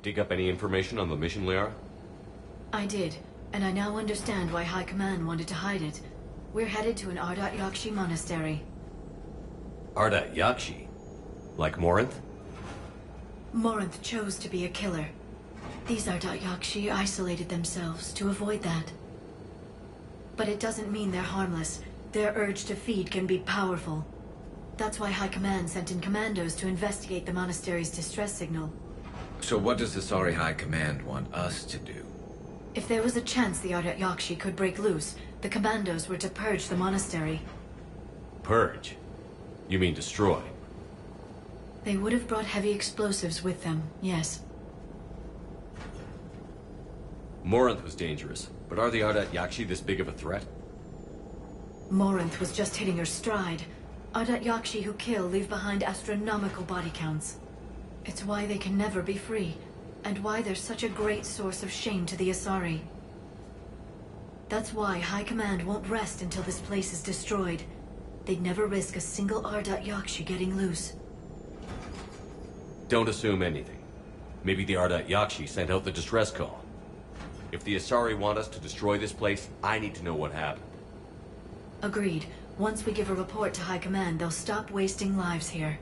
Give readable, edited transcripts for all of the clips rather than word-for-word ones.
Dig up any information on the mission, Liara? I did, and I now understand why High Command wanted to hide it. We're headed to an Ardat Yakshi monastery. Ardat Yakshi? Like Morinth? Morinth chose to be a killer. These Ardat Yakshi isolated themselves to avoid that. But it doesn't mean they're harmless. Their urge to feed can be powerful. That's why High Command sent in commandos to investigate the monastery's distress signal. So what does the Asari High Command want us to do? If there was a chance the Ardat Yakshi could break loose, the commandos were to purge the monastery. Purge? You mean destroy? They would have brought heavy explosives with them, yes. Morinth was dangerous, but are the Ardat Yakshi this big of a threat? Morinth was just hitting her stride. Ardat Yakshi who kill leave behind astronomical body counts. It's why they can never be free, and why they're such a great source of shame to the Asari. That's why High Command won't rest until this place is destroyed. They'd never risk a single Ardat Yakshi getting loose. Don't assume anything. Maybe the Ardat Yakshi sent out the distress call. If the Asari want us to destroy this place, I need to know what happened. Agreed. Once we give a report to High Command, they'll stop wasting lives here.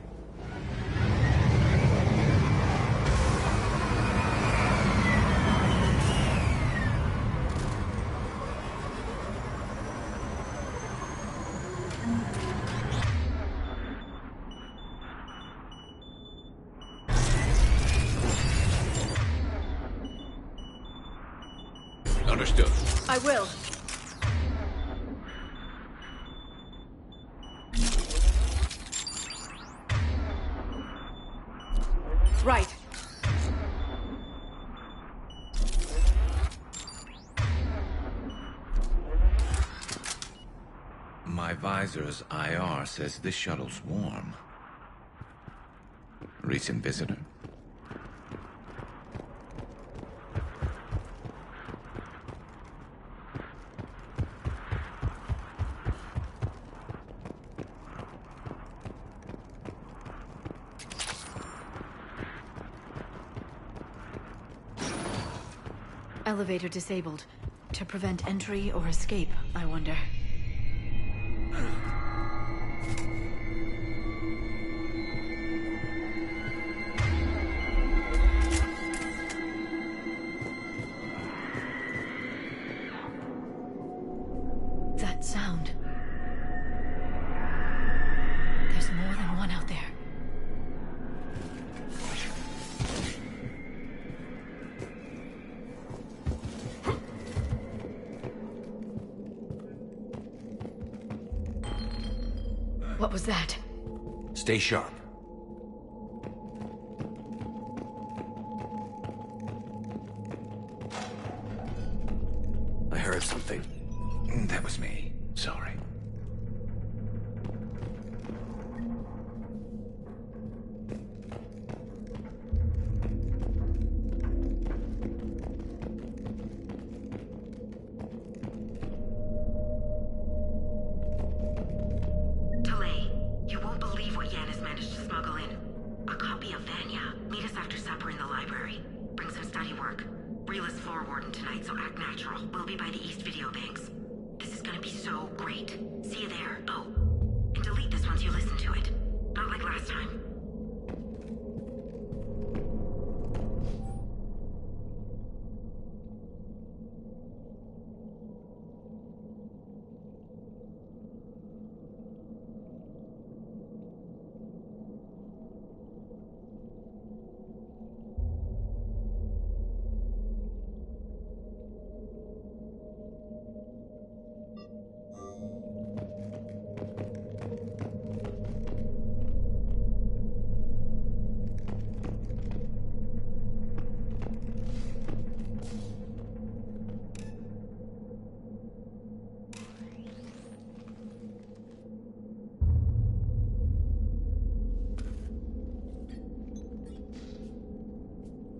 Understood. I will. Right. My visor's IR says this shuttle's warm. Recent visitor? Elevator disabled. To prevent entry or escape, I wonder. That sound. There's more than one out there. What was that? Stay sharp. I heard something. That was me. Sorry.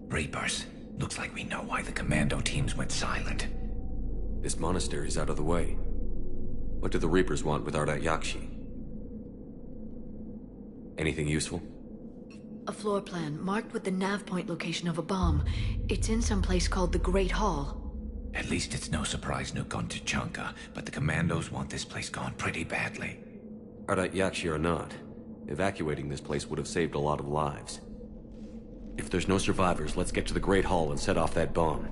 Reapers. Looks like we know why the commando teams went silent. This monastery's out of the way. What do the Reapers want with Ardat Yakshi? Anything useful? A floor plan marked with the nav point location of a bomb. It's in some place called the Great Hall. At least it's no surprise Nuke gone to Chunka, but the Commandos want this place gone pretty badly. Ardat Yakshi or not, evacuating this place would have saved a lot of lives. If there's no survivors, let's get to the Great Hall and set off that bomb.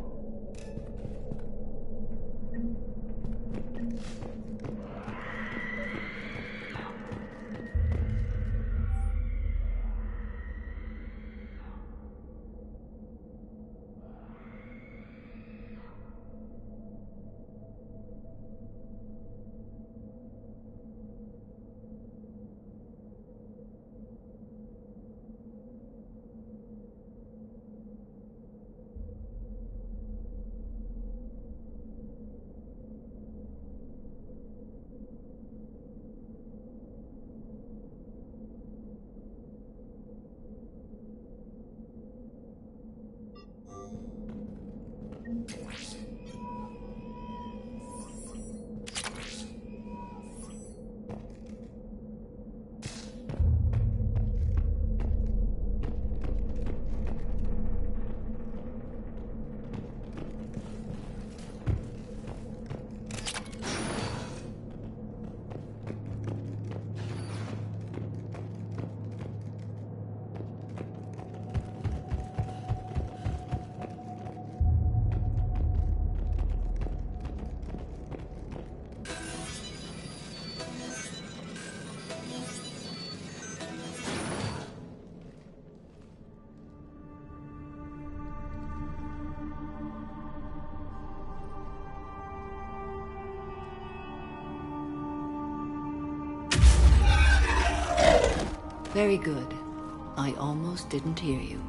Very good. I almost didn't hear you.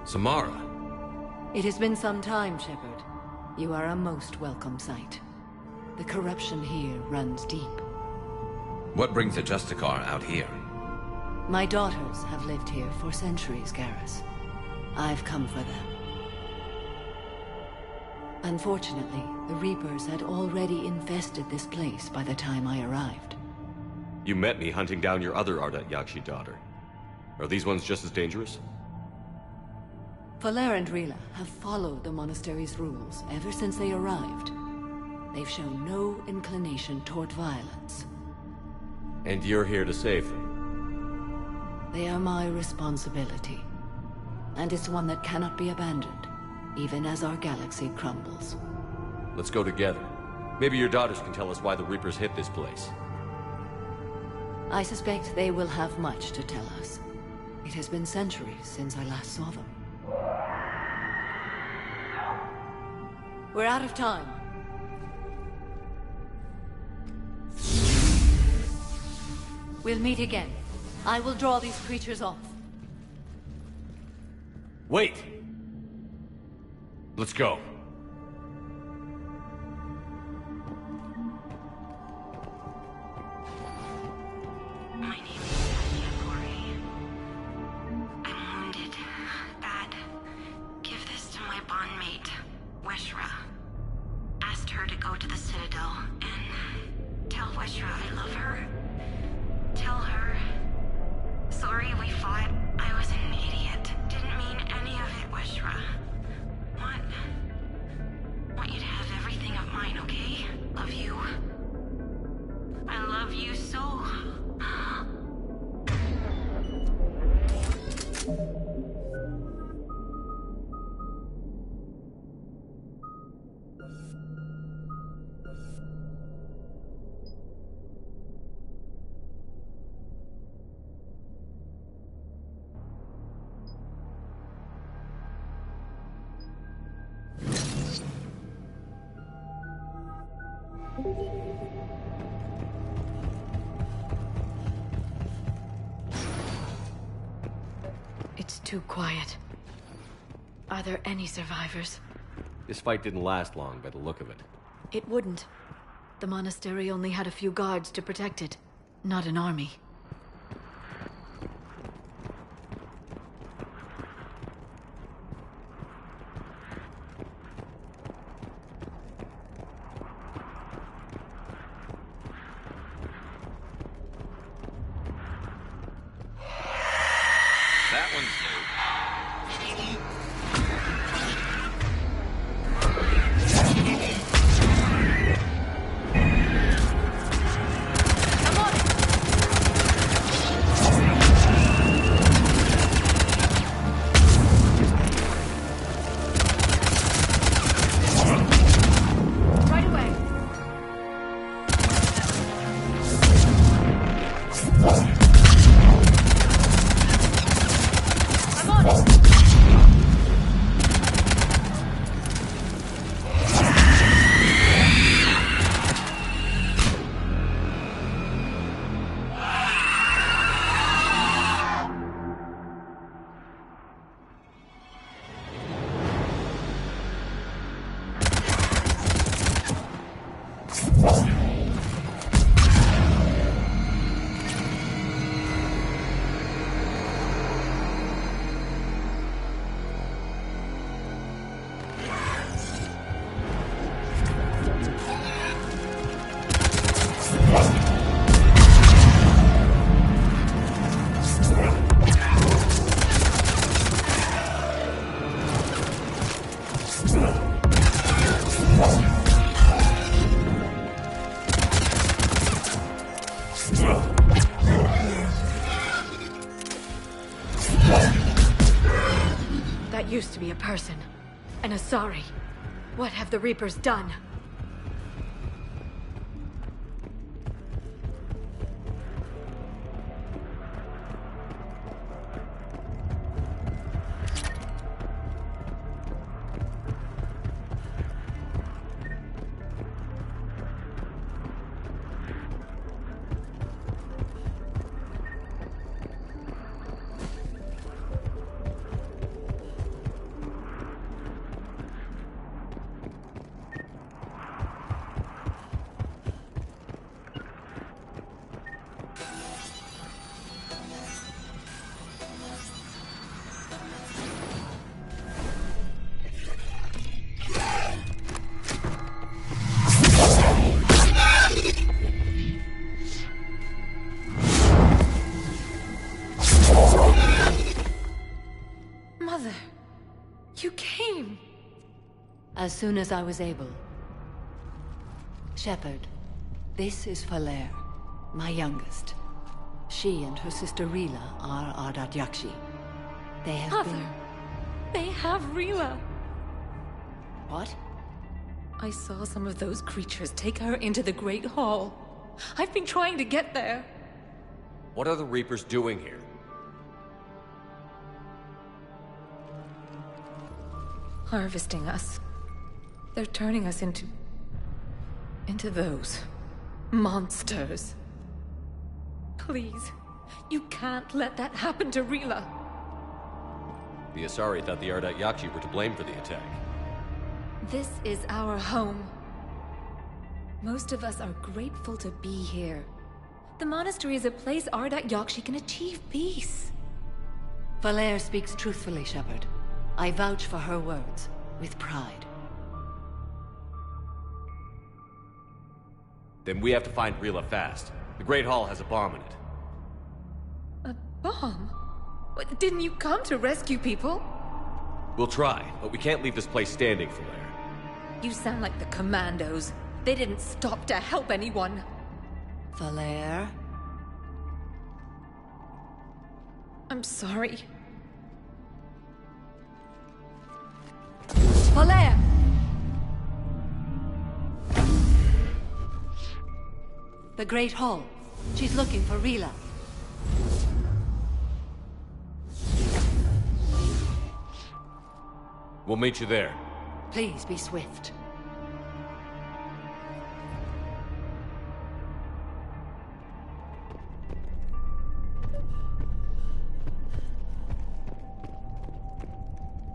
Samara! It has been some time, Shepard. You are a most welcome sight. The corruption here runs deep. What brings the Justicar out here? My daughters have lived here for centuries, Garrus. I've come for them. Unfortunately, the Reapers had already infested this place by the time I arrived. You met me hunting down your other Ardat Yakshi daughter. Are these ones just as dangerous? Falere and Rila have followed the monastery's rules ever since they arrived. They've shown no inclination toward violence. And you're here to save them? They are my responsibility. And it's one that cannot be abandoned, even as our galaxy crumbles. Let's go together. Maybe your daughters can tell us why the Reapers hit this place. I suspect they will have much to tell us. It has been centuries since I last saw them. We're out of time. We'll meet again. I will draw these creatures off. Wait! Let's go. My name is Saskia Corey. I'm wounded. Bad. Give this to my bondmate, Weshra. Asked her to go to the Citadel and tell Weshra I love her. Tell her. Sorry we fought. I was an idiot. Didn't mean any of it, Weshra. Want you to have everything of mine, okay? Love you. I love you so. It's too quiet. Are there any survivors? This fight didn't last long by the look of it. It wouldn't. The monastery only had a few guards to protect it, not an army. used to be a person. An Asari. What have the Reapers done? Mother, you came. As soon as I was able. Shepard, this is Falere, my youngest. She and her sister Rila are Ardat Yakshi. They have Mother, they have Rila. What? I saw some of those creatures take her into the Great Hall. I've been trying to get there. What are the Reapers doing here? Harvesting us. They're turning us into those monsters. Please, you can't let that happen to Rila. The Asari thought the Ardat Yakshi were to blame for the attack. This is our home. Most of us are grateful to be here. The monastery is a place Ardat Yakshi can achieve peace. Falere speaks truthfully, Shepard. I vouch for her words, with pride. Then we have to find Rila fast. The Great Hall has a bomb in it. A bomb? What, didn't you come to rescue people? We'll try, but we can't leave this place standing, Falere. You sound like the Commandos. They didn't stop to help anyone. Falere? I'm sorry. Falere! The Great Hall. She's looking for Rila. We'll meet you there. Please be swift.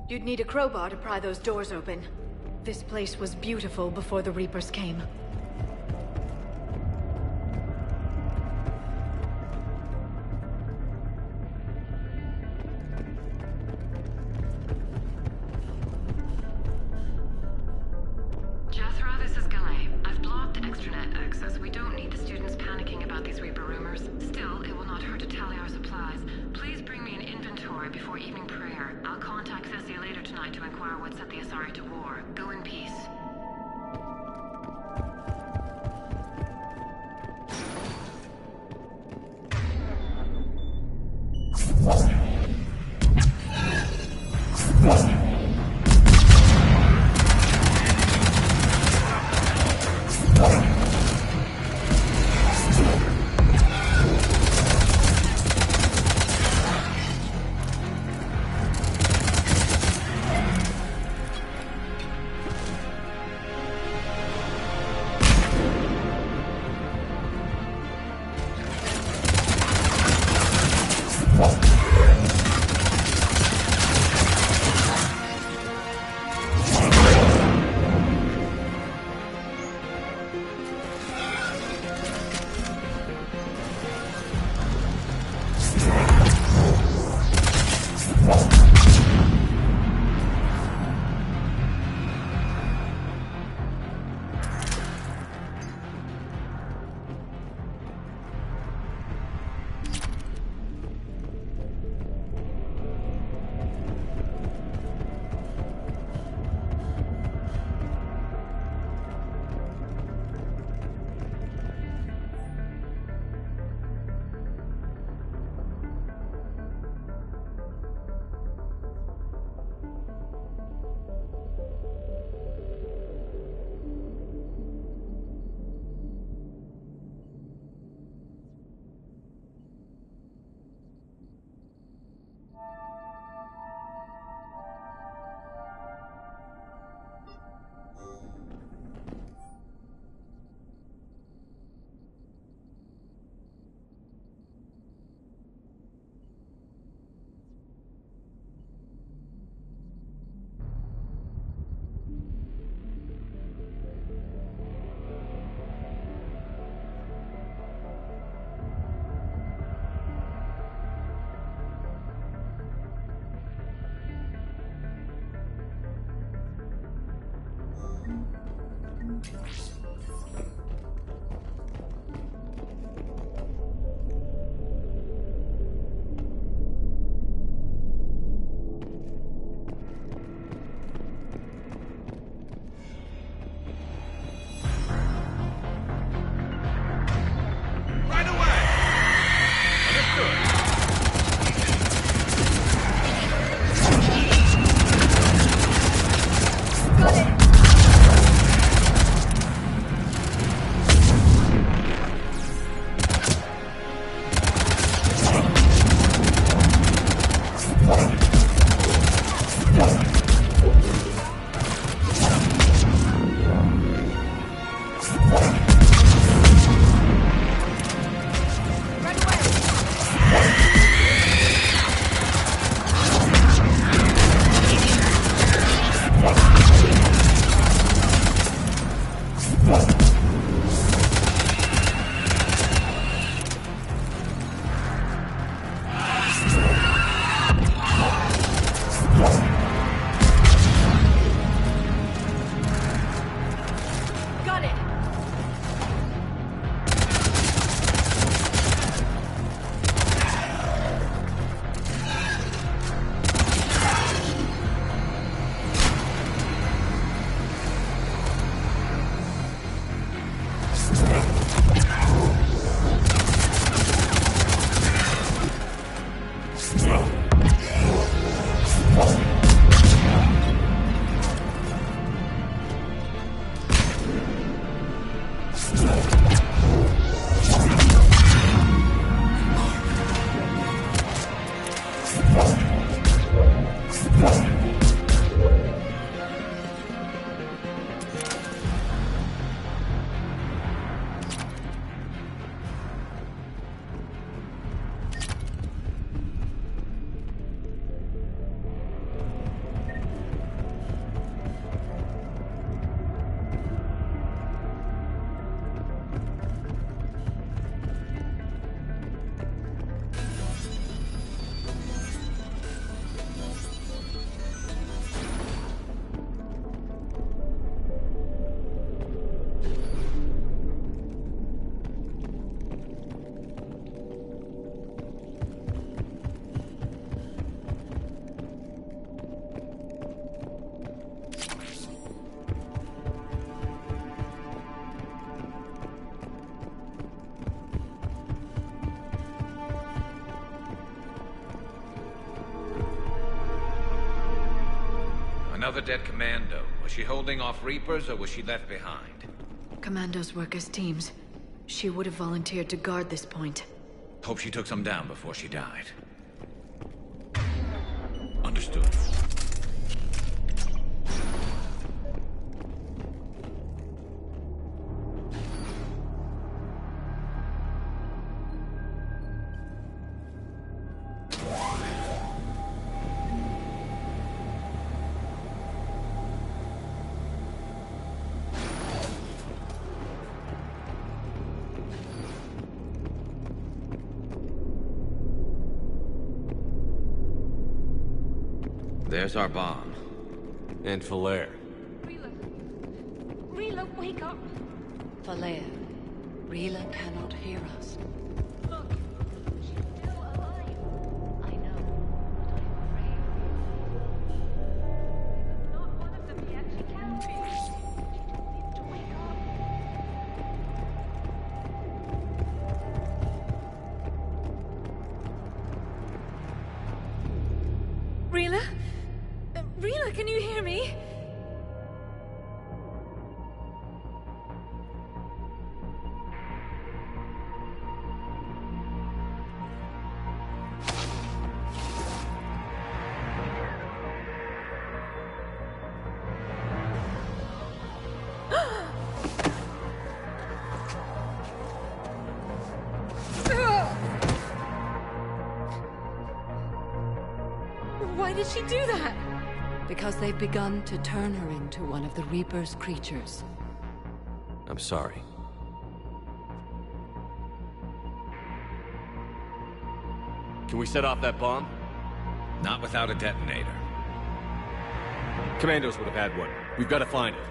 You'd need a crowbar to pry those doors open. This place was beautiful before the Reapers came. Jethro, this is Galay. I've blocked extranet access. We don't need the students panicking about these Reaper rumors. Still, it will not hurt to tally our supplies. Please bring me an inventory before evening prayer. I'll contact Thessia later tonight to inquire what set the Asari to war. Go in peace. Right away! Understood. Got it! Another dead commando. Was she holding off Reapers, or was she left behind? Commandos work as teams. She would have volunteered to guard this point. Hope she took some down before she died. Understood. There's our bomb. And Falere. Rila, wake up! Falere, Rila cannot hear us. Look, she's still alive. I know, but I'm afraid. Not one of them yet. She can't be. She just needs to wake up. Rila? Rila, can you hear me? Why did she do that? Because they've begun to turn her into one of the Reaper's creatures. I'm sorry. Can we set off that bomb? Not without a detonator. Commandos would have had one. We've got to find it.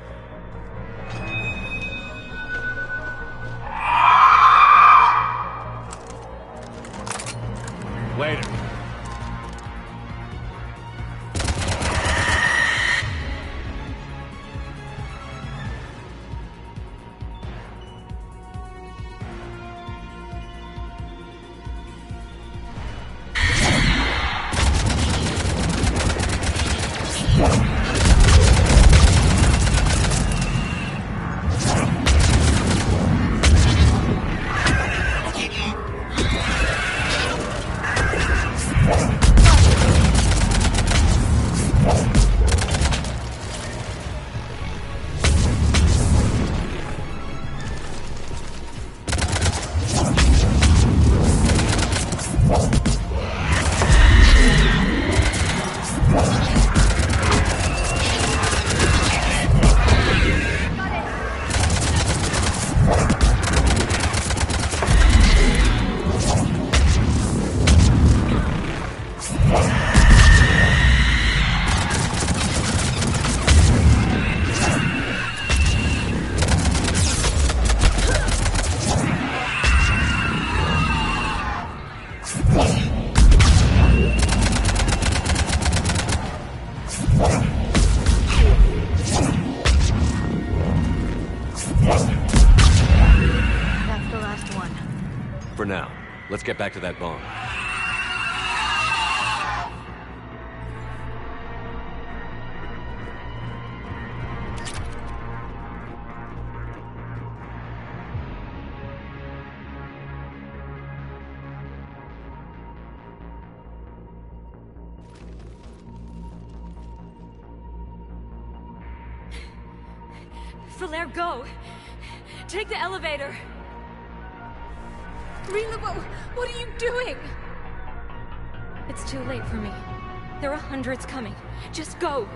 Later. That's the last one. For now, let's get back to that bomb. Valere, go! Take the elevator! Rila, what are you doing? It's too late for me. There are hundreds coming. Just go!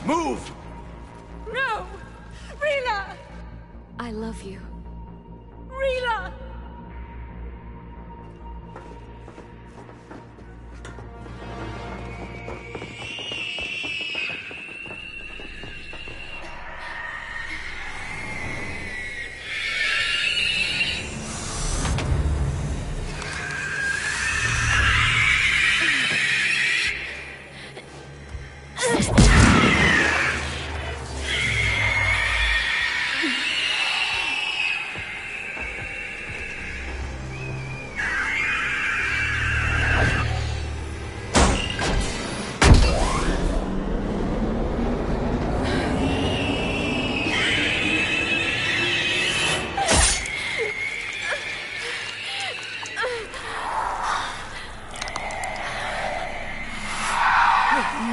Move! No! Rila! I love you. Rila!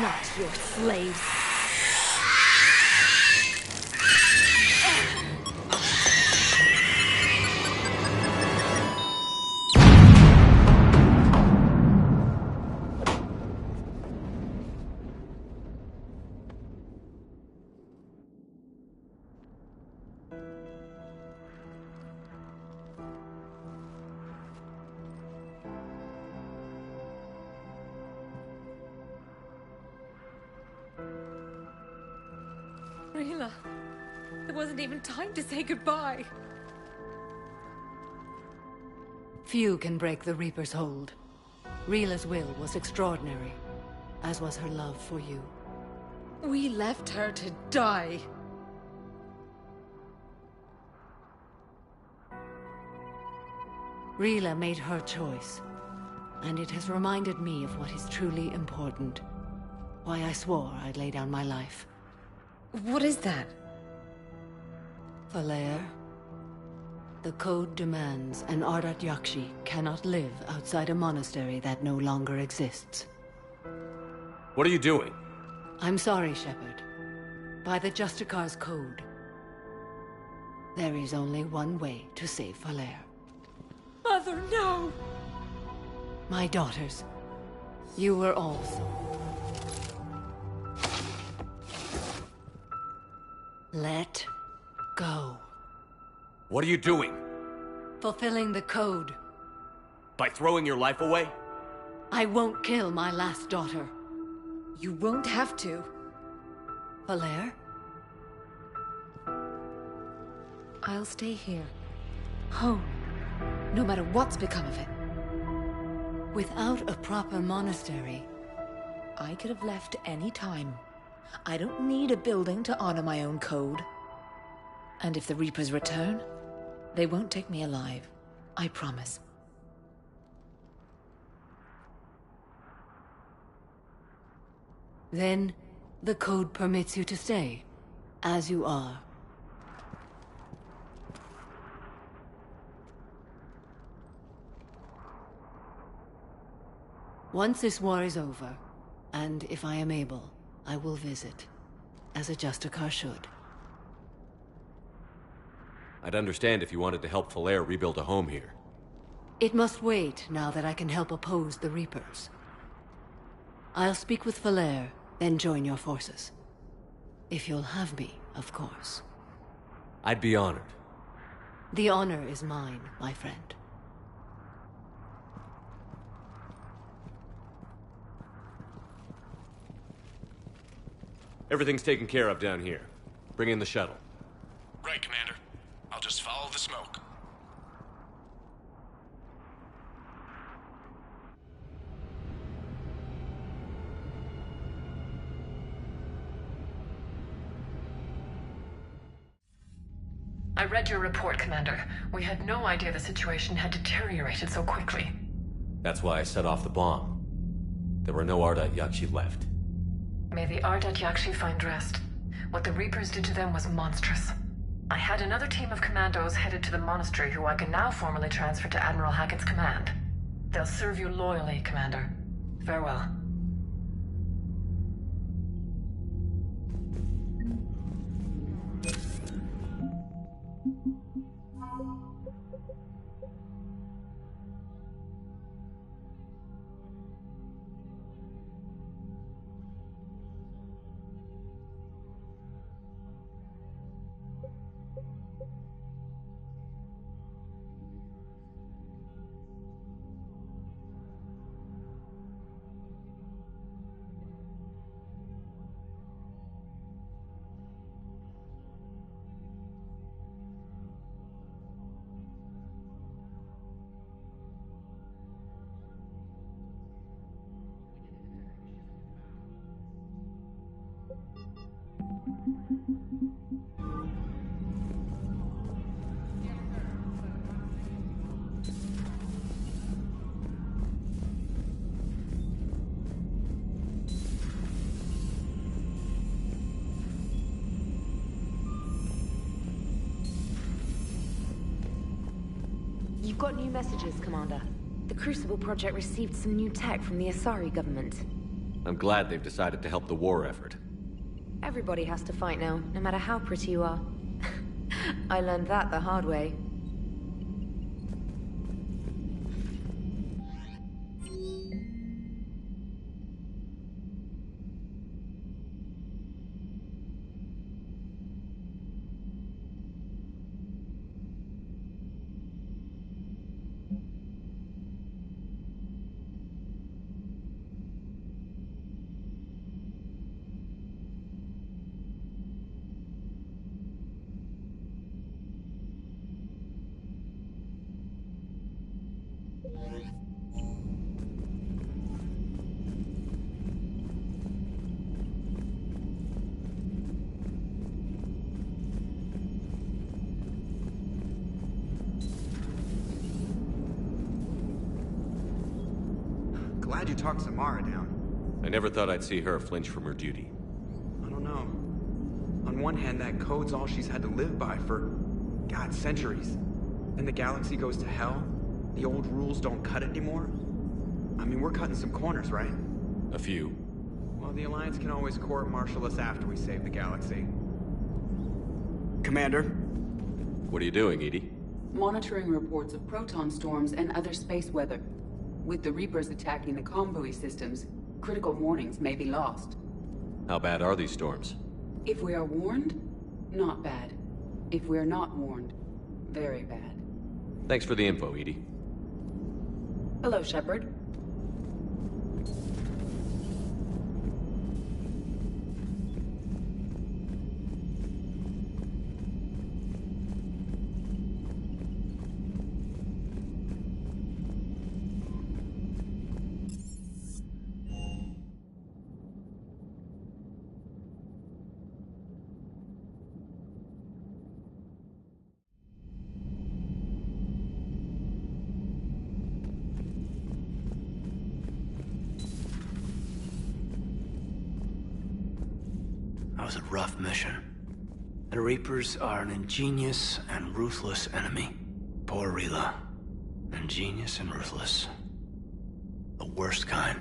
Not your slaves. Rila, there wasn't even time to say goodbye. Few can break the Reaper's hold. Rila's will was extraordinary, as was her love for you. We left her to die. Rila made her choice, and it has reminded me of what is truly important. Why I swore I'd lay down my life. What is that? Valere, the code demands an Ardat Yakshi cannot live outside a monastery that no longer exists. What are you doing? I'm sorry, Shepard. By the Justicar's code, there is only one way to save Falere. Mother, no! My daughters, you were also. Let go. What are you doing? Fulfilling the code. By throwing your life away? I won't kill my last daughter. You won't have to. Falere? I'll stay here. Home. No matter what's become of it. Without a proper monastery, I could have left any time. I don't need a building to honor my own code. And if the Reapers return, they won't take me alive. I promise. then the code permits you to stay, as you are. Once this war is over, and if I am able, I will visit, as a Justicar should. I'd understand if you wanted to help Falere rebuild a home here. It must wait now that I can help oppose the Reapers. I'll speak with Falere, then join your forces. If you'll have me, of course. I'd be honored. The honor is mine, my friend. Everything's taken care of down here. Bring in the shuttle. Right, Commander. I'll just follow the smoke. I read your report, Commander. We had no idea the situation had deteriorated so quickly. That's why I set off the bomb. There were no Ardat Yakshi left. May the Ardat Yakshi find rest. What the Reapers did to them was monstrous. I had another team of commandos headed to the monastery who I can now formally transfer to Admiral Hackett's command. They'll serve you loyally, Commander. Farewell. You've got new messages, Commander. The Crucible Project received some new tech from the Asari government. I'm glad they've decided to help the war effort. Everybody has to fight now, no matter how pretty you are. I learned that the hard way. Glad you talked Samara down. I never thought I'd see her flinch from her duty. I don't know. On one hand, that code's all she's had to live by for, God, centuries. Then the galaxy goes to hell. The old rules don't cut it anymore. I mean, we're cutting some corners, right? A few. Well, Oh, the Alliance can always court-martial us after we save the galaxy. Commander? What are you doing, Edie? Monitoring reports of proton storms and other space weather. With the Reapers attacking the comm buoy systems, critical warnings may be lost. How bad are these storms? If we are warned, not bad. If we are not warned, very bad. Thanks for the info, Edie. Hello, Shepard. That was a rough mission. The Reapers are an ingenious and ruthless enemy. Poor Rila. Ingenious and ruthless. The worst kind.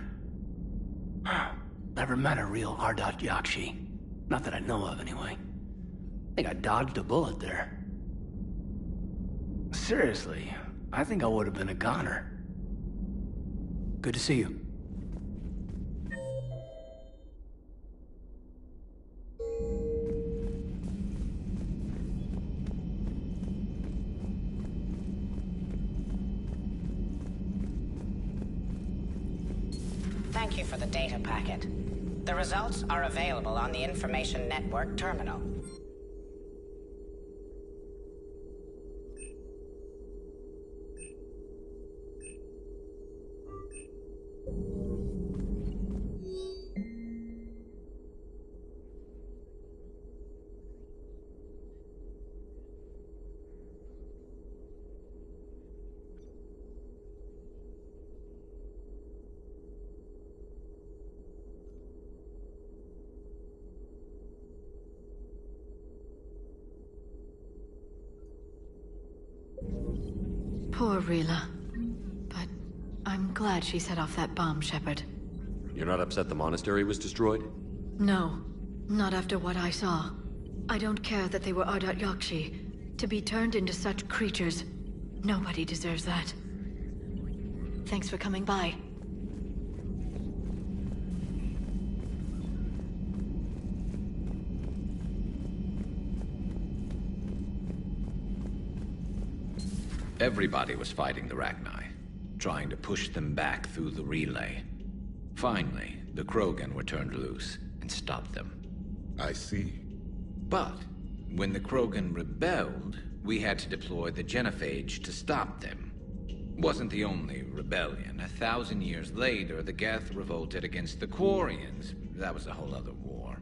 Never met a real Ardat Yakshi. Not that I know of, anyway. I think I dodged a bullet there. Seriously, I think I would have been a goner. Good to see you. Thank you for the data packet. The results are available on the Information Network terminal. Poor Rila. But I'm glad she set off that bomb, Shepard. You're not upset the monastery was destroyed? No, not after what I saw. I don't care that they were Ardat Yakshi. To be turned into such creatures, nobody deserves that. Thanks for coming by. Everybody was fighting the Rachni, trying to push them back through the relay. Finally, the Krogan were turned loose and stopped them. I see. But when the Krogan rebelled, we had to deploy the Genophage to stop them. Wasn't the only rebellion. 1,000 years later, the Geth revolted against the Quarians. That was a whole other war.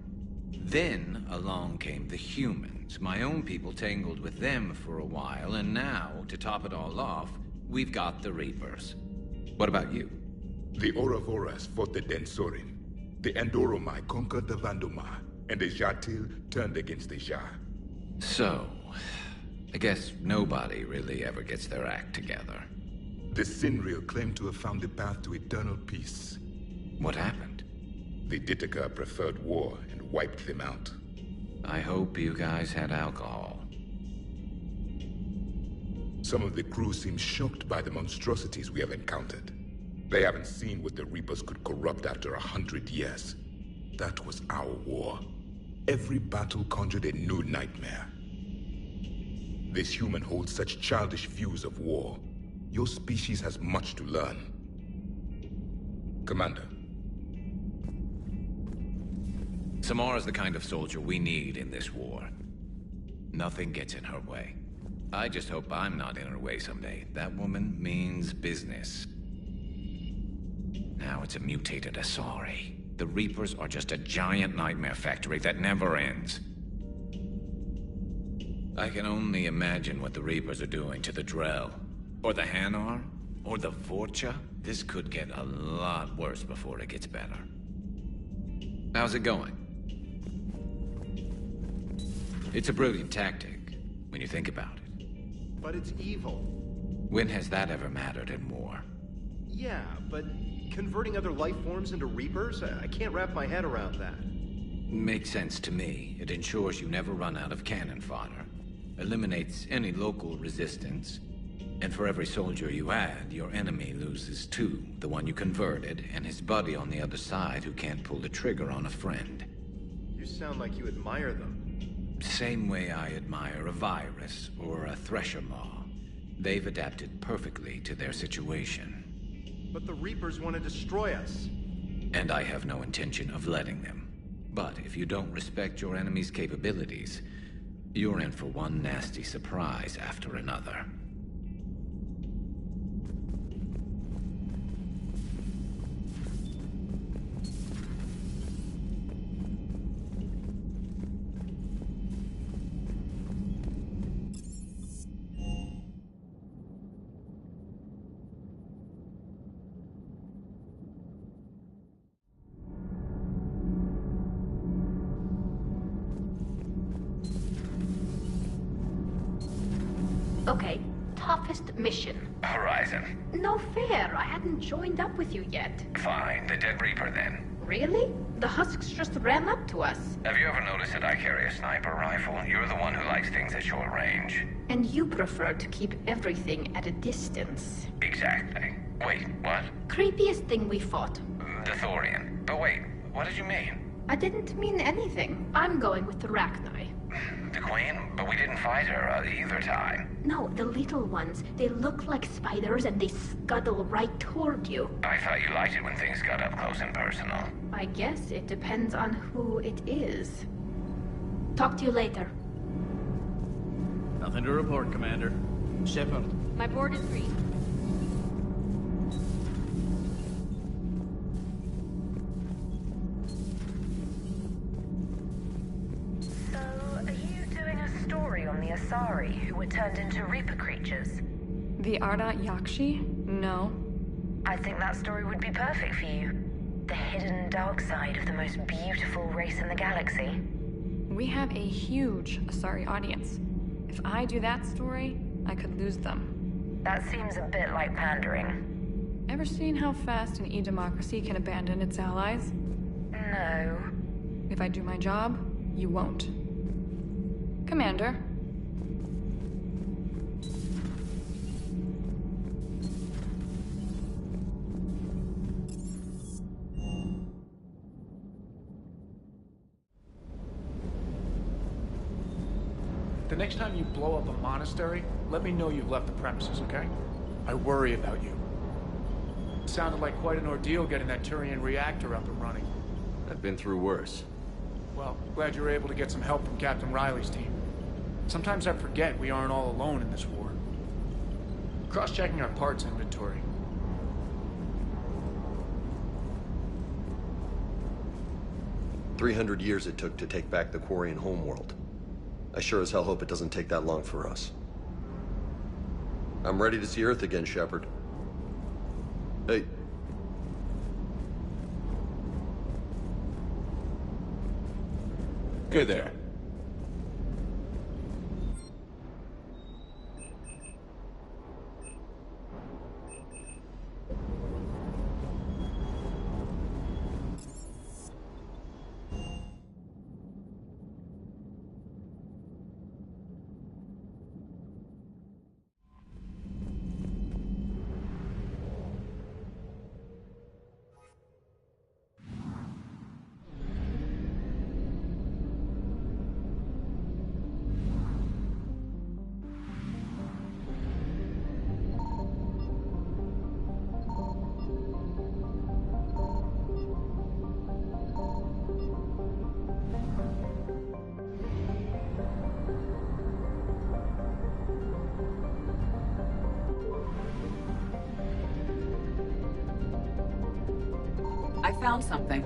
Then along came the humans. My own people tangled with them for a while, and now, to top it all off, we've got the Reapers. What about you? The Ouroboros fought the Densorin. The Andoromai conquered the Vandomar, and the Jatil turned against the Jah. So, I guess nobody really ever gets their act together. The Sinreal claimed to have found the path to eternal peace. What happened? The Ditaka preferred war and wiped them out. I hope you guys had alcohol. Some of the crew seem shocked by the monstrosities we have encountered. They haven't seen what the Reapers could corrupt after 100 years. That was our war. Every battle conjured a new nightmare. This human holds such childish views of war. Your species has much to learn. Commander. Samara's the kind of soldier we need in this war. Nothing gets in her way. I just hope I'm not in her way someday. That woman means business. Now it's a mutated Asari. The Reapers are just a giant nightmare factory that never ends. I can only imagine what the Reapers are doing to the Drell. Or the Hanar. Or the Vorcha. This could get a lot worse before it gets better. How's it going? It's a brilliant tactic, when you think about it. But it's evil. When has that ever mattered in war? Yeah, but Converting other life forms into Reapers? I can't wrap my head around that. Makes sense to me. It ensures you never run out of cannon fodder. Eliminates any local resistance. And for every soldier you add, your enemy loses two. The one you converted, and his buddy on the other side who can't pull the trigger on a friend. You sound like you admire them. Same way I admire a virus or a thresher maw. They've adapted perfectly to their situation. But the Reapers want to destroy us. And I have no intention of letting them. But if you don't respect your enemy's capabilities, you're in for one nasty surprise after another. Okay, toughest mission. Horizon. No fair, I hadn't joined up with you yet. Fine, the Dead Reaper then. Really? The Husks just ran up to us. Have you ever noticed that I carry a sniper rifle? You're the one who likes things at short range. And you prefer to keep everything at a distance. Exactly. Wait, what? Creepiest thing we fought. The Thorian. But wait, what did you mean? I didn't mean anything. I'm going with the Rachni. The Queen? But we didn't fight her either time. No, the little ones. They look like spiders and they scuttle right toward you. I thought you liked it when things got up close and personal. I guess it depends on who it is. Talk to you later. Nothing to report, Commander. Shepard. My board is green. On the Asari, who were turned into Reaper creatures. The Ardat Yakshi? No. I think that story would be perfect for you. The hidden dark side of the most beautiful race in the galaxy. We have a huge Asari audience. If I do that story, I could lose them. That seems a bit like pandering. Ever seen how fast an e-democracy can abandon its allies? No. If I do my job, you won't. Commander. The next time you blow up a monastery, let me know you've left the premises, okay? I worry about you. It sounded like quite an ordeal getting that Turian reactor up and running. I've been through worse. Well, glad you were able to get some help from Captain Riley's team. Sometimes I forget we aren't all alone in this war. Cross-checking our parts inventory. "300 years it took to take back the Quarian homeworld. I sure as hell hope it doesn't take that long for us. I'm ready to see Earth again, Shepard. Hey. Good there. I found something.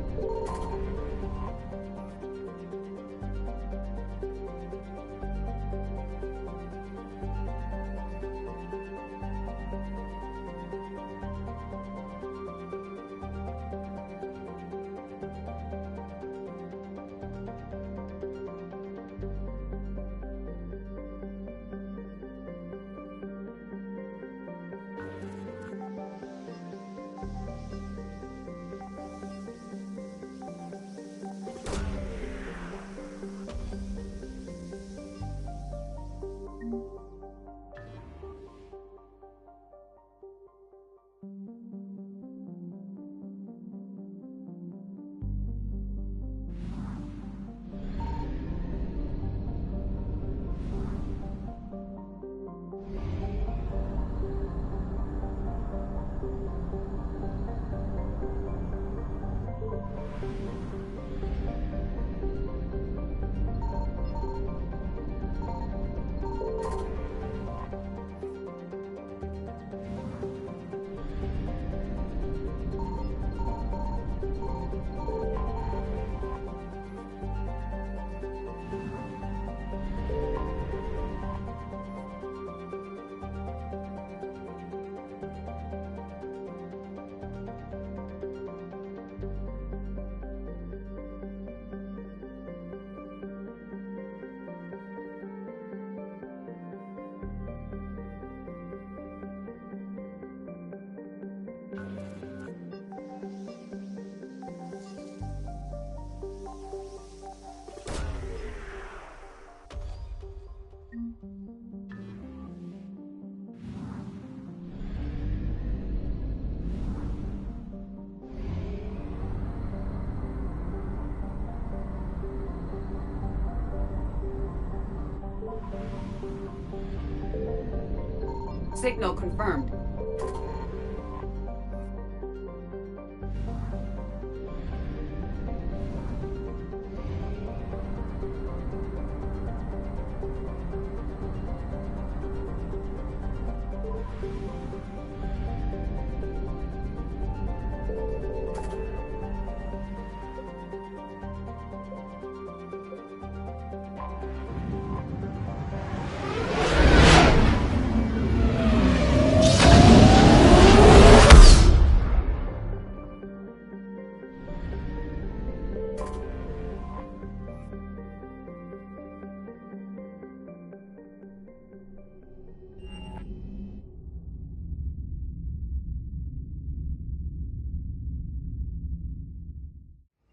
Signal confirmed.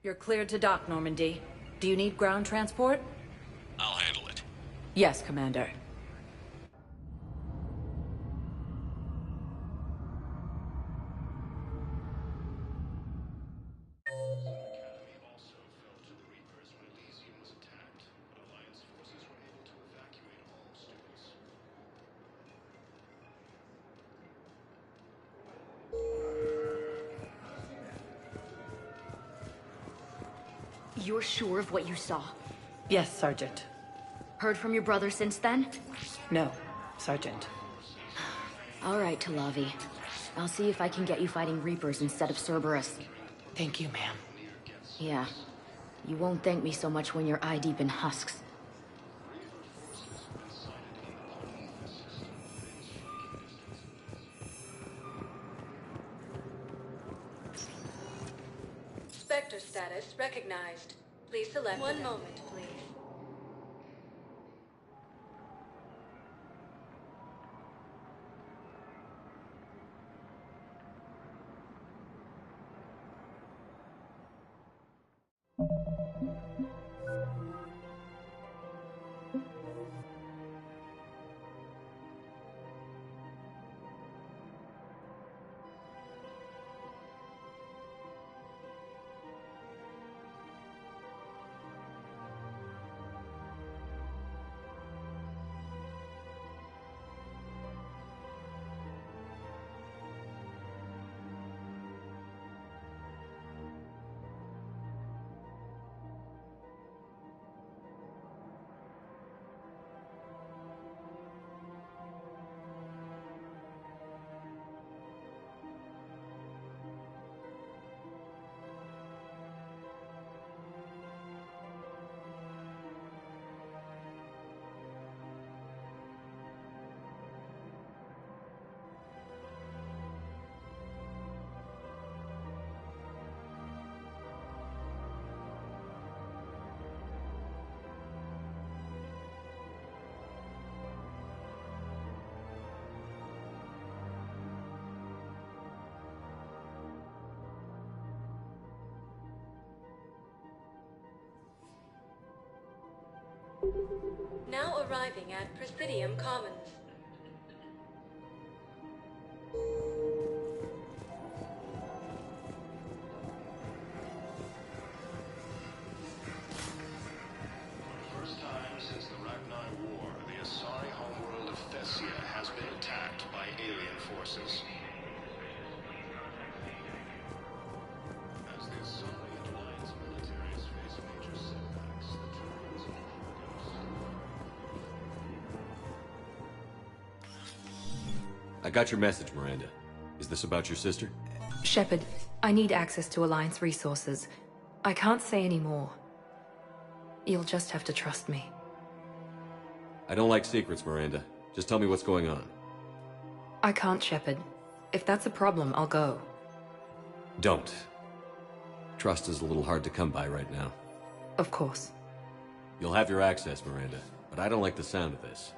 You're cleared to dock, Normandy. Do you need ground transport? I'll handle it. Yes, Commander. You're sure of what you saw? Yes, Sergeant. Heard from your brother since then? No, Sergeant. All right, Talavi. I'll see if I can get you fighting Reapers instead of Cerberus. Thank you, ma'am. Yeah. You won't thank me so much when you're eye-deep in husks. Spectre status recognized. Please select one moment, please. Now arriving at Presidium Commons. First time since the Ragnar War, the Asari homeworld of Thessia has been attacked by alien forces. As the Asari and Alliance militaries face major setbacks, the Terrans and I got your message, Miranda. Is this about your sister? Shepard, I need access to Alliance resources. I can't say any more. You'll just have to trust me. I don't like secrets, Miranda. Just tell me what's going on. I can't, Shepard. If that's a problem, I'll go. Don't. Trust is a little hard to come by right now. Of course. You'll have your access, Miranda, but I don't like the sound of this.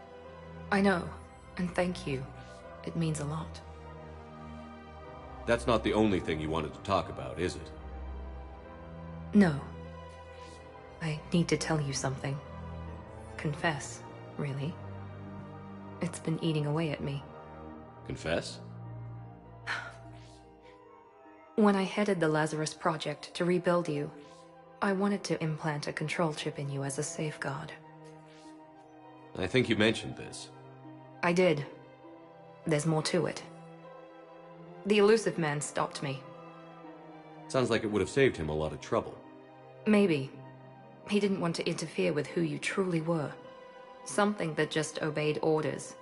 I know, and thank you. It means a lot. That's not the only thing you wanted to talk about, is it? No. I need to tell you something. Confess, really. It's been eating away at me. Confess? When I headed the Lazarus Project to rebuild you, I wanted to implant a control chip in you as a safeguard. I think you mentioned this. I did. there's more to it. The elusive man stopped me. Sounds like it would have saved him a lot of trouble. Maybe. He didn't want to interfere with who you truly were. Something that just obeyed orders.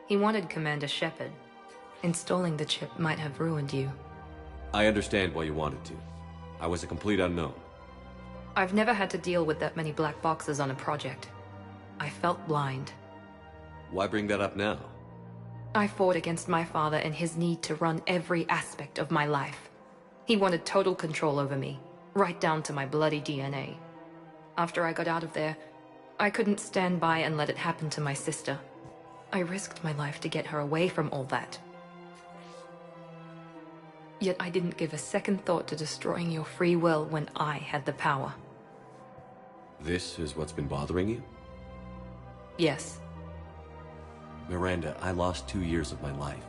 He wanted Commander Shepard. Installing the chip might have ruined you. I understand why you wanted to. I was a complete unknown. I've never had to deal with that many black boxes on a project. I felt blind. Why bring that up now? I fought against my father and his need to run every aspect of my life. He wanted total control over me, right down to my bloody DNA. After I got out of there, I couldn't stand by and let it happen to my sister. I risked my life to get her away from all that. Yet I didn't give a second thought to destroying your free will when I had the power. This is what's been bothering you? Yes. Miranda, I lost 2 years of my life.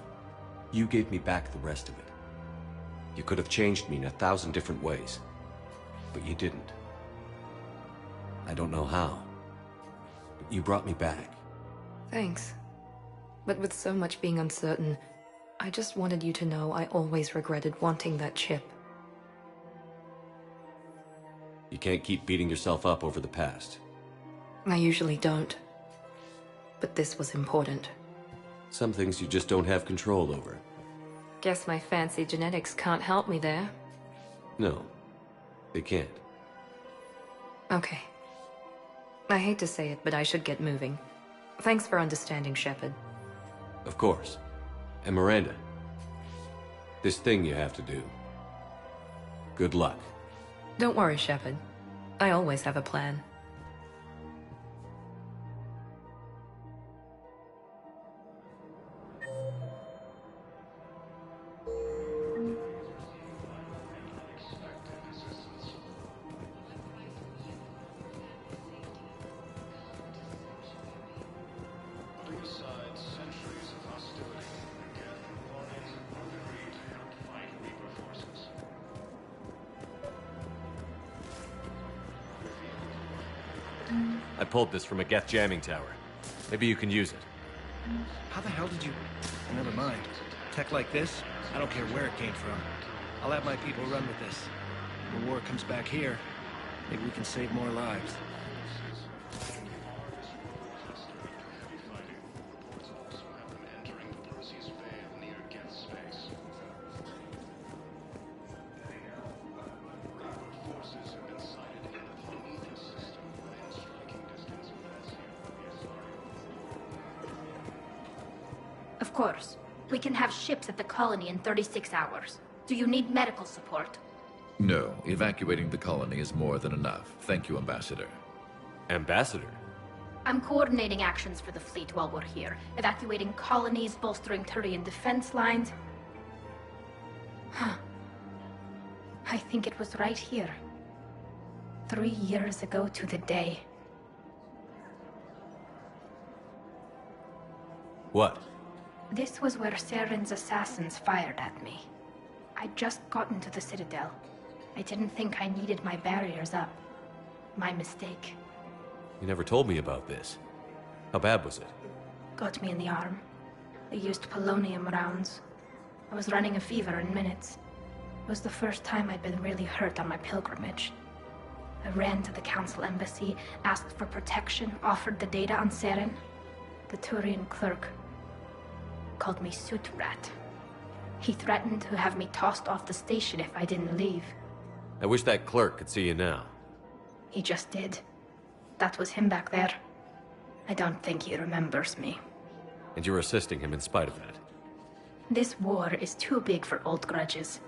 You gave me back the rest of it. You could have changed me in 1,000 different ways, but you didn't. I don't know how, but you brought me back. Thanks. But with so much being uncertain, I just wanted you to know I always regretted wanting that chip. You can't keep beating yourself up over the past. I usually don't. But this was important. Some things you just don't have control over. Guess my fancy genetics can't help me there. No, they can't. Okay. I hate to say it, but I should get moving. Thanks for understanding, Shepard. Of course. And Miranda, this thing you have to do. Good luck. Don't worry, Shepard. I always have a plan. I pulled this from a Geth jamming tower. Maybe you can use it. How the hell did you... Never mind. Tech like this, I don't care where it came from. I'll have my people run with this. When the war comes back here, maybe we can save more lives. Of course. We can have ships at the colony in 36 hours. Do you need medical support? No, evacuating the colony is more than enough. Thank you, Ambassador. Ambassador? I'm coordinating actions for the fleet while we're here. Evacuating colonies, bolstering Turian defense lines. Huh. I think it was right here. 3 years ago to the day. What? This was where Saren's assassins fired at me. I'd just gotten to the Citadel. I didn't think I needed my barriers up. My mistake. You never told me about this. How bad was it? Got me in the arm. They used polonium rounds. I was running a fever in minutes. It was the first time I'd been really hurt on my pilgrimage. I ran to the Council embassy, asked for protection, offered the data on Saren. The Turian clerk called me Soot Rat. He threatened to have me tossed off the station if I didn't leave. I wish that clerk could see you now. He just did. That was him back there. I don't think he remembers me. And you're assisting him in spite of that. This war is too big for old grudges.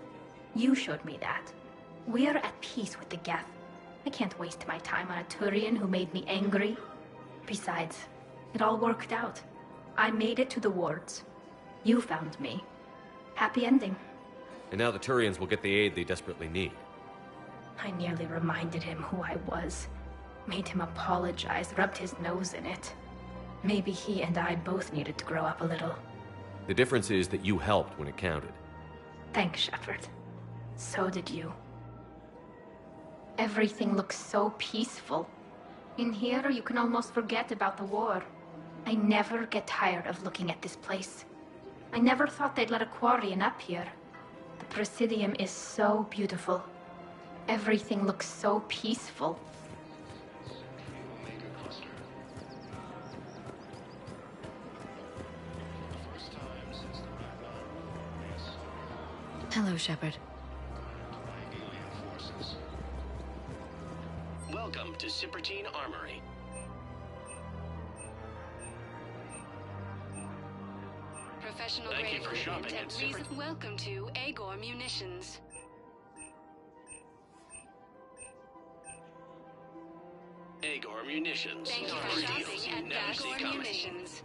You showed me that. We're at peace with the Geth. I can't waste my time on a Turian who made me angry. Besides, it all worked out. I made it to the wards. You found me. Happy ending. And now the Turians will get the aid they desperately need. I nearly reminded him who I was. Made him apologize, rubbed his nose in it. Maybe he and I both needed to grow up a little. The difference is that you helped when it counted. Thanks, Shepard. So did you. Everything looks so peaceful. In here, you can almost forget about the war. I never get tired of looking at this place. I never thought they'd let a Quarian up here. The Presidium is so beautiful. Everything looks so peaceful. Hello, Shepard. Welcome to Cybertine Armory. Professional Thank grade you for shopping at equipment. Welcome to Agor Munitions. Agor Munitions. Thank you For for deals shopping you at never see Agor coming. Munitions.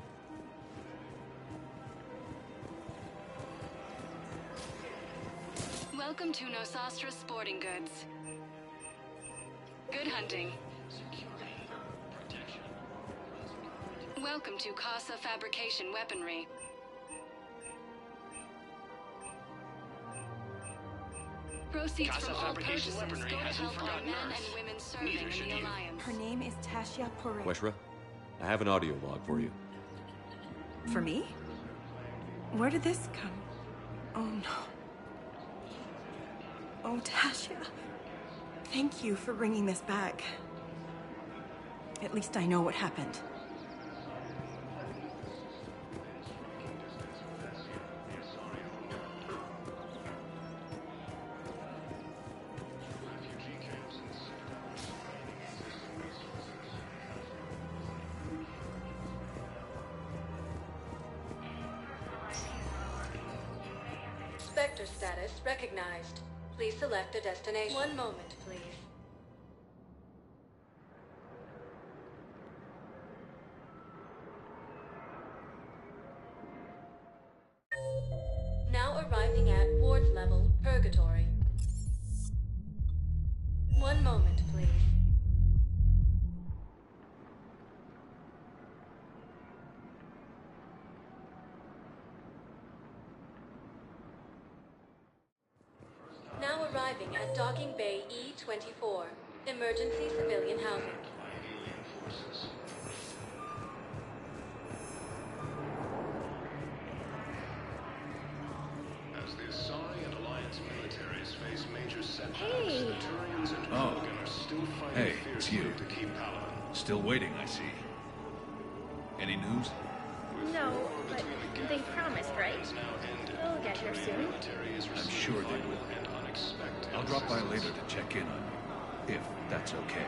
Welcome to Nosastra Sporting Goods. Good hunting. Welcome to Casa Fabrication Weaponry. Proceeds Casa from all Fabrication purchases Weaponry go to hasn't help our forgotten men Earth. and women serving Neither in should the you. Alliance. Her name is Tasha Pore. Queshra, I have an audio log for you. For me? Where did this come? Oh no. Oh, Tasha. Thank you for bringing this back. At least I know what happened. Spectre status recognized. Please select a destination. One moment, please. Now arriving at ward level, Purgatory. One moment, please. Now arriving at Docking Bay E-24. Emergency civilian housing. As the Asari and Alliance militaries face major setbacks, Hey. the Turians and Oh. Krogan are still fighting Hey, it's fiercely you. to keep Palaven. Still waiting, I see. Any news? No, but they promised, right? We'll get here soon. I'm sure they will. I'll drop by later to check in on you, if that's okay.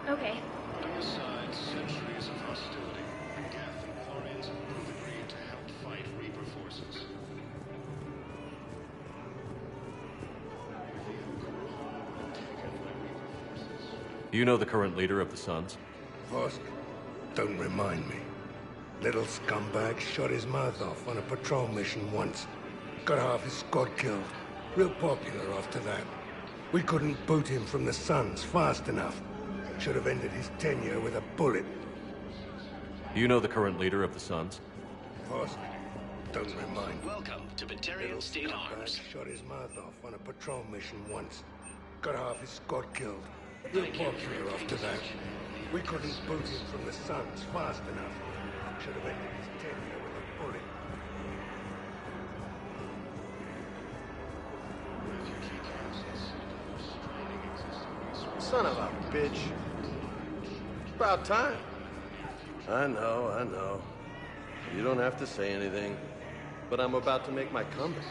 Okay. Putting aside centuries of hostility, Geth and Quarians have both agreed to help fight Reaper forces. You know the current leader of the Suns? Vosk, don't remind me. Little scumbag shot his mouth off on a patrol mission once. Got half his squad killed. Real popular after that. We couldn't boot him from the Suns fast enough. Should have ended his tenure with a bullet. You know the current leader of the Suns? Vosk, don't remind me. Welcome to Batarian State Arms. Shot his mouth off on a patrol mission once. Got half his squad killed. Real popular after that. We couldn't boot him from the Suns fast enough. Should have ended his tenure with a bullet. Son of a bitch. It's about time. I know. You don't have to say anything. But I'm about to make my comeback.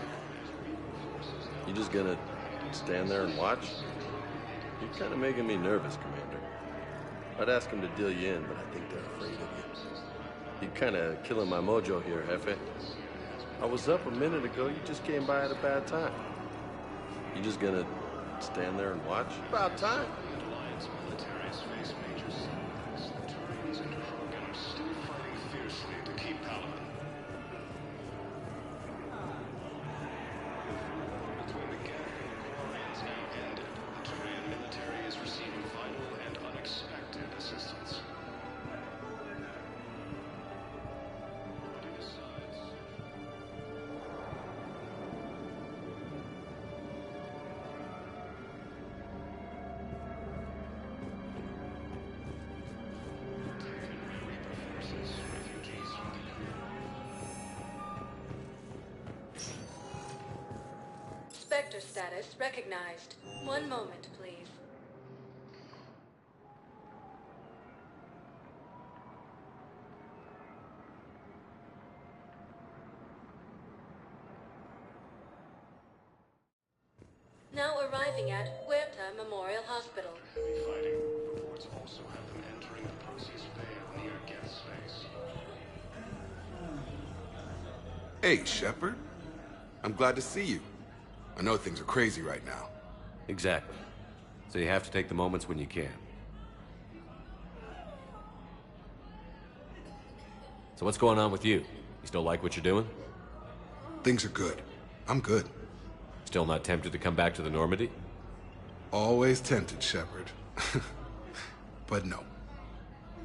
You just gonna stand there and watch? You're kind of making me nervous, Commander. I'd ask them to deal you in, but I think they're afraid of you. You're kind of killing my mojo here, Jefe. I was up a minute ago, you just came by at a bad time. You just gonna stand there and watch? About time. Alliance militaries face major setbacks. The Turians and Krogan are still fighting fiercely to keep Palaven. Between the Geth and the Quarians now ended, the Turian military is receiving vital and unexpected assistance. Sector status recognized. One moment, please. Now arriving at Huerta Memorial Hospital. Heavy fighting. Reports also have them entering the Perseus Vale near Geth Space. Hey, Shepard. I'm glad to see you. I know things are crazy right now. Exactly. So you have to take the moments when you can. So what's going on with you? You still like what you're doing? Things are good. I'm good. Still not tempted to come back to the Normandy? Always tempted, Shepard. But no.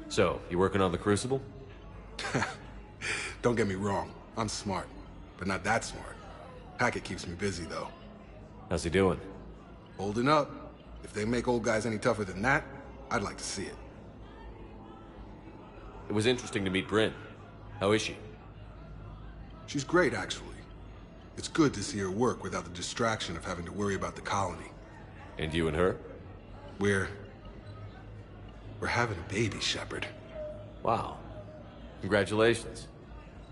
So, you working on the Crucible? Don't get me wrong. I'm smart, but not that smart. Hackett keeps me busy, though. How's he doing? Holding up. If they make old guys any tougher than that, I'd like to see it. It was interesting to meet Bryn. How is she? She's great, actually. It's good to see her work without the distraction of having to worry about the colony. And you and her? We're having a baby, Shepard. Wow. Congratulations.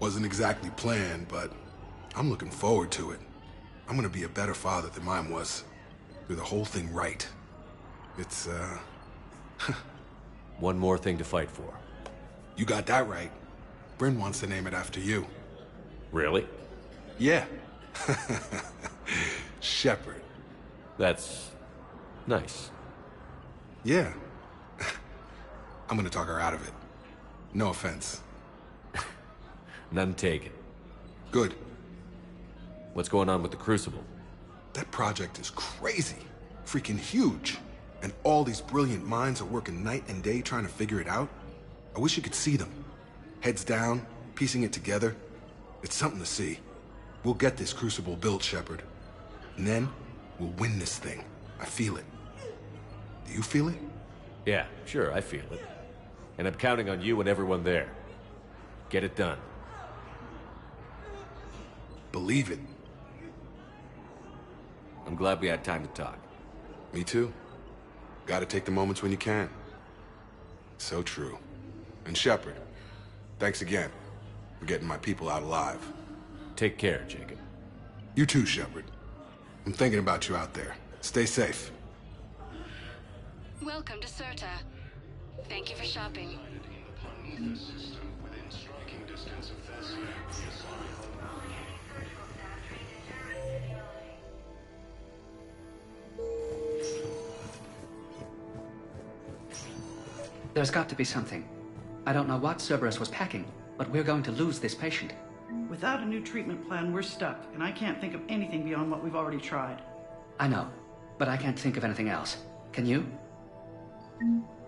Wasn't exactly planned, but I'm looking forward to it. I'm gonna be a better father than mine was. Do the whole thing right. It's, One more thing to fight for. You got that right. Bryn wants to name it after you. Really? Yeah. Shepard. That's nice. Yeah. I'm gonna talk her out of it. No offense. None taken. Good. What's going on with the Crucible? That project is crazy. Freaking huge. And all these brilliant minds are working night and day trying to figure it out. I wish you could see them. Heads down, piecing it together. It's something to see. We'll get this Crucible built, Shepard. And then, we'll win this thing. I feel it. Do you feel it? Yeah, sure, I feel it. And I'm counting on you and everyone there. Get it done. Believe it. I'm glad we had time to talk. Me too. Gotta take the moments when you can. So true. And Shepard, thanks again for getting my people out alive. Take care, Jacob. You too, Shepard. I'm thinking about you out there. Stay safe. Welcome to Serta. Thank you for shopping. Prometheus system within striking distance of Thessia, the Asari There's got to be something. I don't know what Cerberus was packing, but we're going to lose this patient. Without a new treatment plan, we're stuck, and I can't think of anything beyond what we've already tried. I know, but I can't think of anything else. Can you?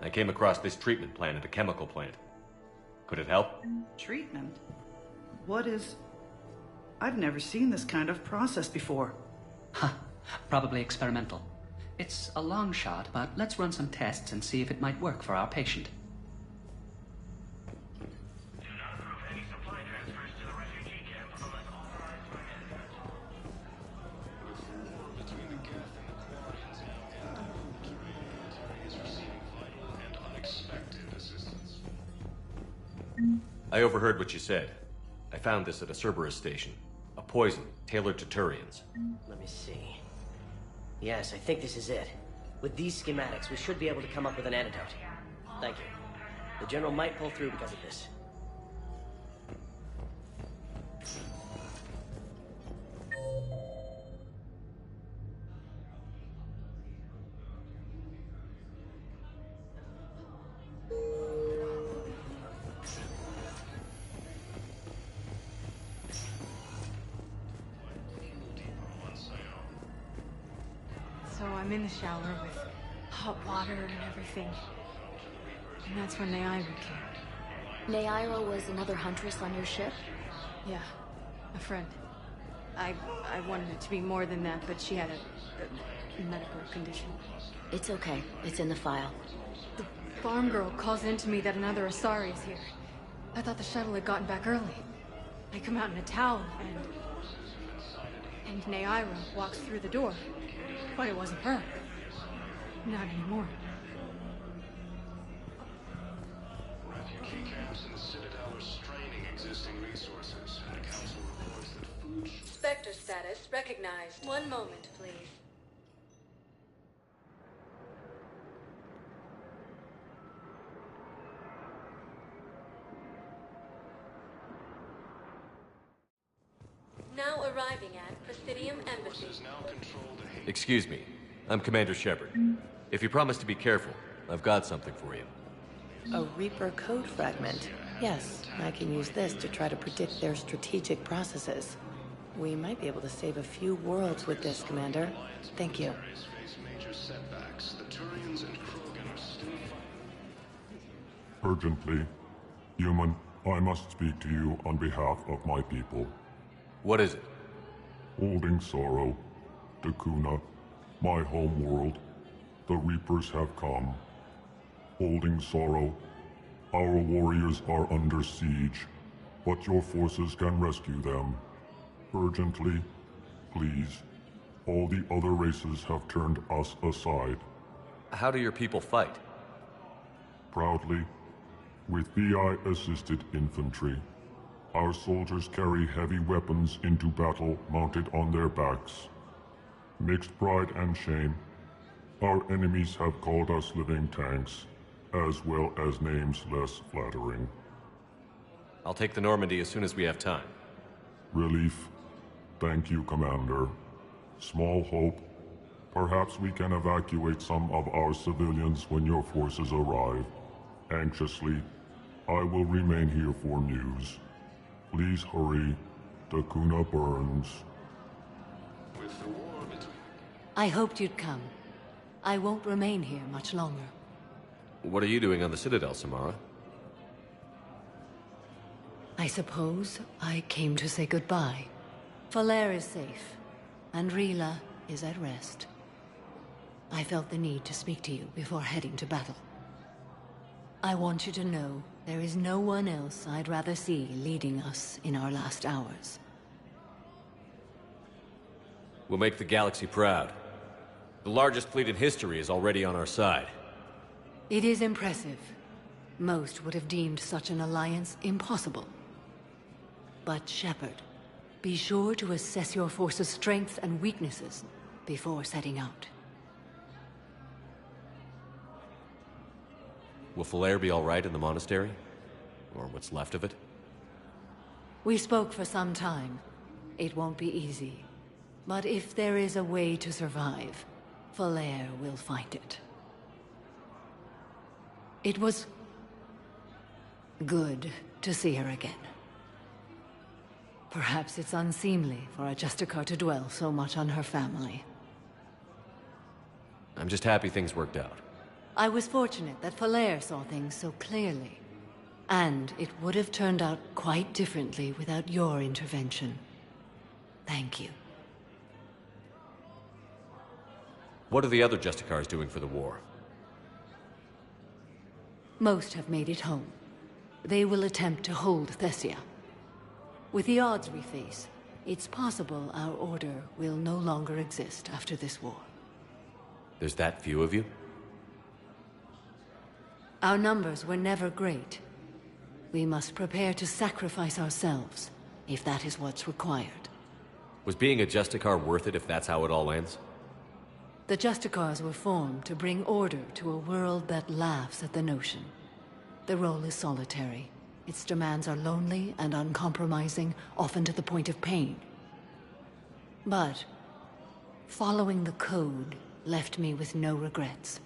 I came across this treatment plan at a chemical plant. Could it help? Treatment? What is... I've never seen this kind of process before. Huh. Probably experimental. It's a long shot, but let's run some tests and see if it might work for our patient. I overheard what you said. I found this at a Cerberus station. A poison tailored to Turians. Let me see. Yes, I think this is it. With these schematics, we should be able to come up with an antidote. Thank you. The General might pull through because of this. So I'm in the shower with hot water and everything. And that's when Neaira came. Neaira was another huntress on your ship? Yeah, a friend. I wanted it to be more than that, but she had a medical condition. It's okay. It's in the file. The farm girl calls in to me that another Asari is here. I thought the shuttle had gotten back early. I come out in a towel and... And Neaira walks through the door. But it wasn't her. Not anymore. Refugee camps in the Citadel are straining existing resources. The Council reports that food... Spectre status recognized. One moment, please. Now arriving at Presidium Embassy. Excuse me. I'm Commander Shepard. If you promise to be careful, I've got something for you. A Reaper code fragment. Yes, I can use this to try to predict their strategic processes. We might be able to save a few worlds with this, Commander. Thank you. Urgently. Human, I must speak to you on behalf of my people. What is it? Holding Sorrow, Dakuna, my home world, the Reapers have come. Holding Sorrow, our warriors are under siege, but your forces can rescue them. Urgently, please. All the other races have turned us aside. How do your people fight? Proudly, with VI-assisted infantry. Our soldiers carry heavy weapons into battle mounted on their backs. Mixed pride and shame, our enemies have called us living tanks, as well as names less flattering. I'll take the Normandy as soon as we have time. Relief. Thank you, Commander. Small hope. Perhaps we can evacuate some of our civilians when your forces arrive. Anxiously, I will remain here for news. Please hurry. Dakuna burns. I hoped you'd come. I won't remain here much longer. What are you doing on the Citadel, Samara? I suppose I came to say goodbye. Falere is safe, and Rila is at rest. I felt the need to speak to you before heading to battle. I want you to know there is no one else I'd rather see leading us in our last hours. We'll make the galaxy proud. The largest fleet in history is already on our side. It is impressive. Most would have deemed such an alliance impossible. But Shepard, be sure to assess your force's strengths and weaknesses before setting out. Will Falere be all right in the monastery? Or what's left of it? We spoke for some time. It won't be easy. But if there is a way to survive, Falere will find it. It was good to see her again. Perhaps it's unseemly for a Justicar to dwell so much on her family. I'm just happy things worked out. I was fortunate that Falere saw things so clearly. And it would have turned out quite differently without your intervention. Thank you. What are the other Justicars doing for the war? Most have made it home. They will attempt to hold Thessia. With the odds we face, it's possible our order will no longer exist after this war. There's that few of you? Our numbers were never great. We must prepare to sacrifice ourselves, if that is what's required. Was being a Justicar worth it if that's how it all ends? The Justicars were formed to bring order to a world that laughs at the notion. The role is solitary. Its demands are lonely and uncompromising, often to the point of pain. But following the code left me with no regrets.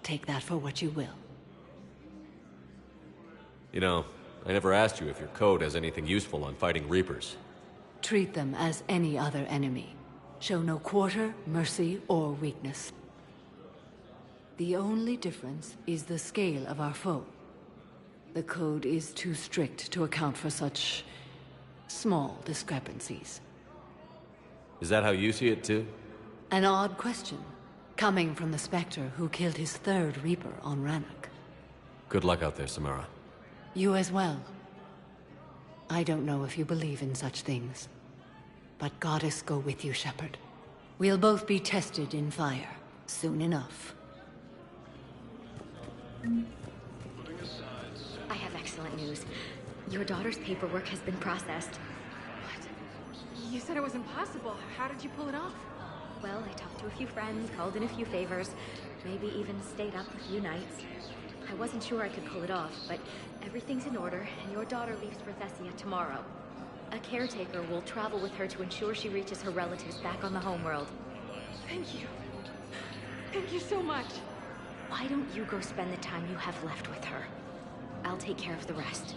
Take that for what you will. You know, I never asked you if your code has anything useful on fighting Reapers. Treat them as any other enemy. Show no quarter, mercy, or weakness. The only difference is the scale of our foe. The code is too strict to account for such small discrepancies. Is that how you see it too? An odd question, coming from the Spectre who killed his third Reaper on Rannoch. Good luck out there, Samara. You as well. I don't know if you believe in such things, But Goddess go with you, Shepard. We'll both be tested in fire, soon enough. I have excellent news. Your daughter's paperwork has been processed. You said it was impossible. How did you pull it off? Well, I talked to a few friends, called in a few favors, maybe even stayed up a few nights. I wasn't sure I could pull it off, but everything's in order, and your daughter leaves for Thessia tomorrow. A caretaker will travel with her to ensure she reaches her relatives back on the homeworld. Thank you. Thank you so much. Why don't you go spend the time you have left with her? I'll take care of the rest.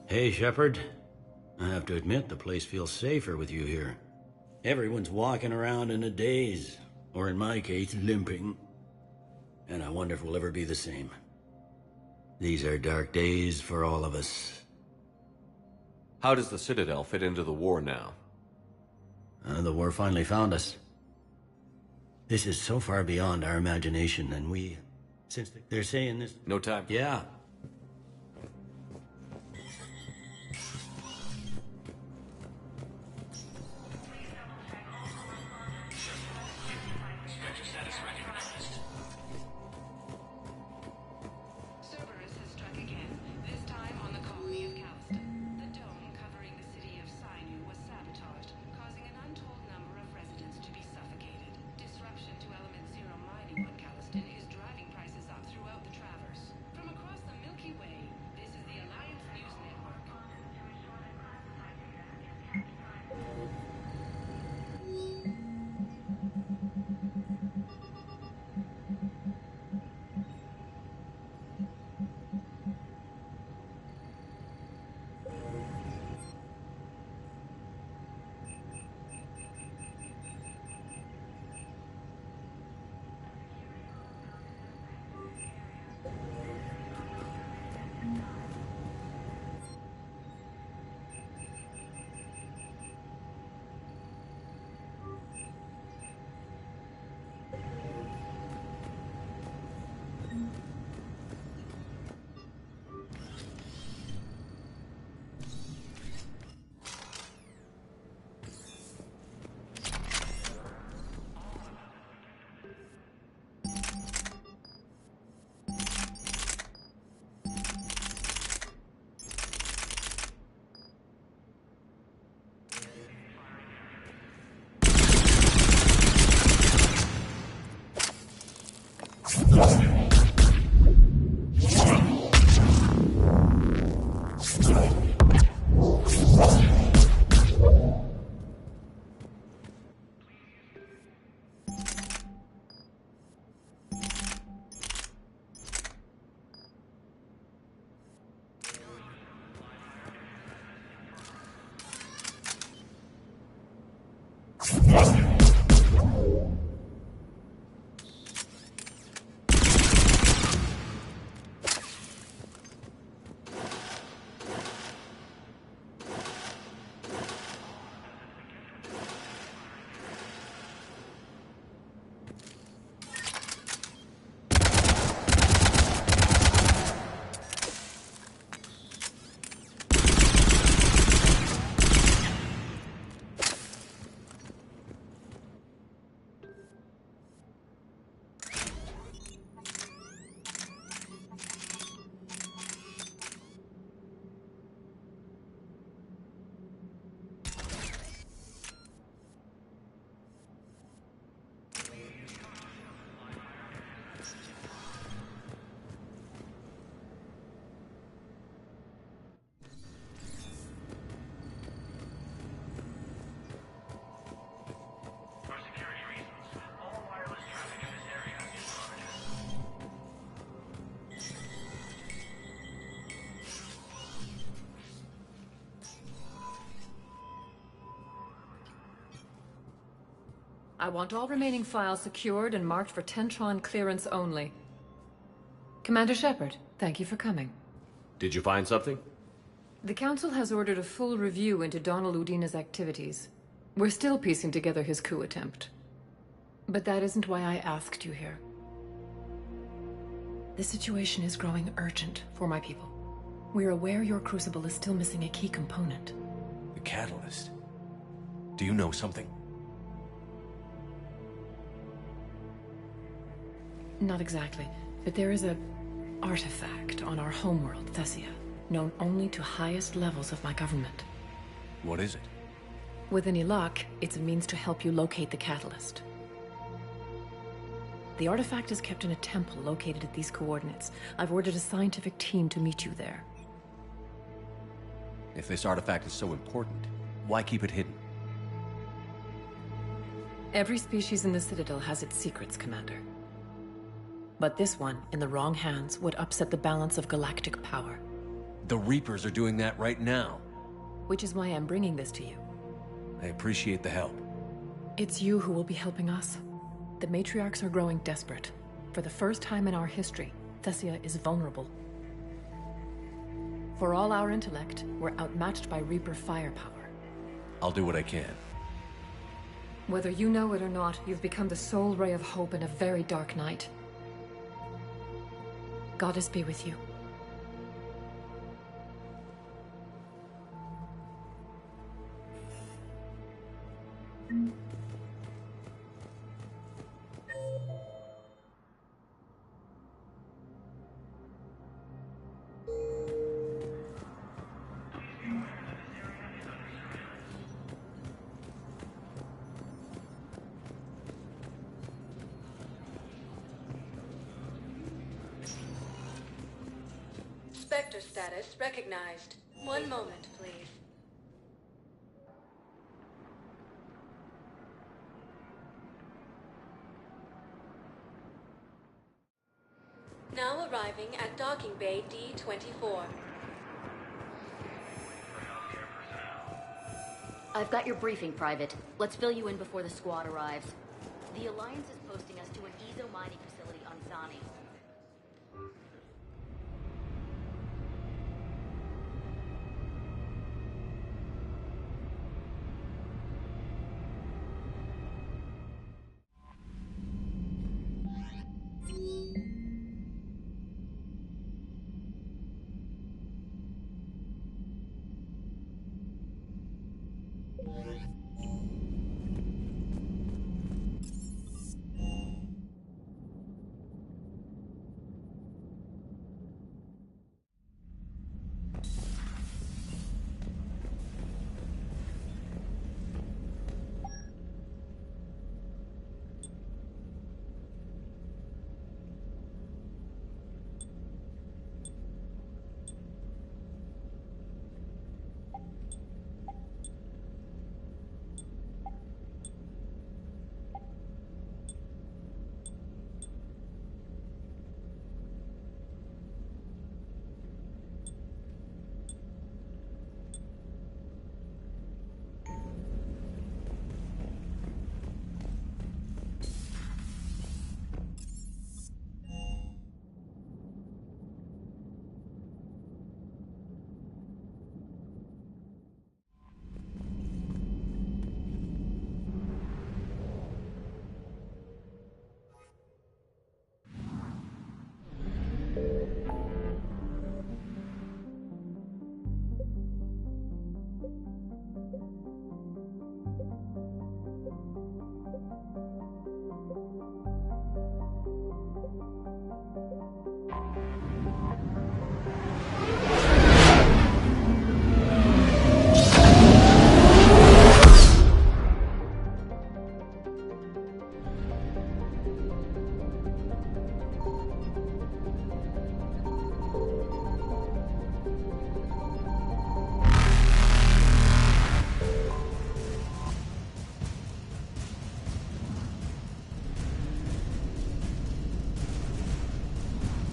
Hey, Shepard. I have to admit, the place feels safer with you here. Everyone's walking around in a daze, or in my case, limping. And I wonder if we'll ever be the same. These are dark days for all of us. How does the Citadel fit into the war now? The war finally found us. This is so far beyond our imagination, and since they're saying this... No time. Yeah. I want all remaining files secured and marked for Tentron clearance only. Commander Shepard, thank you for coming. Did you find something? The Council has ordered a full review into Donald Udina's activities. We're still piecing together his coup attempt. But that isn't why I asked you here. The situation is growing urgent for my people. We're aware your crucible is still missing a key component. The catalyst. Do you know something? Not exactly, but there is a artifact on our homeworld, Thessia, known only to highest levels of my government. What is it? With any luck, it's a means to help you locate the catalyst. The artifact is kept in a temple located at these coordinates. I've ordered a scientific team to meet you there. If this artifact is so important, why keep it hidden? Every species in the Citadel has its secrets, Commander. But this one, in the wrong hands, would upset the balance of galactic power. The Reapers are doing that right now. Which is why I'm bringing this to you. I appreciate the help. It's you who will be helping us. The matriarchs are growing desperate. For the first time in our history, Thessia is vulnerable. For all our intellect, we're outmatched by Reaper firepower. I'll do what I can. Whether you know it or not, you've become the sole ray of hope in a very dark night. Goddess be with you. Spectre status recognized. One moment, please. Now arriving at docking bay D-24. I've got your briefing, Private. Let's fill you in before the squad arrives. The Alliance is posting us to an Ezo mining facility on Zani.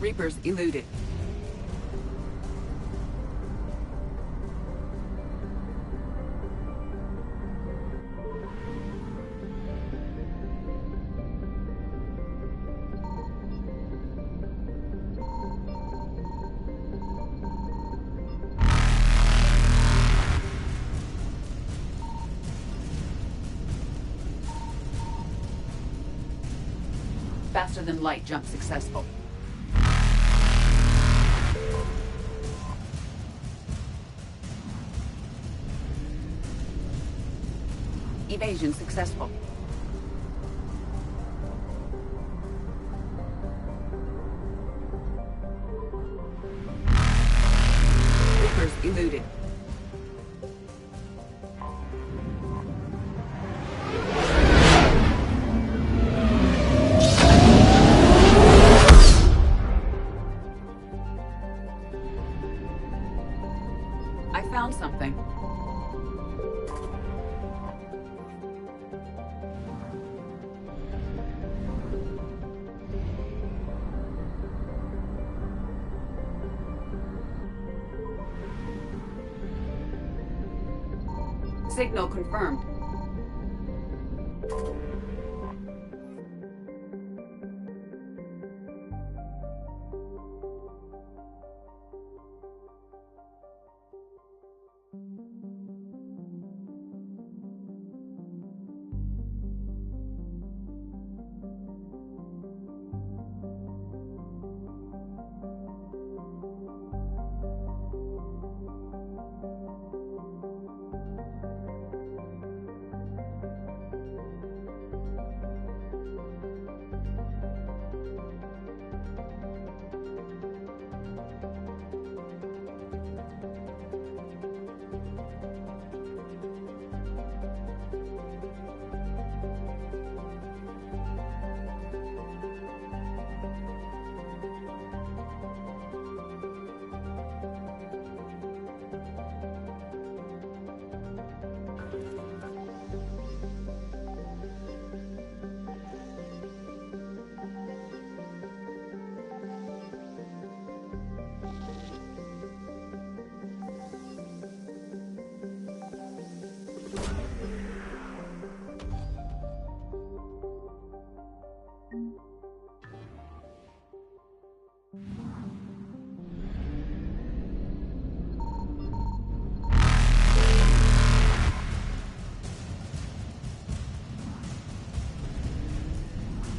Reapers eluded. Faster than light jump successful. Evasion successful. Reapers eluded. I found something. Signal confirmed.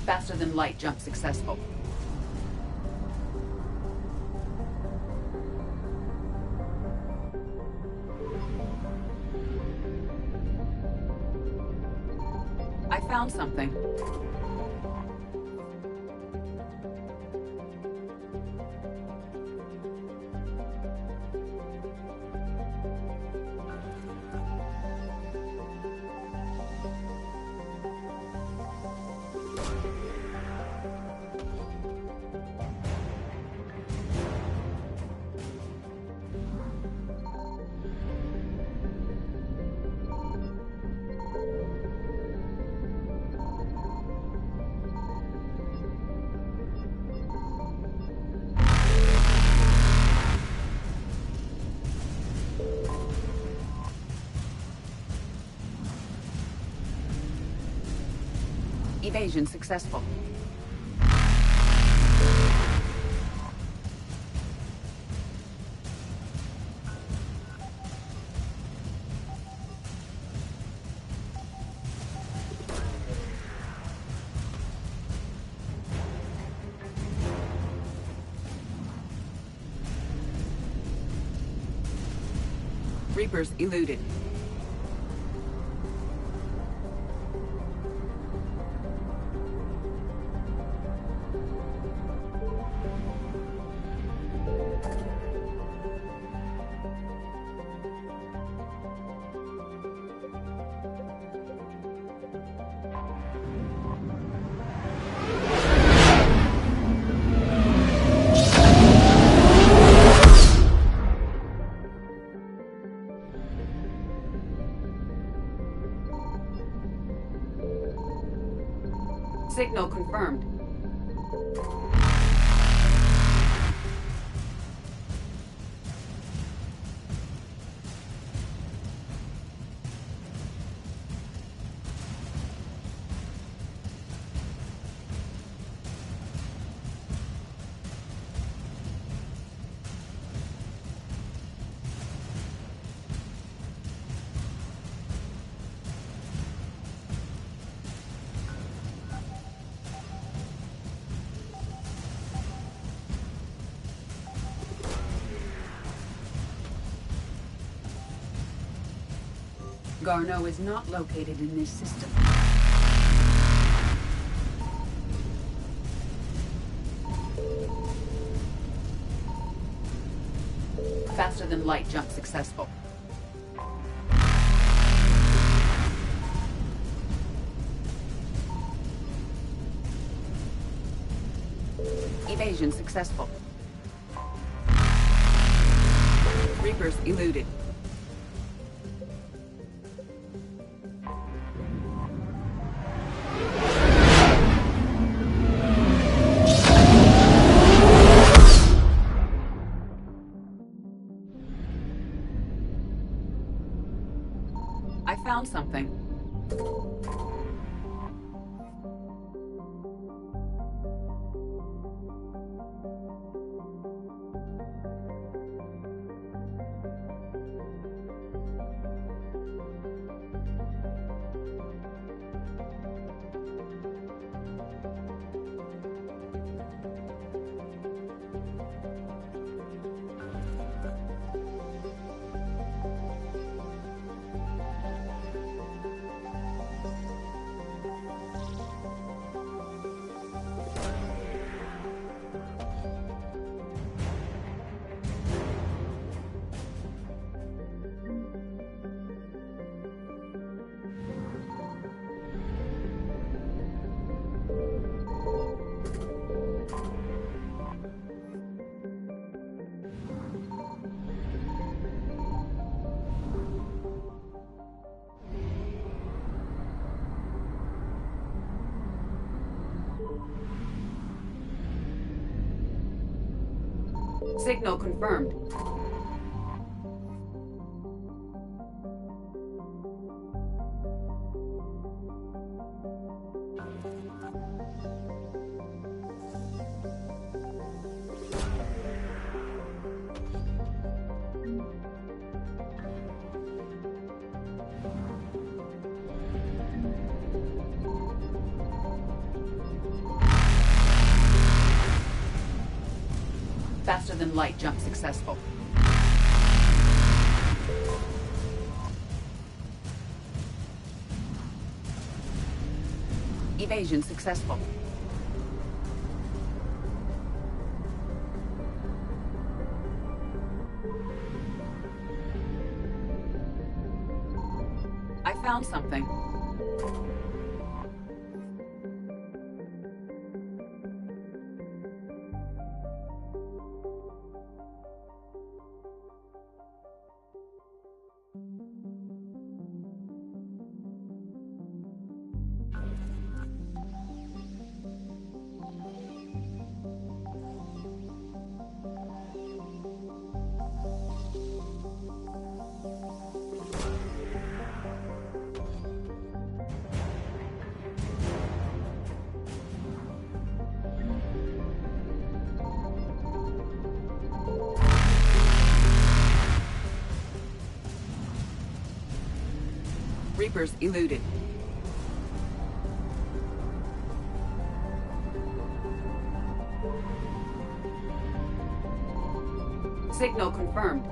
Faster than light jump successful. I found something. Evasion successful. Reapers eluded. Signal confirmed. Garneau is not located in this system. Faster than light jump successful. Evasion successful. Reapers eluded. I found something. Signal confirmed. Faster than light jump successful. Evasion successful. I found something. Reapers eluded. Signal confirmed.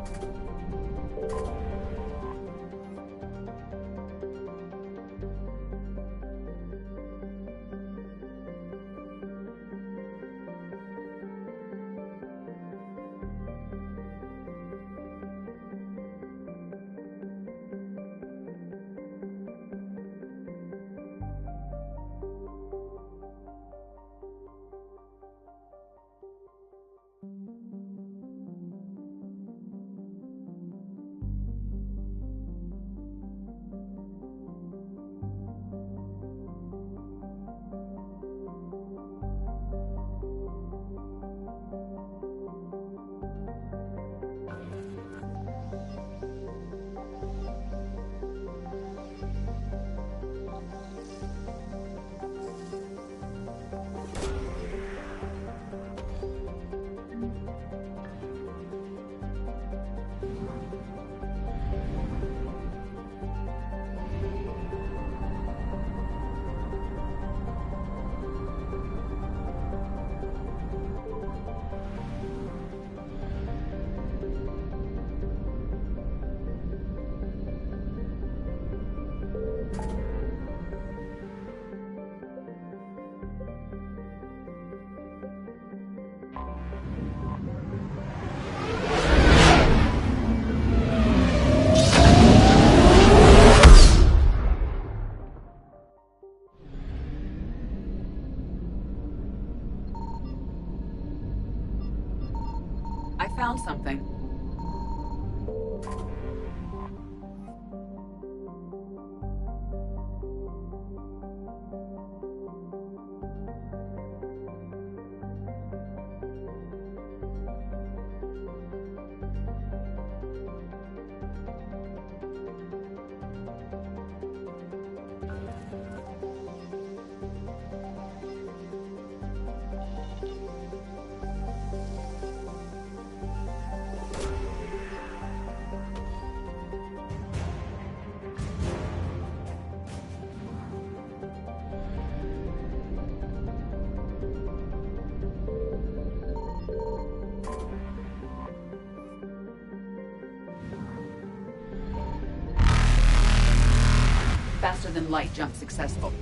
Faster than light jump successful.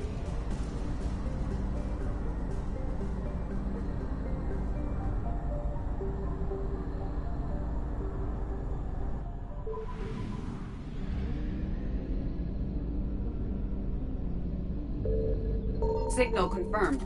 Signal confirmed.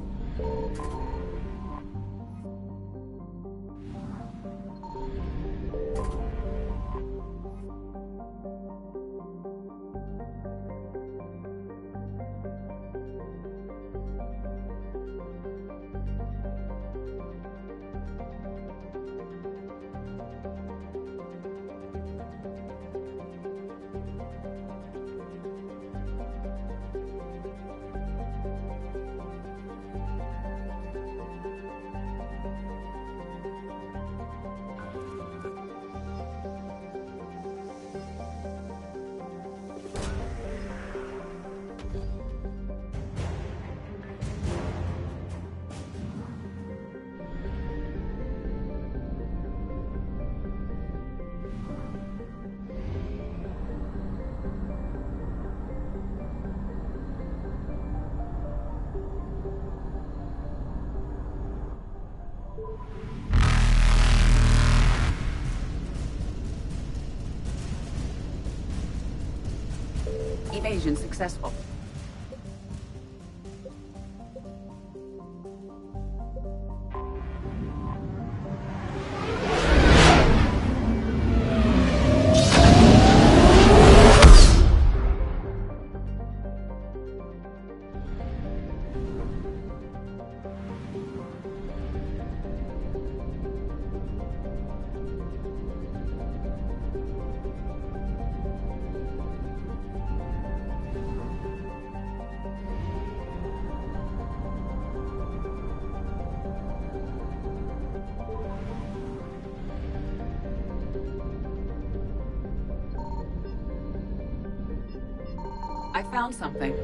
Evasion successful. I found something.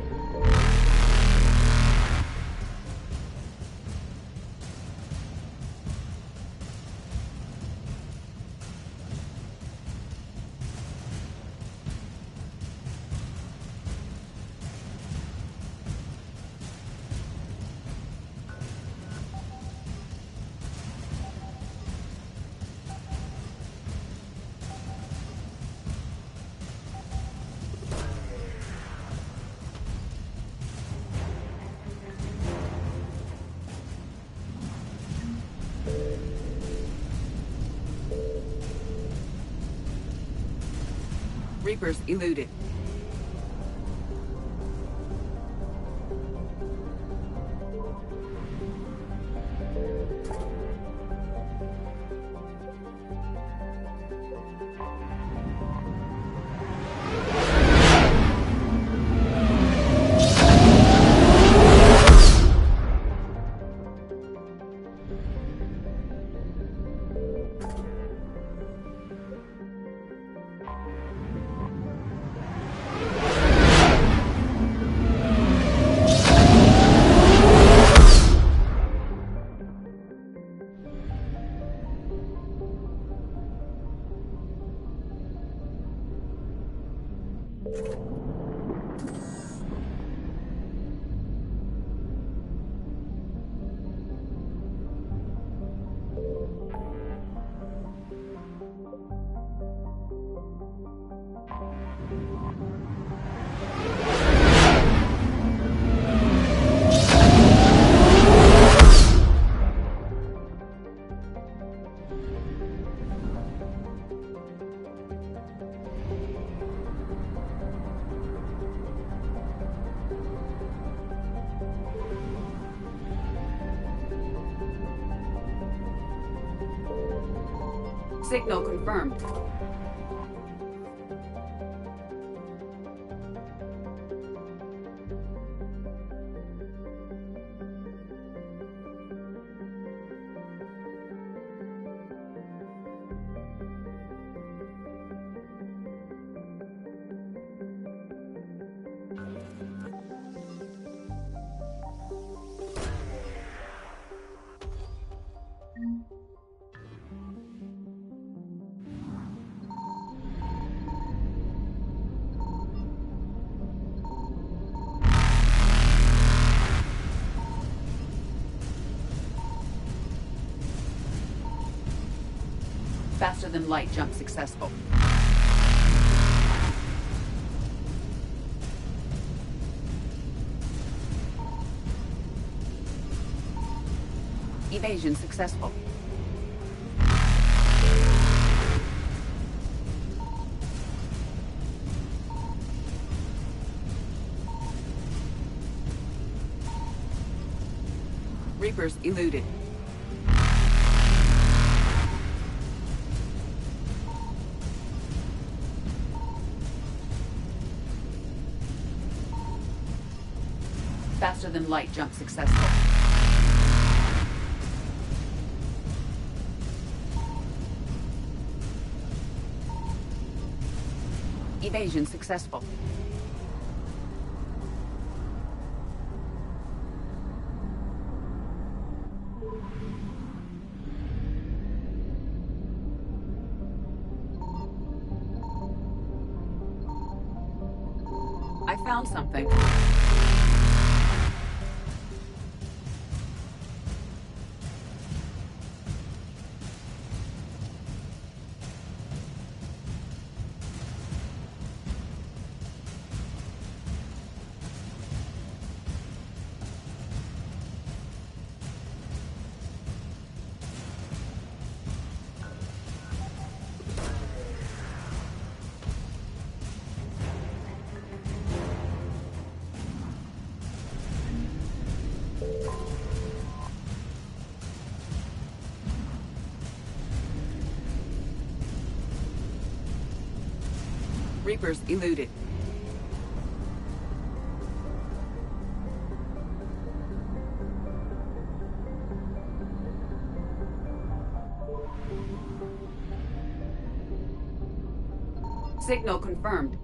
Reapers eluded. Signal confirmed. Faster than light jump successful. Evasion successful. Reapers eluded. Faster than light jump successful. Evasion successful. I found something. Reapers eluded. Signal confirmed.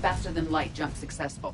Faster than light jump successful.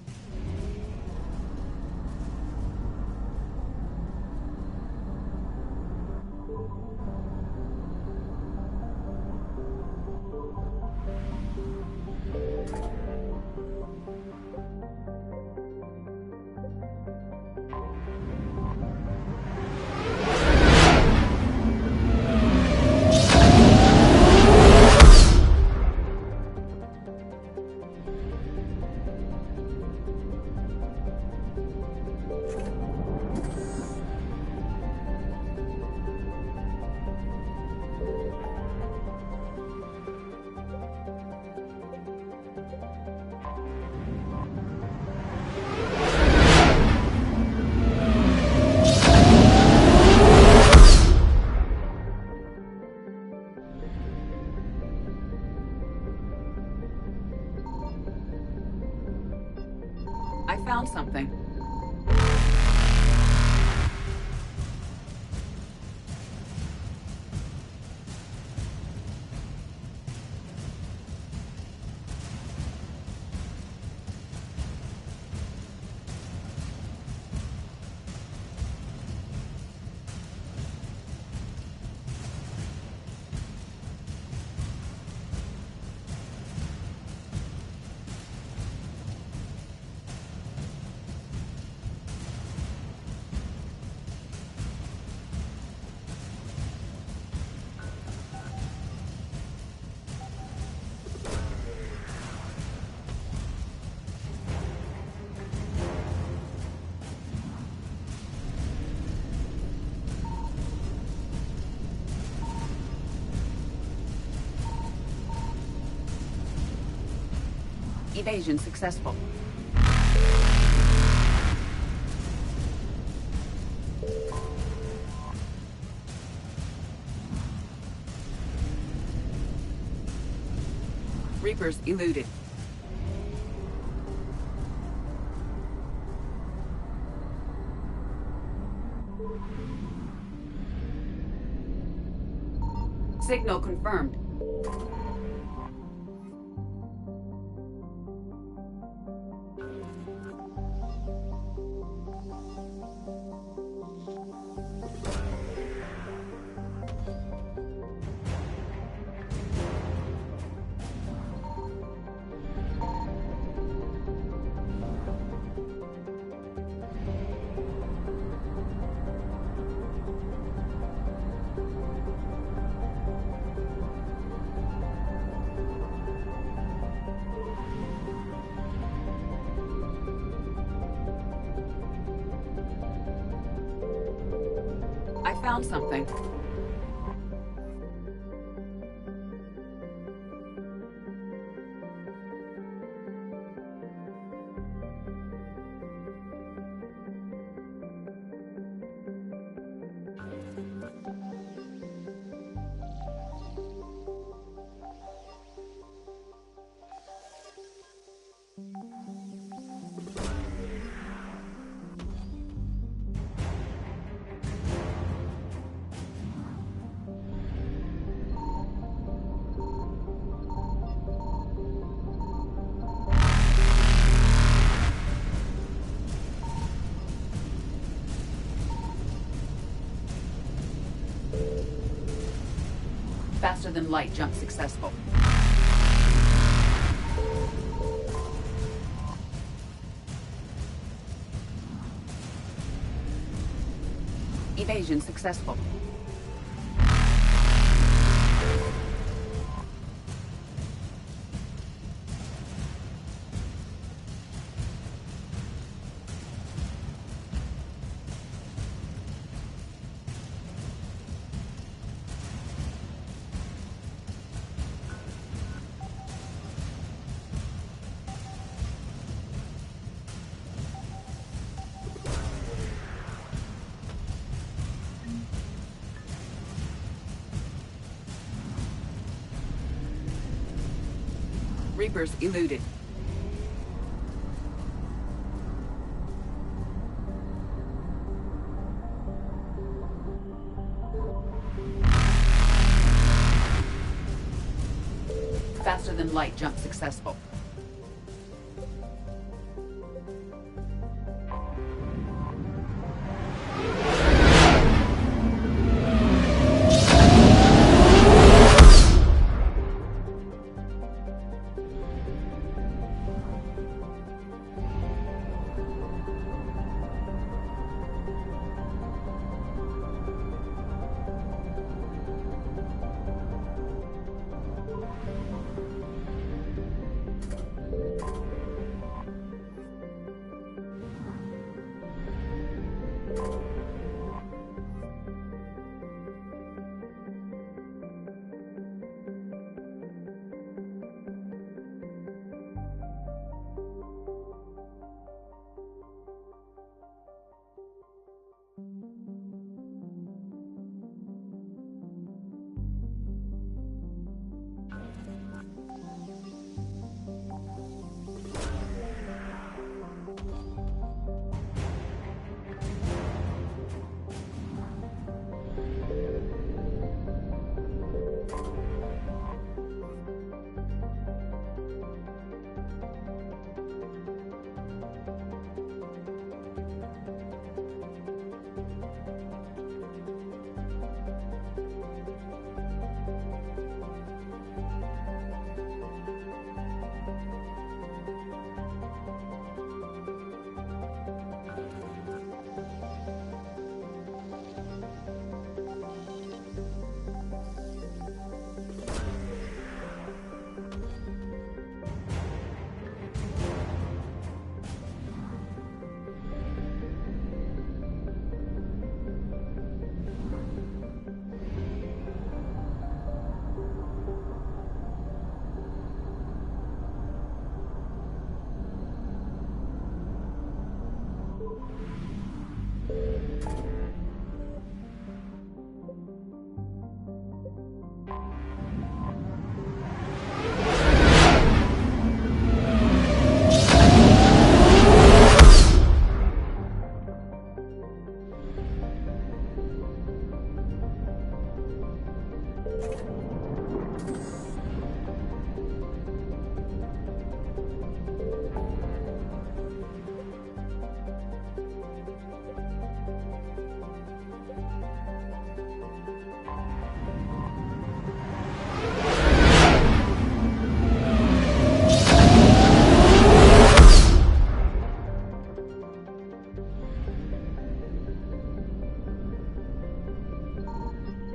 Evasion successful. Reapers eluded. Signal confirmed. I found something. Faster than light jump successful. Evasion successful. Reapers eluded. Faster than light jump successful.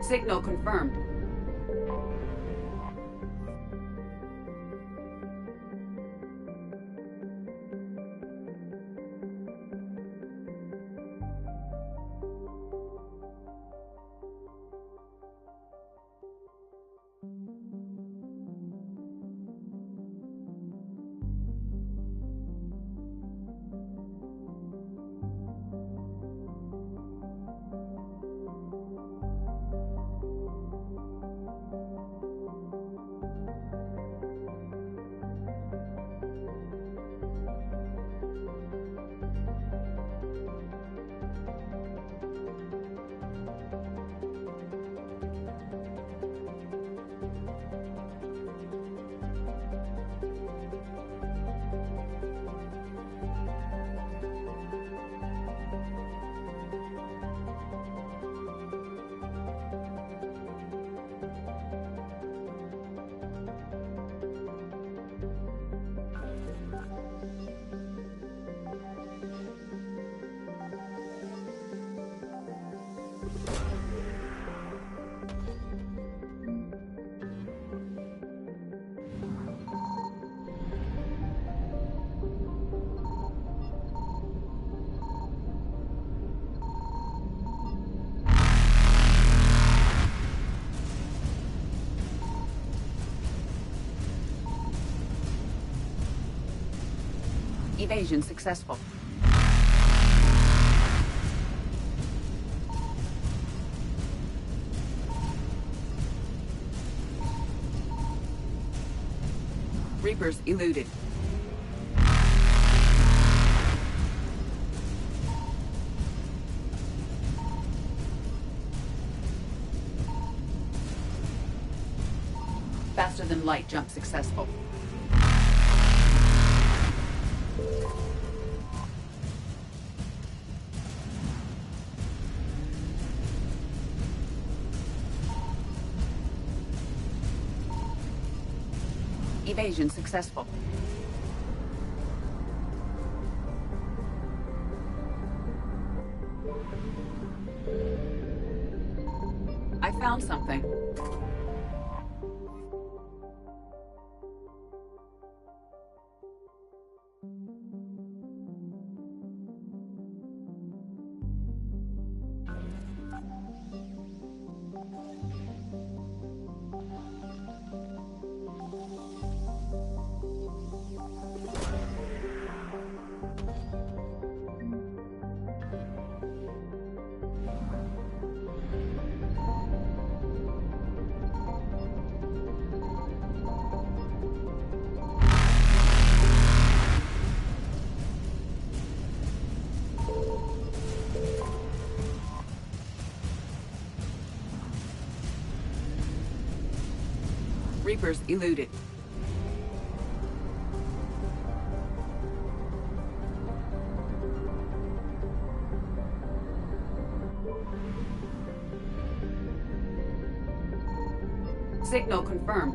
Signal confirmed. Evasion successful. Reapers eluded. Faster than light jump successful. Evasion successful. I found something. Reapers eluded. Signal confirmed.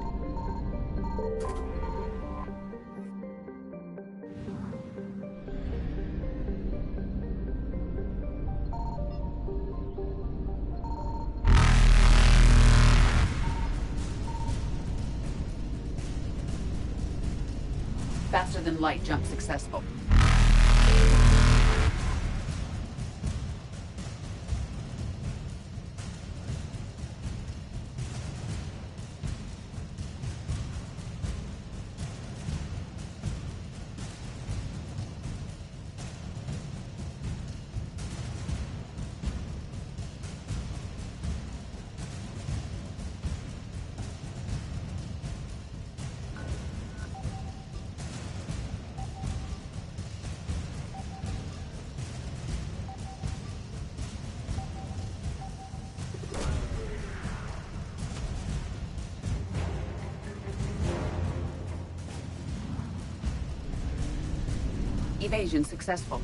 Faster than light jump successful. Evasion successful.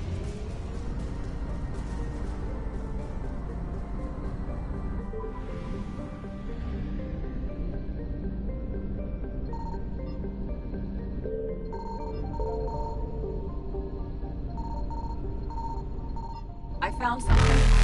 I found something.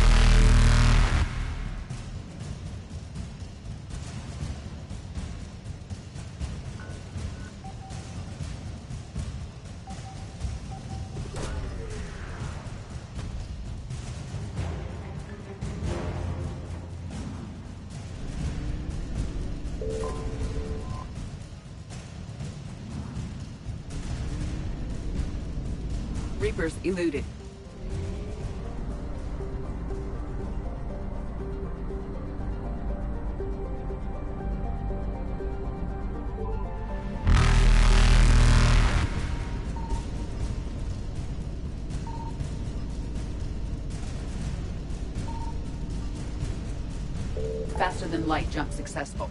Reapers eluded. Faster than light jump successful.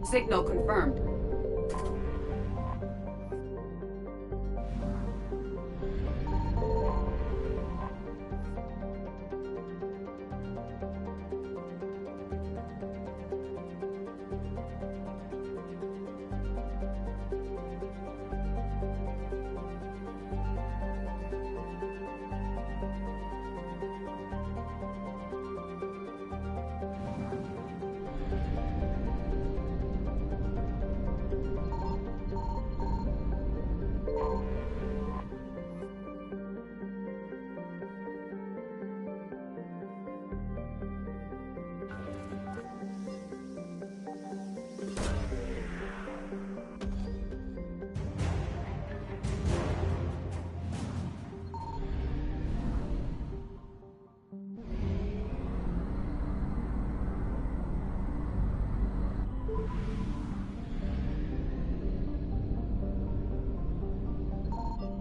Signal confirmed.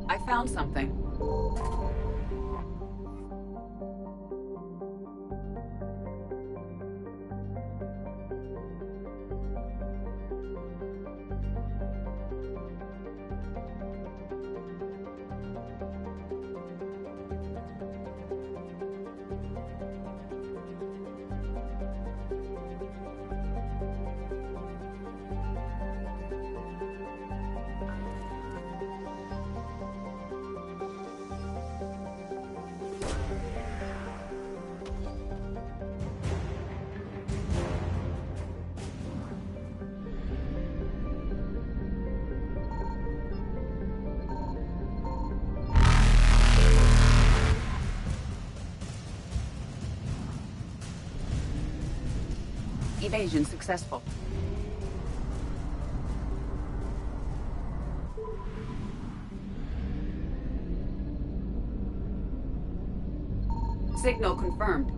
I found something. Evasion successful. Signal confirmed.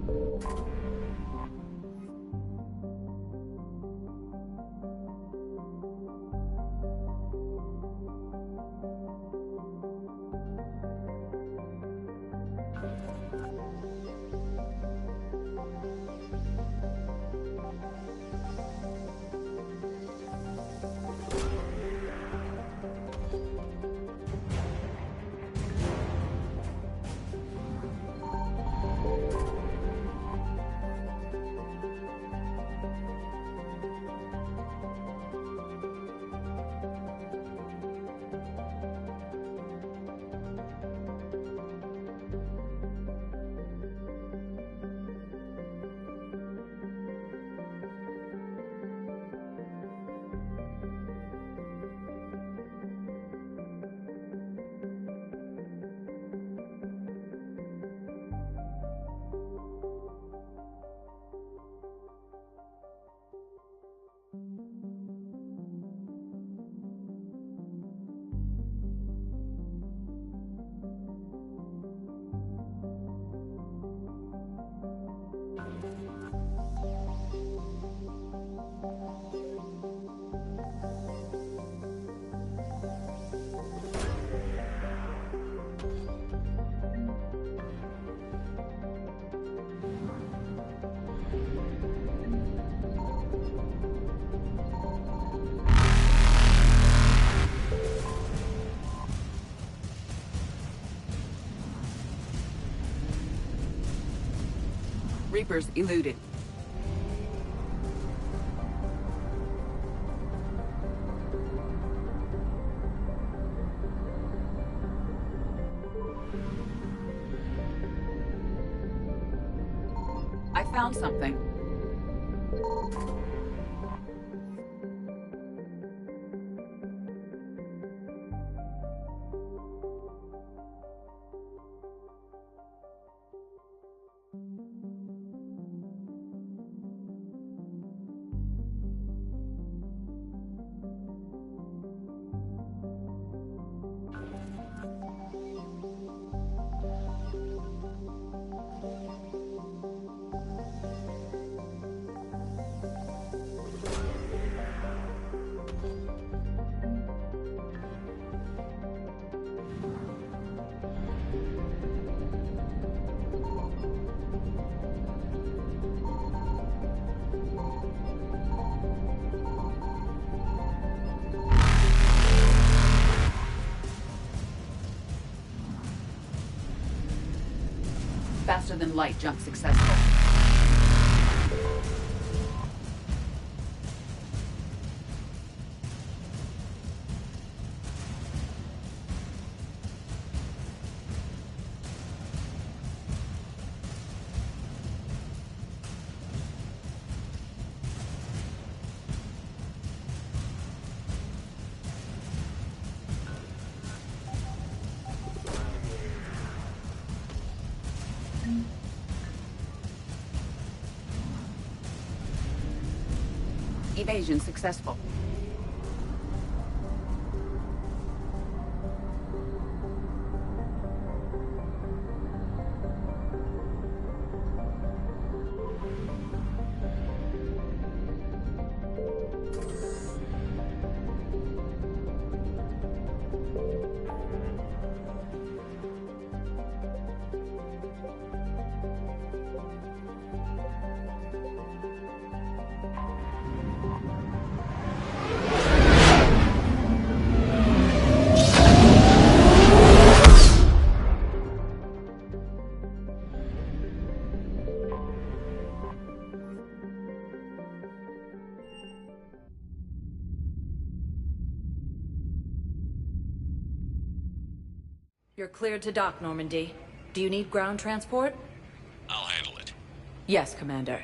Reapers eluded. found something. Faster than light jump successful. Evasion successful. You're cleared to dock, Normandy. Do you need ground transport? I'll handle it. Yes, Commander.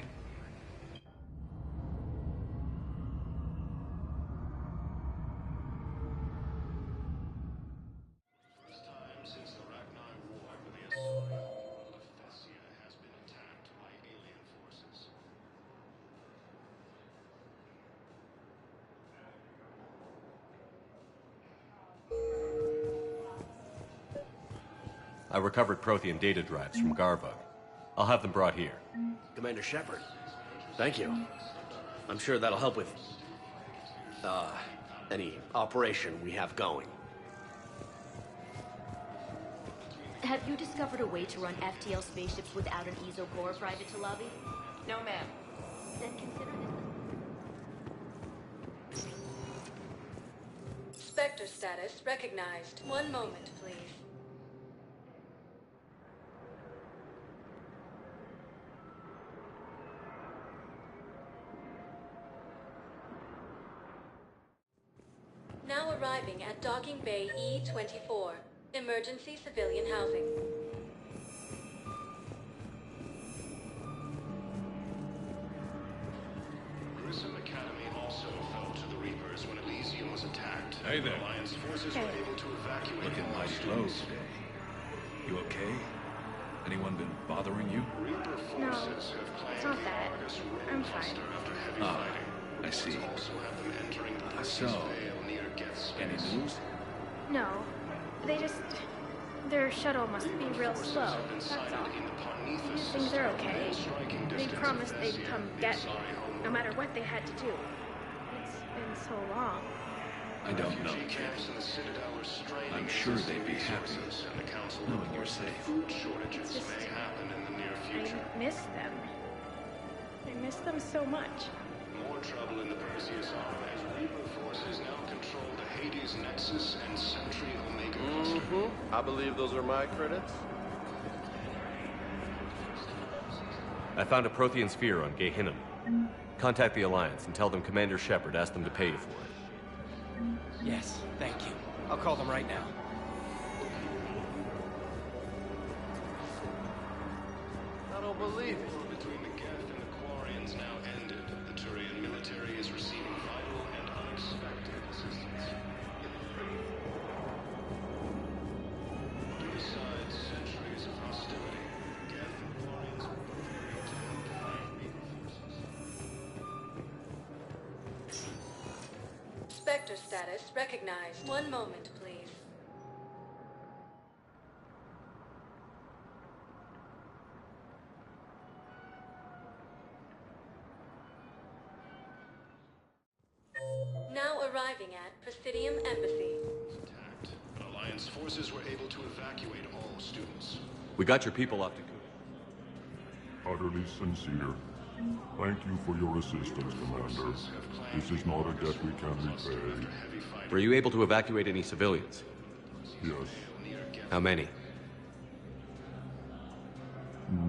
I recovered Prothean data drives from Garbug. I'll have them brought here. Commander Shepard, thank you. I'm sure that'll help with, any operation we have going. Have you discovered a way to run FTL spaceships without an EZO core private to lobby? No, ma'am. Then consider this. Spectre status recognized. One moment, please. Now arriving at Docking Bay E-24. Emergency civilian housing. Grissom Academy also fell to the Reapers when Elysium was attacked. Hey there. Alliance forces were able to evacuate. Looking all mighty low students. today. You okay? Anyone been bothering you? Reaper No, forces have claimed it's not that. Argus I'm road fine. cluster after heavy Ah, fighting. I see. Also have them entering the So, Perseus Veil near Geth Any space. news? No, they just... Their shuttle must be real Forces slow, have been that's sighted all. in the Parnithus Things system are okay. within striking They distance promised of they'd Thessia, come the get me, Asari homeworld. no matter what they had to do. It's been so long. I don't know. Refugee camps in the Citadel are straining I'm sure existing they'd be happy resources, and the council knowing you're reports that safe. food shortages Just- may happen in the near I future. miss them. I miss them so much. More trouble in the Perseus arm as Reaper forces now control the Hades Nexus and Sentry Omega cluster. I believe those are my credits. I found a Prothean sphere on Gehinnom. Contact the Alliance and tell them Commander Shepard asked them to pay you for it. Yes, thank you. I'll call them right now. I don't believe it. Between the Geth Spectre status recognized. One moment, please. Now arriving at Presidium Embassy. But Alliance forces were able to evacuate all students. We got your people off to Dakuna. Utterly sincere. Thank you for your assistance, Commander. This is not a debt we can repay. Were you able to evacuate any civilians? Yes. How many?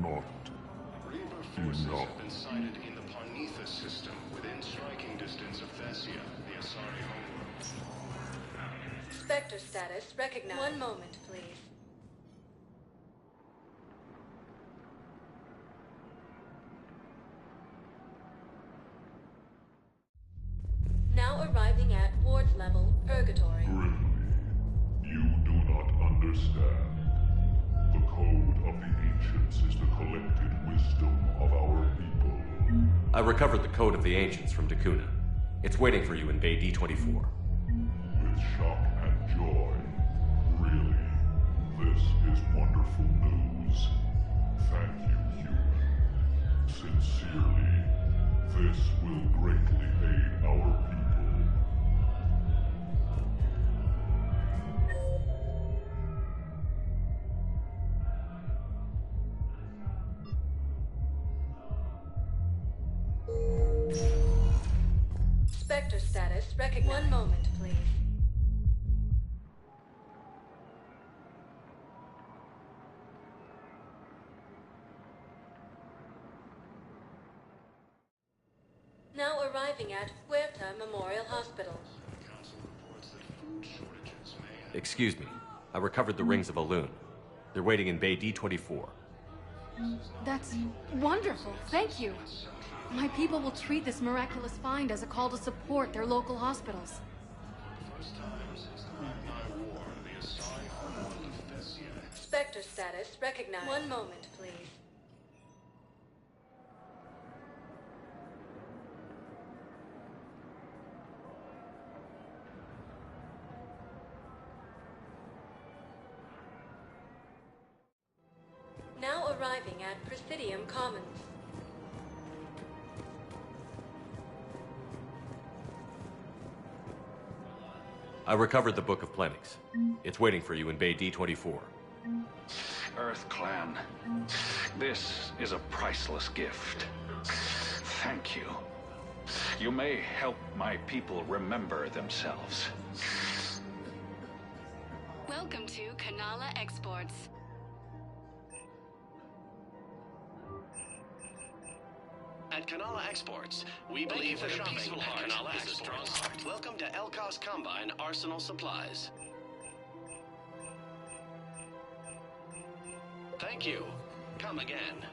Not Reaper forces enough. have been sighted in the Parnitha system within striking distance of Thessia, the Asari homeworld. Spectre status recognized. One moment, please. Now arriving at Ward's level, Purgatory. Grimly, you do not understand. The code of the ancients is the collected wisdom of our people. I recovered the code of the ancients from Dakuna. It's waiting for you in Bay D-24. With shock and joy. Really, this is wonderful news. Thank you, human. Sincerely, this will greatly aid our people. Spectre status recognized. One moment, please. Now arriving at Huerta Memorial Hospital. Council reports that food shortages may have... Excuse me. I recovered the rings of Elune. They're waiting in Bay D-24. That's wonderful. Thank you. My people will treat this miraculous find as a call to support their local hospitals. First time since the Ragnar War, the Asari homeworld of Thessia. Spectre status recognized. One moment, please. Now arriving at Presidium Commons. I recovered the Book of Plenix. It's waiting for you in Bay D-24. Earth Clan, this is a priceless gift. Thank you. You may help my people remember themselves. Welcome to Kanala Exports. At Kanala Exports, we believe that a peaceful heart is a strong heart. Welcome to Elkos Combine Arsenal Supplies. Thank you. Come again.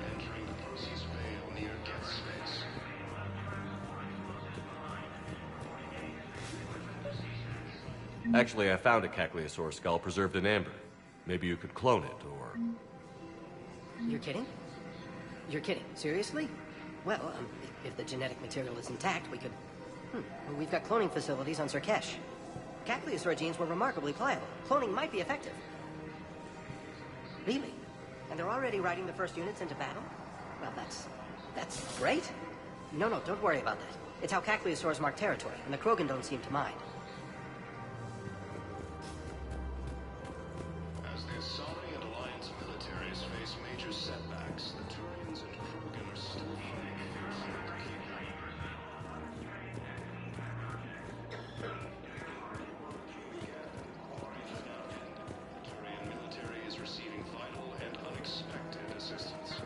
Entering the Perseus Vale near Get Space. Actually, I found a Cagliasaur skull preserved in amber. Maybe you could clone it, or... You're kidding? You're kidding. Seriously? Well, if the genetic material is intact, we could... Well, we've got cloning facilities on Surkesh. Cagliasaur genes were remarkably pliable. Cloning might be effective. Really? And they're already riding the first units into battle? Well, that's great. No, don't worry about that. It's how Cagliasaurs mark territory, and the Krogan don't seem to mind. As the Asari and Alliance militaries face major setbacks, the Turians and Krogan are still fighting fiercely to keep the Turian military is receiving vital and unexpected assistance.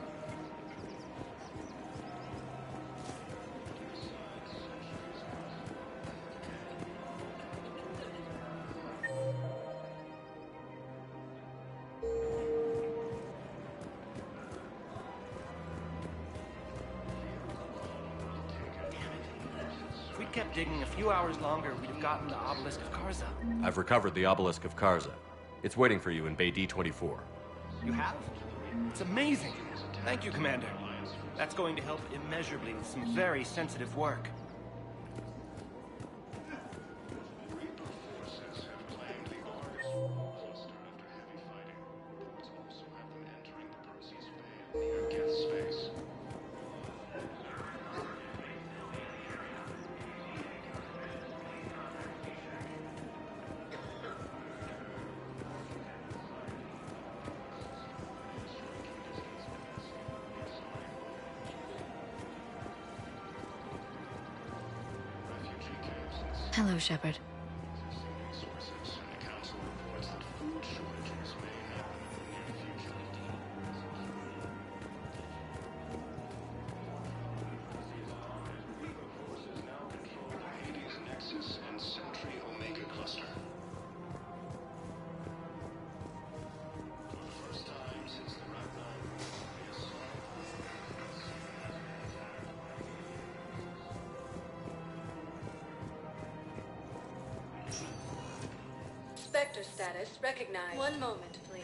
kept digging a few hours longer, we'd have gotten the Obelisk of Karza. I've recovered the Obelisk of Karza. It's waiting for you in Bay D24. You have? It's amazing. Thank you, Commander. That's going to help immeasurably with some very sensitive work. Hello, Shepard. Spectre status recognized. One moment, please.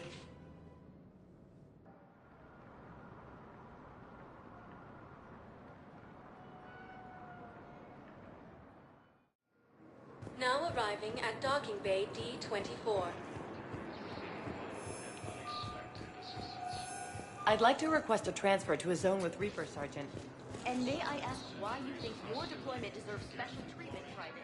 Now arriving at docking bay D24. I'd like to request a transfer to a zone with Reaper, Sergeant. And may I ask why you think your deployment deserves special treatment, Private?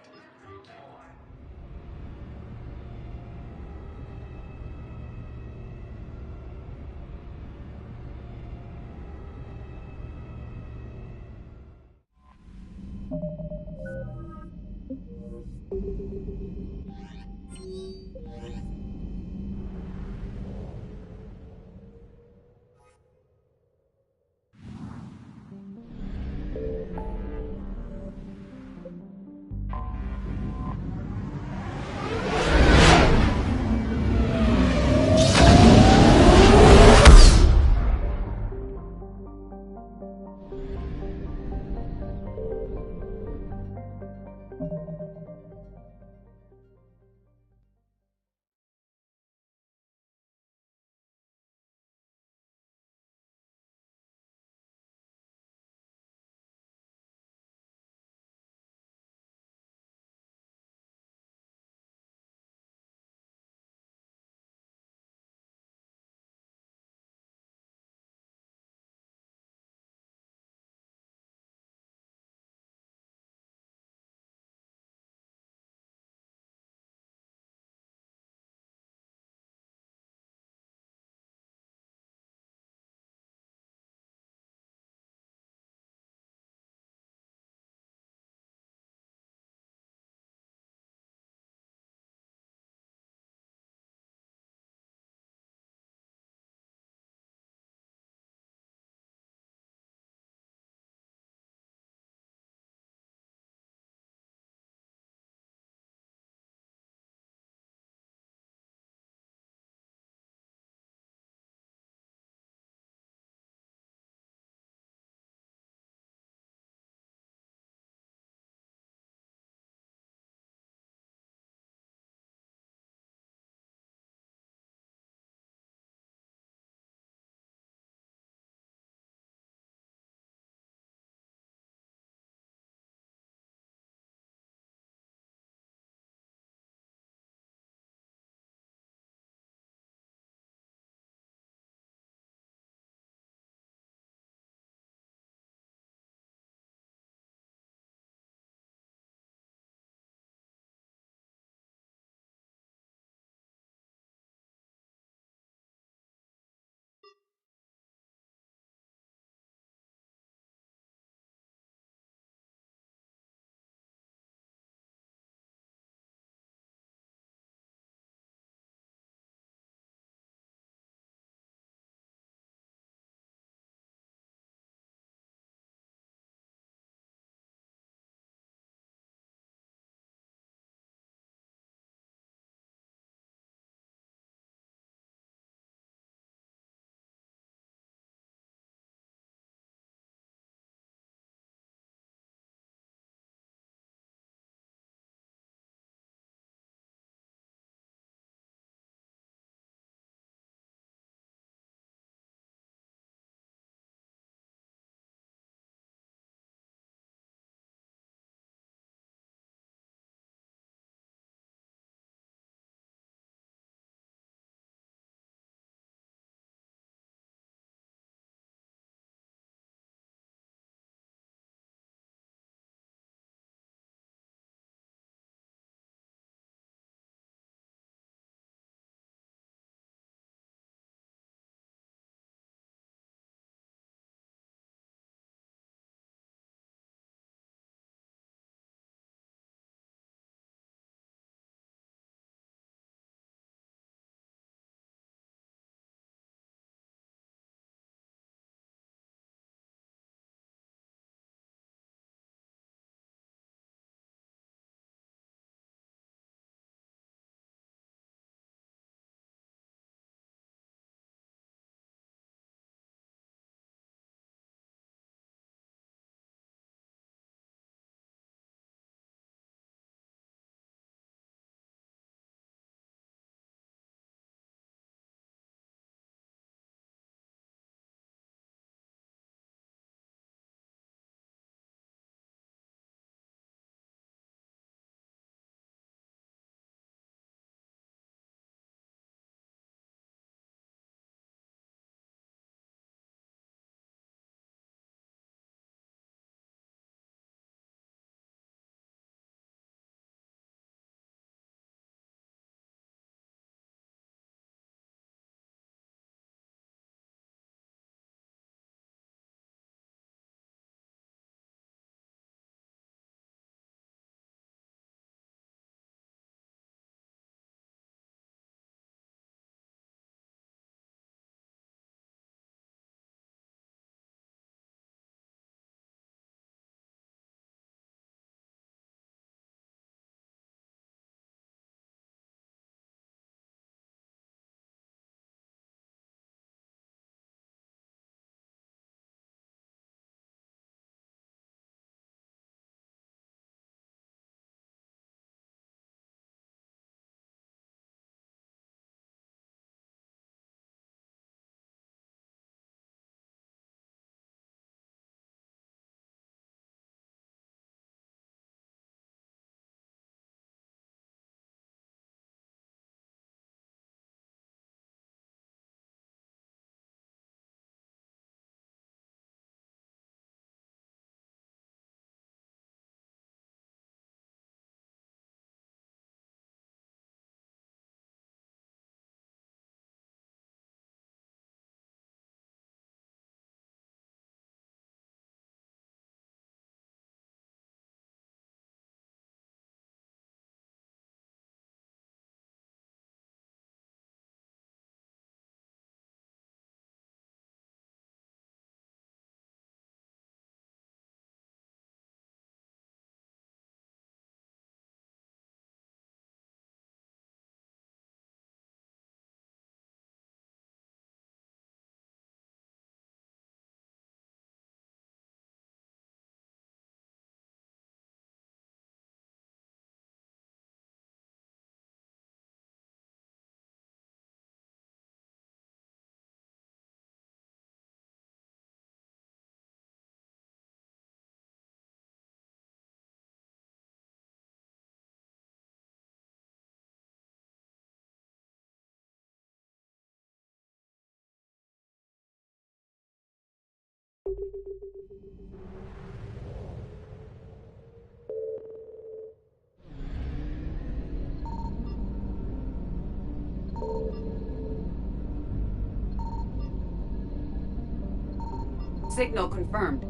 Signal confirmed.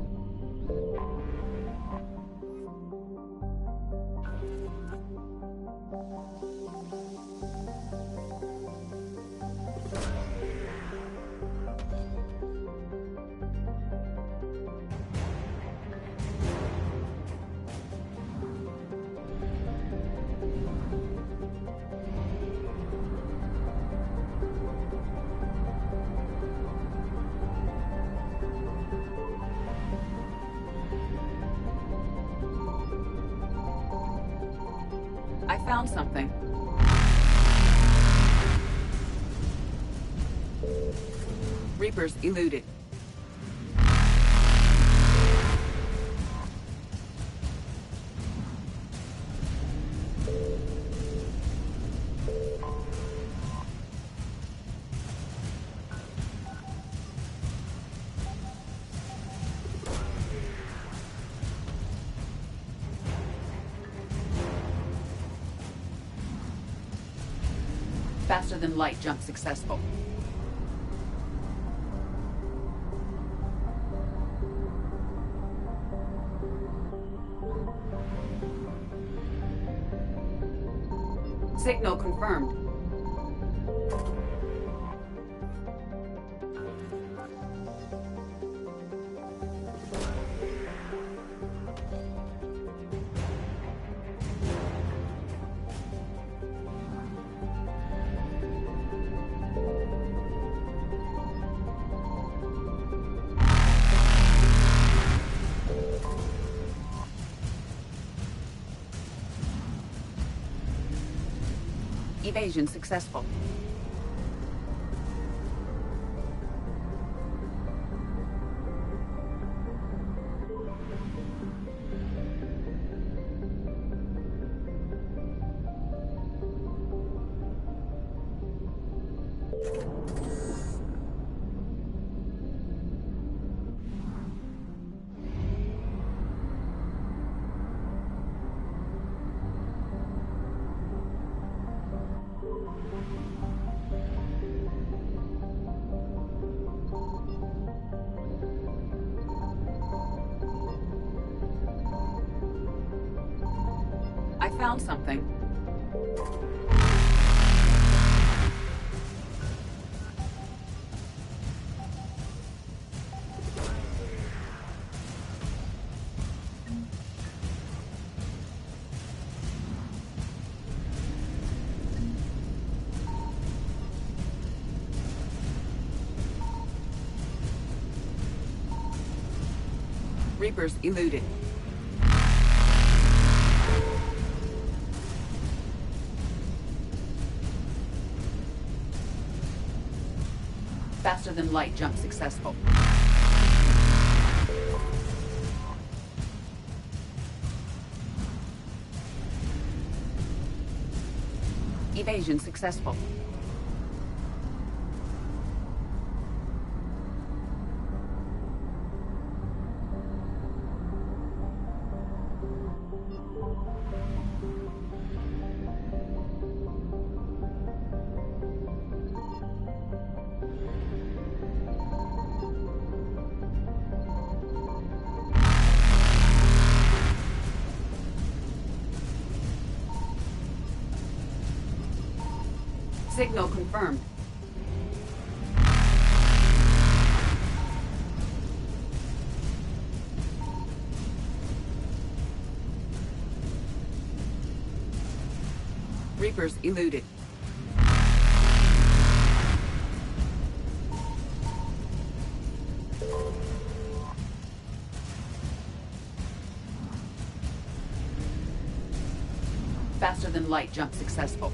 I found something. Reapers eluded. Faster than light jump successful. Signal confirmed. Evasion successful. I found something. Reapers eluded. Faster than light jump successful. Evasion successful. Signal confirmed. Reapers eluded. Faster than light jump successful.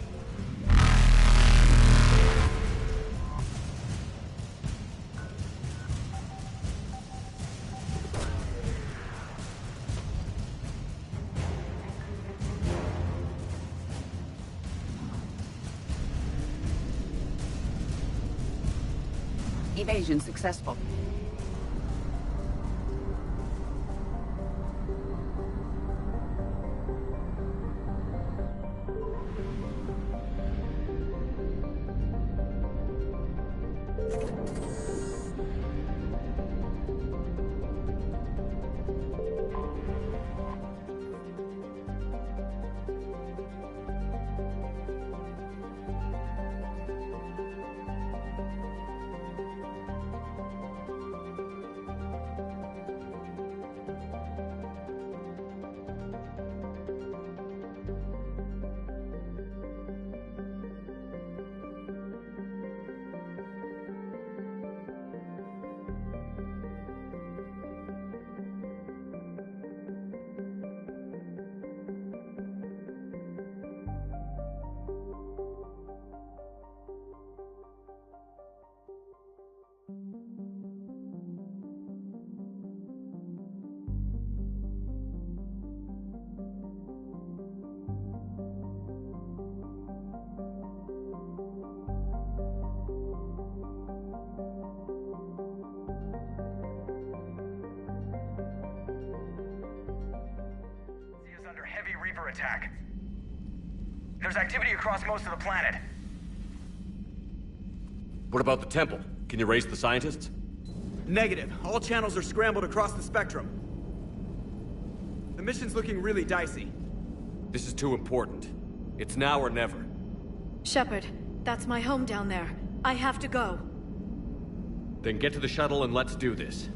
Evasion successful. attack. There's activity across most of the planet. What about the temple? Can you raise the scientists? Negative. All channels are scrambled across the spectrum. The mission's looking really dicey. This is too important. It's now or never. Shepard, that's my home down there. I have to go. Then get to the shuttle and let's do this.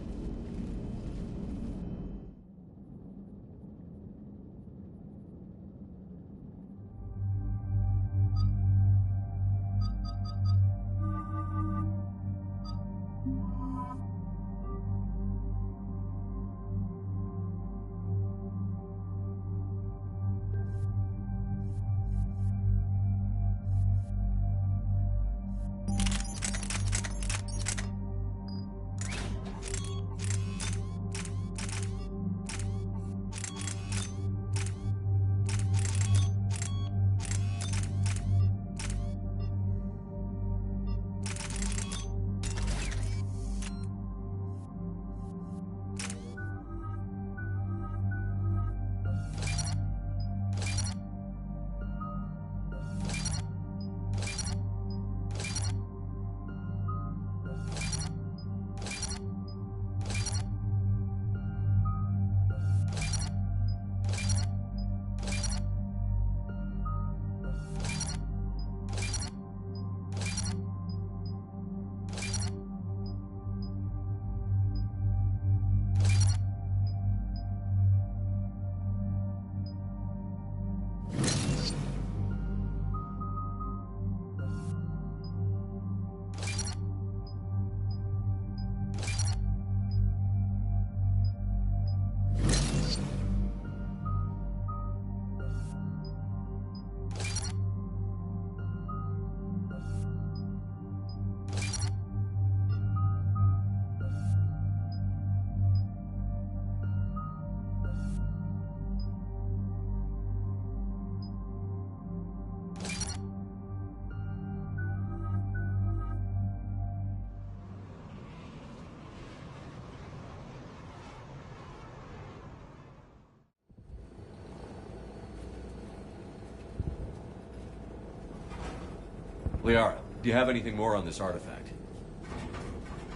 Liara, do you have anything more on this artifact?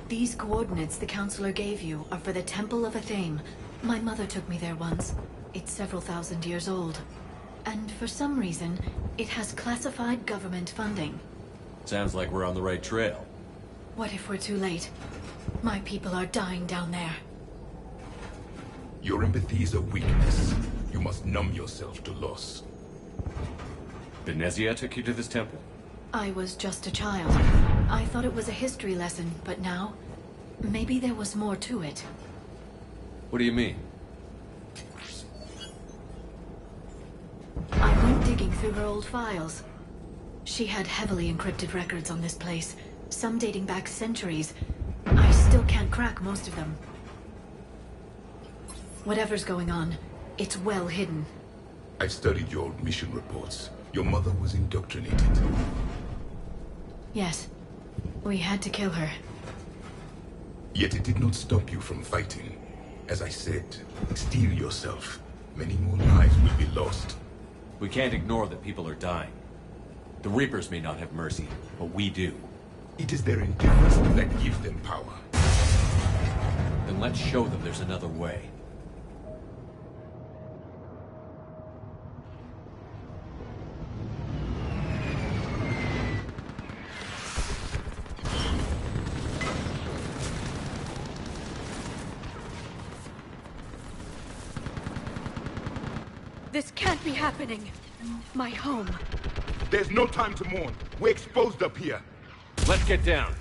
These coordinates the Counselor gave you are for the Temple of Athame. My mother took me there once. It's several thousand years old. And for some reason, it has classified government funding. Sounds like we're on the right trail. What if we're too late? My people are dying down there. Your empathy is a weakness. You must numb yourself to loss. Benezia took you to this temple? I was just a child. I thought it was a history lesson, but now, maybe there was more to it. What do you mean? I went digging through her old files. She had heavily encrypted records on this place, some dating back centuries. I still can't crack most of them. Whatever's going on, it's well hidden. I've studied your old mission reports. Your mother was indoctrinated. Yes. We had to kill her. Yet it did not stop you from fighting. As I said, steel yourself. Many more lives will be lost. We can't ignore that people are dying. The Reapers may not have mercy, but we do. It is their indifference that gives them power. Then let's show them there's another way. This can't be happening. My home. There's no time to mourn. We're exposed up here. Let's get down.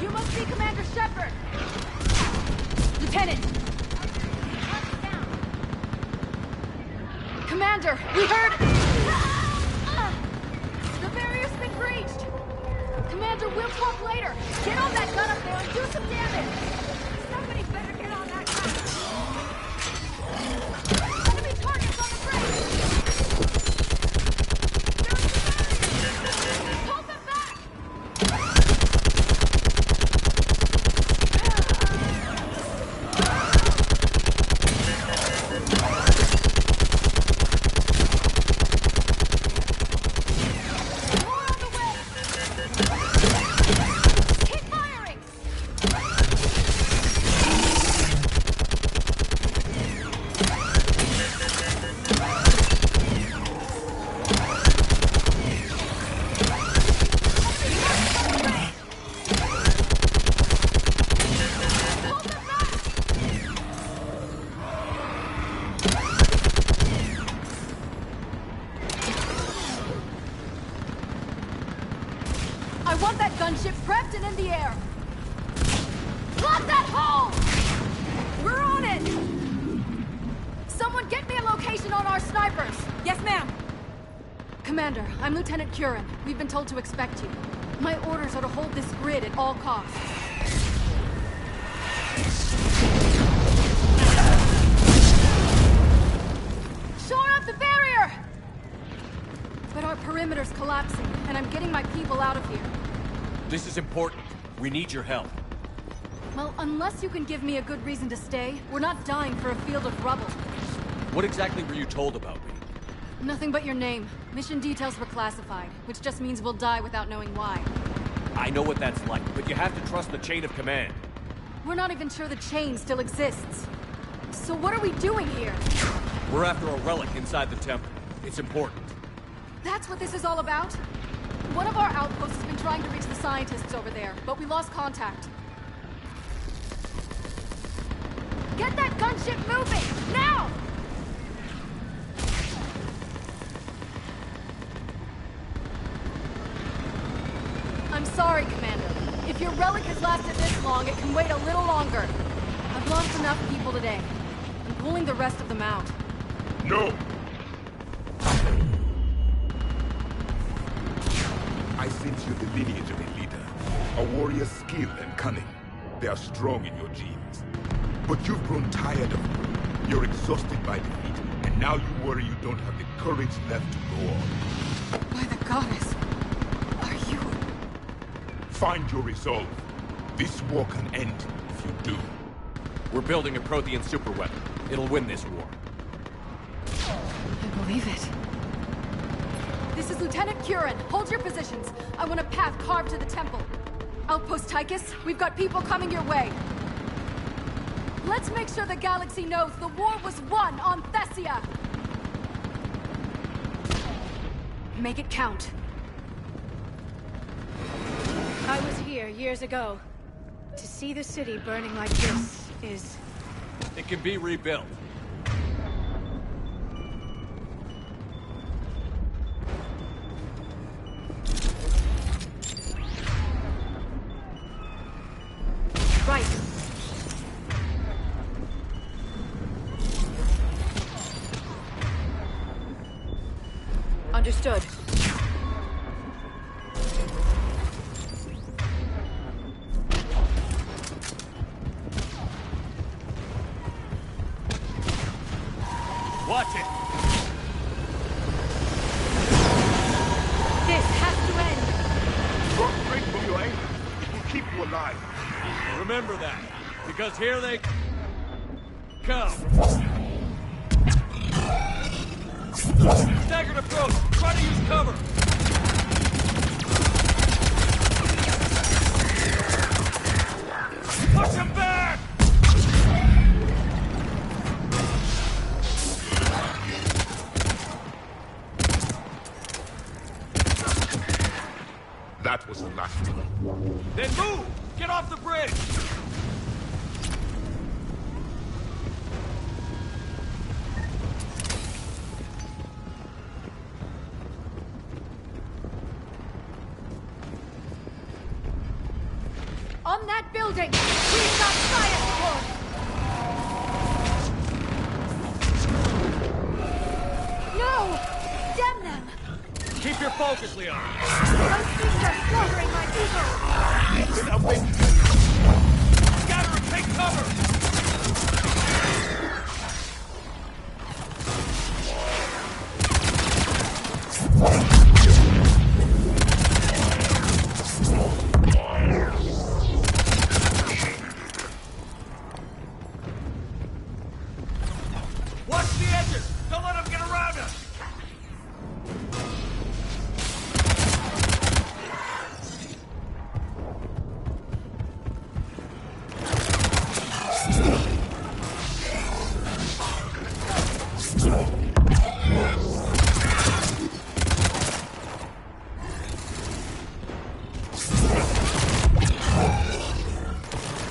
You must be Commander Shepard! Lieutenant! Commander, we heard... The barrier's been breached! Commander, we'll talk later! Get on that gun up there and do some damage! Somebody better get on that gun! Enemy targets on the bridge! Hold them back! I want that gunship prepped and in the air. Lock that hole! We're on it! Someone get me a location on our snipers! Yes, ma'am! Commander, I'm Lieutenant Curran. We've been told to expect you. My orders are to hold this grid at all costs. Shore up the barrier! But our perimeter's collapsing, and I'm getting my people out of here. This is important. We need your help. Well, unless you can give me a good reason to stay, we're not dying for a field of rubble. What exactly were you told about me? Nothing but your name. Mission details were classified, which just means we'll die without knowing why. I know what that's like, but you have to trust the chain of command. We're not even sure the chain still exists. So what are we doing here? We're after a relic inside the temple. It's important. That's what this is all about? One of our outposts has been trying to reach the scientists over there, but we lost contact. Get that gunship moving! Now! I'm sorry, Commander. If your relic has lasted this long, it can wait a little longer. I've lost enough people today. I'm pulling the rest of them out. No! I sense you're the lineage of a leader. A warrior's skill and cunning. They are strong in your genes. But you've grown tired of them. You're exhausted by defeat, and now you worry you don't have the courage left to go on. By the goddess, are you... Find your resolve. This war can end if you do. We're building a Prothean superweapon. It'll win this war. I believe it. This is Lieutenant Curran. Hold your positions. I want a path carved to the temple. Outpost Tychus, we've got people coming your way. Let's make sure the galaxy knows the war was won on Thessia! Make it count. I was here years ago. To see the city burning like this is... It can be rebuilt. Right. Understood. Watch it! This has to end! Drop straight from your aim. It will keep you alive. Remember that, because here they come. Staggered approach! Try to use cover! Push him back! That was the last one. Then move! Get off the bridge! On that building! We've got science for! No! Damn them! Keep your focus, Leon! Those things are slaughtering my people! Then I'll wait. Scatter and take cover! Watch the edges! Don't let them get around us!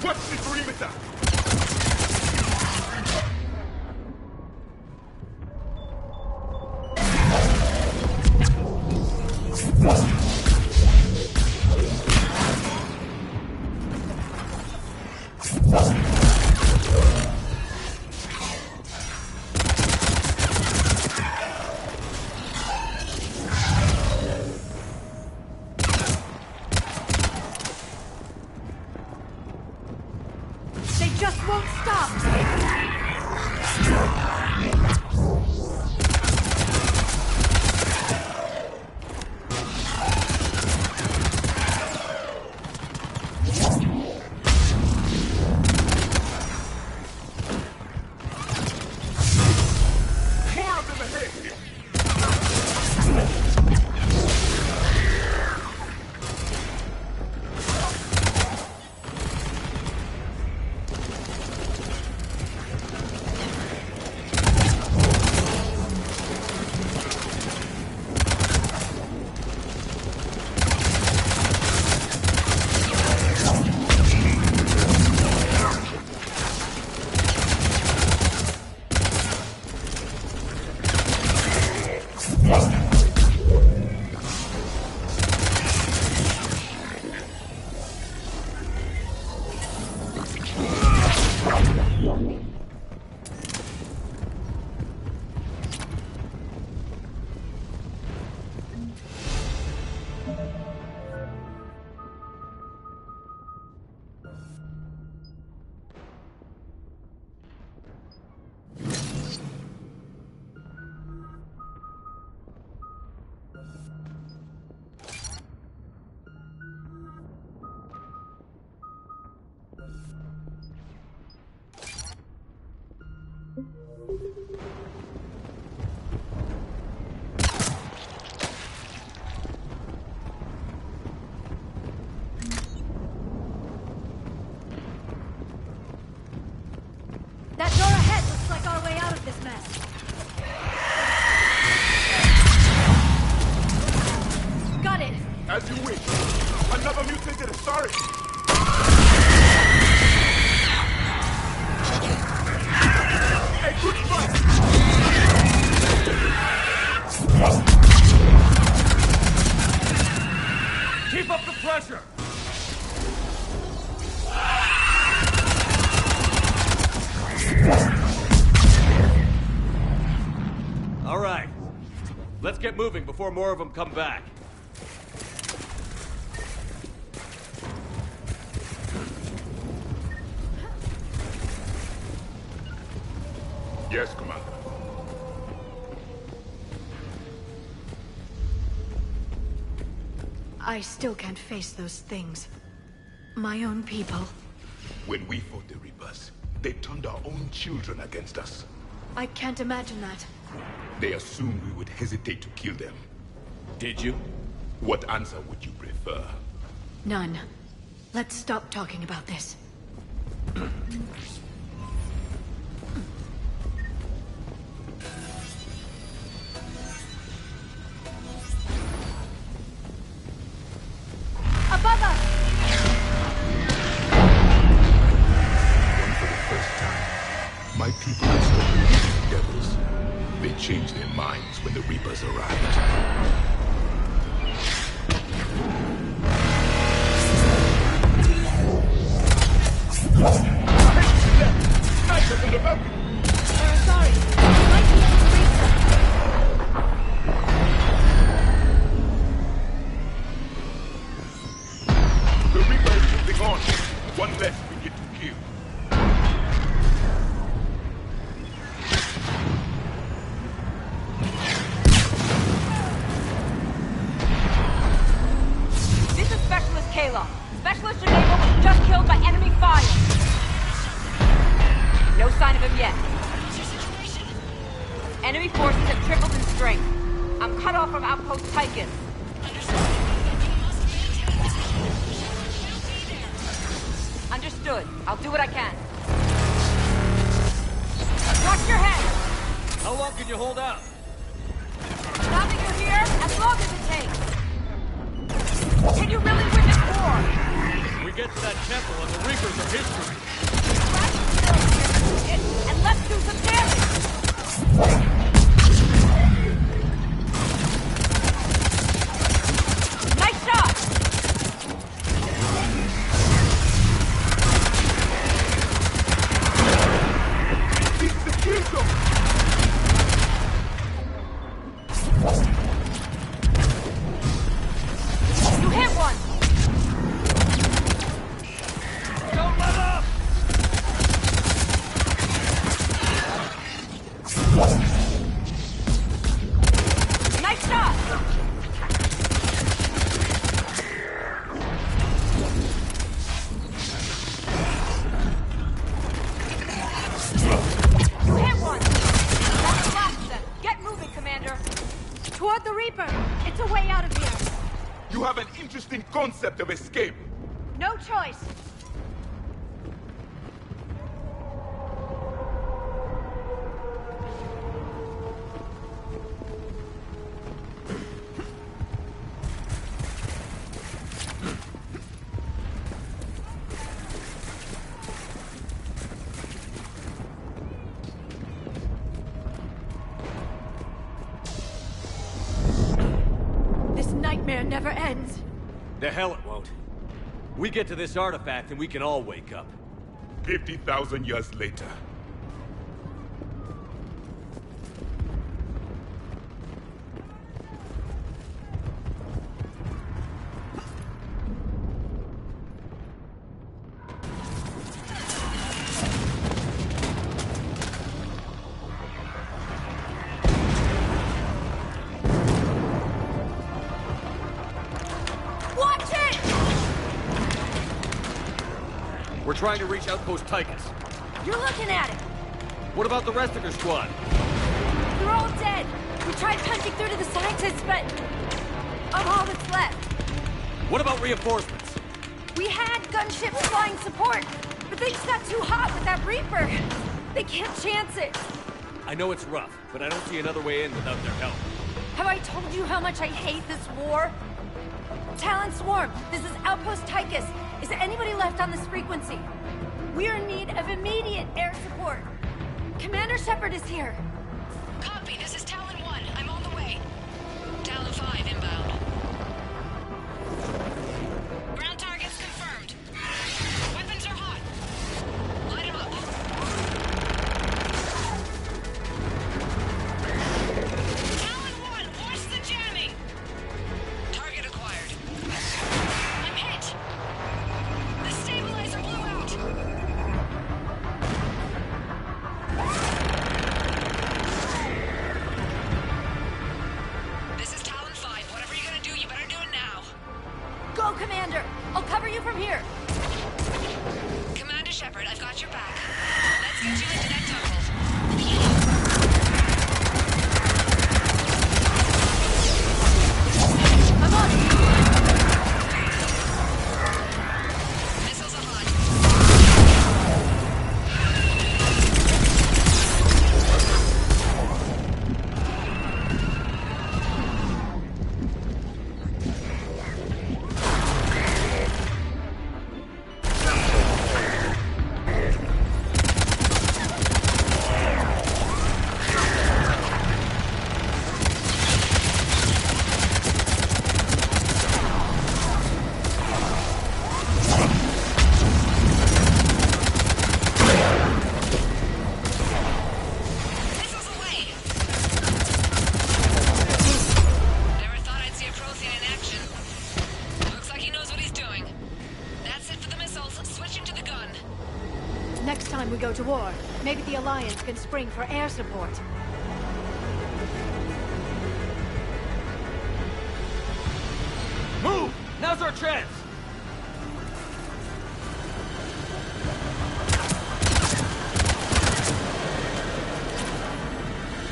Watch the perimeter! pressure! All right. Let's get moving before more of them come back. Yes, Commander. I still can't face those things. My own people. When we fought the Reapers, they turned our own children against us. I can't imagine that. They assumed we would hesitate to kill them. Did you? What answer would you prefer? None. Let's stop talking about this. Above us! For the first time, my people had spoken to the devils. They changed their minds when the Reapers arrived. Snipers in the mountain! Sorry. Might be able to reach them. The Reaper is moving on. One less we get to kill. This is Specialist Kayla. Specialist Geneva was just killed by enemy fire. No sign of him yet. Enemy forces have tripled in strength. I'm cut off from Outpost Tychus. Understood. I'll do what I can. Watch your head! How long can you hold out? Now that you're here, as long as it takes. Can you really win this war? We get to that temple and the Reapers are history. And let's do some damage! Nice shot! This is the kill zone! You hit one! Don't let up! Nice shot! You hit one! That's the last of them. Get moving, Commander. Toward the Reaper! It's a way out of here! You have an interesting concept of escape. No choice! This nightmare never ends! The hell it won't. We get to this artifact and we can all wake up. 50,000 years later. Watch it! We're trying to reach Outpost Tychus. You're looking at it! What about the rest of your squad? They're all dead! We tried punching through to the scientists, but... I'm all that's left. What about reinforcements? We had gunships flying support, but they just got too hot with that Reaper. They can't chance it. I know it's rough, but I don't see another way in without their help. Have I told you how much I hate this war? Talon Swarm, this is Outpost Tychus. Is there anybody left on this frequency? We are in need of immediate air support. Commander Shepard is here. Copy, this is Talon 1. I'm on the way. Talon 5 inbound. we go to war. Maybe the Alliance can spring for air support. Move! Now's our chance!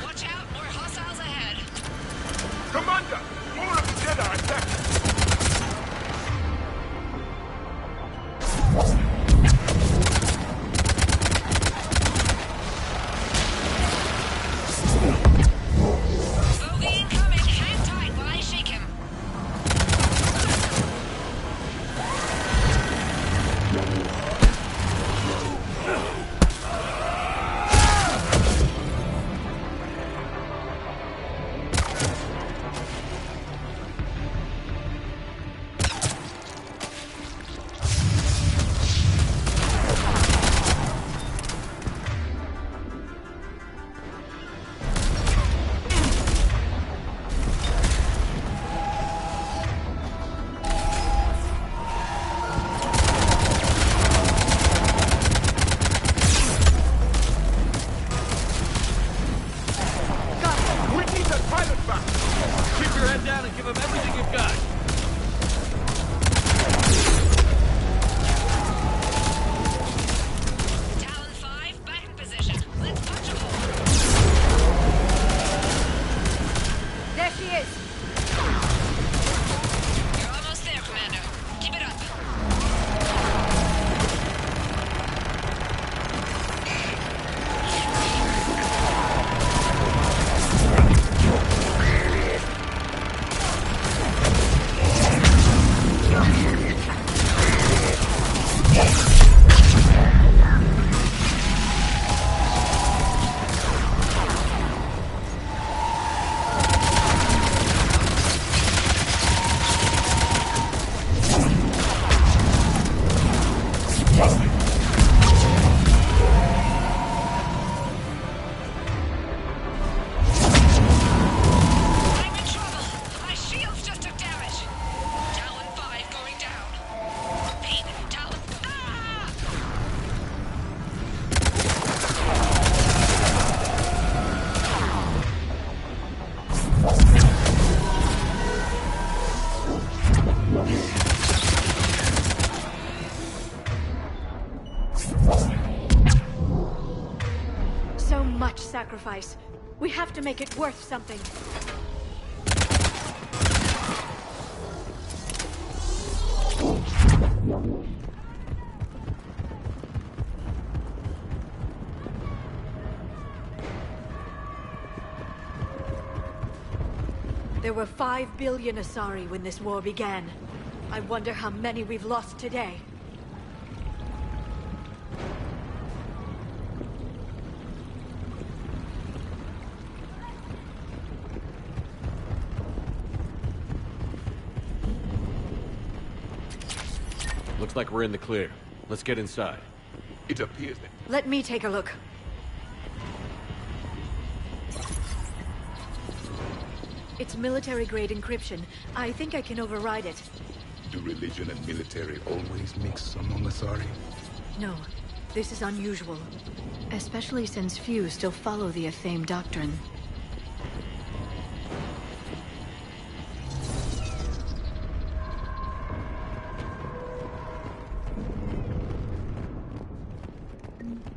Watch out, more hostiles ahead. Commander! More of the Jedi are attacking! Bogey incoming. Hang tight while I shake him. We need that pilot back! Keep your head down and give him everything you've got. Talon 5, back in position. Let's punch a hole. There she is! You're almost there, Commander. Keep it up. I'm in trouble. My shields just took damage. Talon 5 going down. Repeat, Talon... Ah! So much sacrifice. We have to make it worth something. There were 5 billion Asari when this war began. I wonder how many we've lost today. Looks like we're in the clear. Let's get inside. It appears that... Let me take a look. It's military-grade encryption. I think I can override it. Do religion and military always mix among Asari? No, this is unusual. Especially since few still follow the Athame doctrine.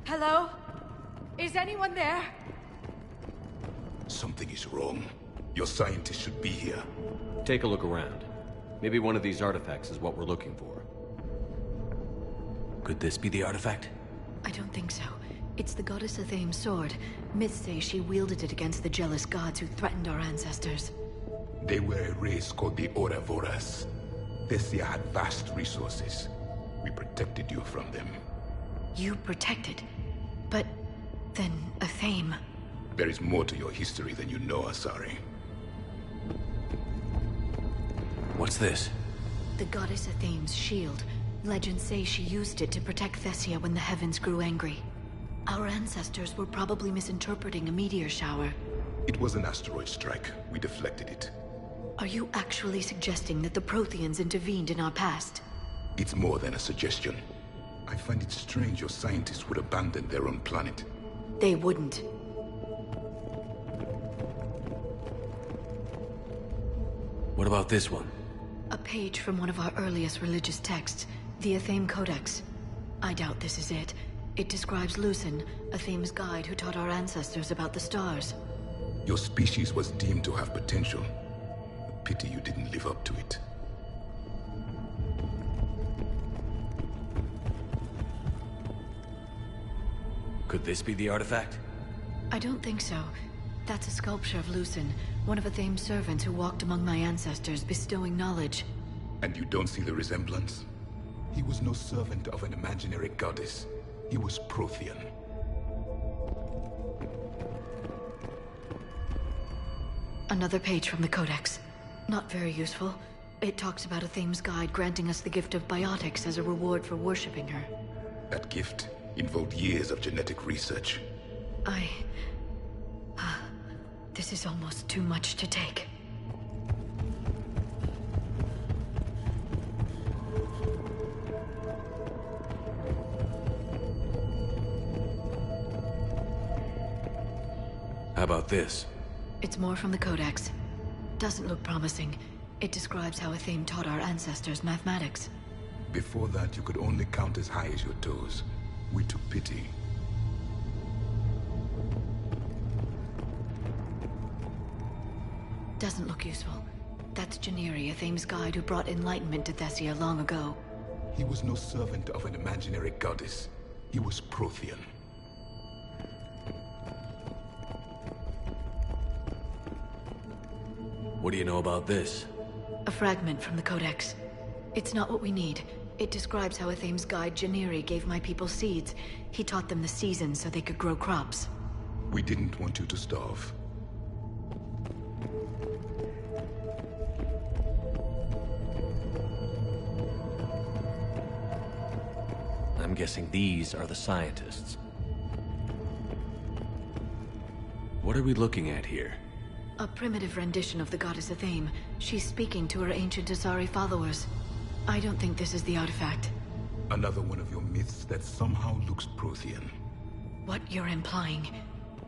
Hello? Is anyone there? Something is wrong. Your scientists should be here. Take a look around. Maybe one of these artifacts is what we're looking for. Could this be the artifact? I don't think so. It's the goddess Athame's sword. Myths say she wielded it against the jealous gods who threatened our ancestors. They were a race called the Ouroboros. Thessia had vast resources. We protected you from them. You protected? But then Athame... There is more to your history than you know, Asari. What's this? The goddess Athame's shield. Legends say she used it to protect Thessia when the heavens grew angry. Our ancestors were probably misinterpreting a meteor shower. It was an asteroid strike. We deflected it. Are you actually suggesting that the Protheans intervened in our past? It's more than a suggestion. I find it strange your scientists would abandon their own planet. They wouldn't. What about this one? A page from one of our earliest religious texts, the Athame Codex. I doubt this is it. It describes Lucen, Athame's guide who taught our ancestors about the stars. Your species was deemed to have potential. A pity you didn't live up to it. Could this be the artifact? I don't think so. That's a sculpture of Lucen, one of Athame's servants who walked among my ancestors, bestowing knowledge. And you don't see the resemblance? He was no servant of an imaginary goddess. He was Prothean. Another page from the Codex. Not very useful. It talks about Athame's guide granting us the gift of biotics as a reward for worshipping her. That gift involved years of genetic research. This is almost too much to take. How about this? It's more from the Codex. Doesn't look promising. It describes how Athame taught our ancestors mathematics. Before that, you could only count as high as your toes. We took pity. Doesn't look useful. That's Janiri, Athame's guide who brought enlightenment to Thessia long ago. He was no servant of an imaginary goddess. He was Prothean. What do you know about this? A fragment from the Codex. It's not what we need. It describes how Athame's guide Janiri gave my people seeds. He taught them the seasons so they could grow crops. We didn't want you to starve. I'm guessing these are the scientists. What are we looking at here? A primitive rendition of the goddess Athame. She's speaking to her ancient Asari followers. I don't think this is the artifact. Another one of your myths that somehow looks Prothean. What you're implying,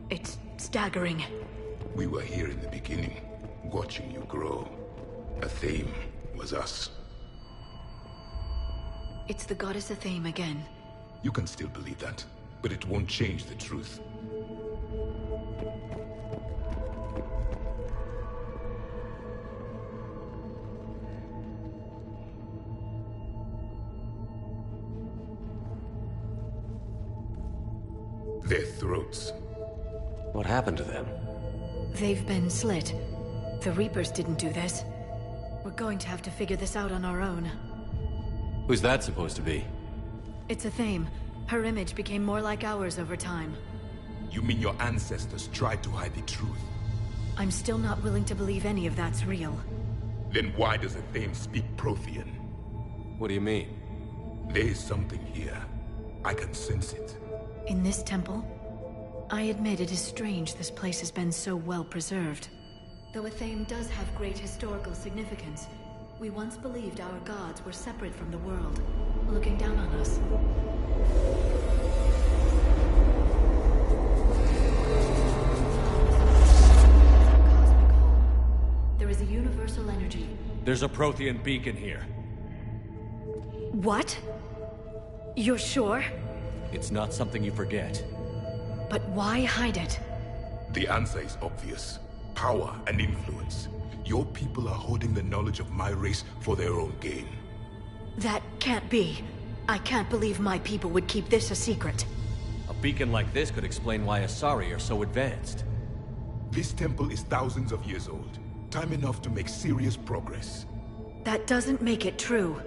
it's staggering. We were here in the beginning, watching you grow. Athame was us. It's the goddess Athame again. You can still believe that, but it won't change the truth. Their throats. What happened to them? They've been slit. The Reapers didn't do this. We're going to have to figure this out on our own. Who's that supposed to be? It's Athame. Her image became more like ours over time. You mean your ancestors tried to hide the truth? I'm still not willing to believe any of that's real. Then why does Athame speak Prothean? What do you mean? There is something here. I can sense it. In this temple? I admit it is strange this place has been so well preserved. Though Athame does have great historical significance, we once believed our gods were separate from the world, looking down on us. There is a universal energy. There's a Prothean beacon here. What? You're sure? It's not something you forget. But why hide it? The answer is obvious. Power and influence. Your people are holding the knowledge of my race for their own gain. That can't be. I can't believe my people would keep this a secret. A beacon like this could explain why Asari are so advanced. This temple is thousands of years old. Time enough to make serious progress. That doesn't make it true.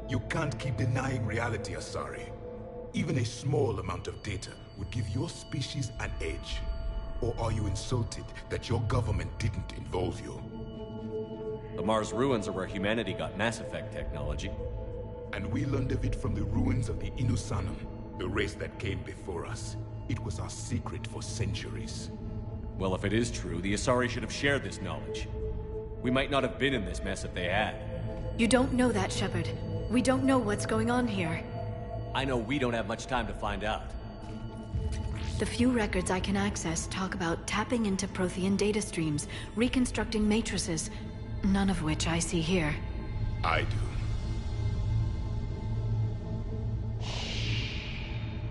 You can't keep denying reality, Asari. Even a small amount of data would give your species an edge. Or are you insulted that your government didn't involve you? The Mars ruins are where humanity got Mass Effect technology. And we learned of it from the ruins of the Inusanum, the race that came before us. It was our secret for centuries. Well, if it is true, the Asari should have shared this knowledge. We might not have been in this mess if they had. You don't know that, Shepard. We don't know what's going on here. I know we don't have much time to find out. The few records I can access talk about tapping into Prothean data streams, reconstructing matrices, none of which I see here. I do.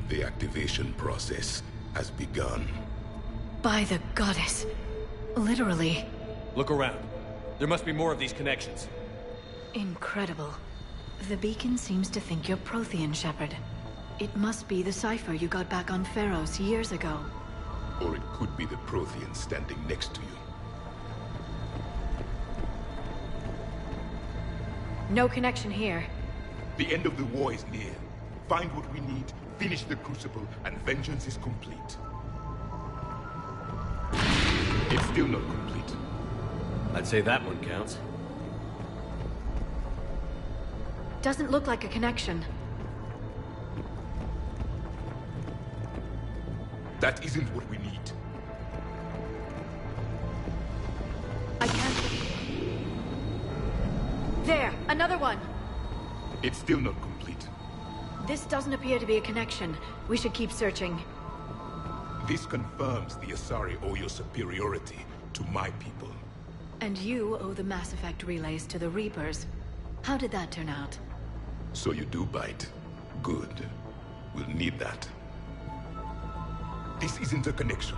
The activation process has begun. By the goddess. Literally. Look around. There must be more of these connections. Incredible. The beacon seems to think you're Prothean, Shepard. It must be the cipher you got back on Pharos years ago. Or it could be the Prothean standing next to you. No connection here. The end of the war is near. Find what we need, finish the Crucible, and vengeance is complete. It's still not complete. I'd say that one counts. Doesn't look like a connection. That isn't what we need. I can't... There! Another one! It's still not complete. This doesn't appear to be a connection. We should keep searching. This confirms the Asari owe your superiority to my people. And you owe the Mass Effect relays to the Reapers. How did that turn out? So you do bite. Good. We'll need that. This isn't a connection.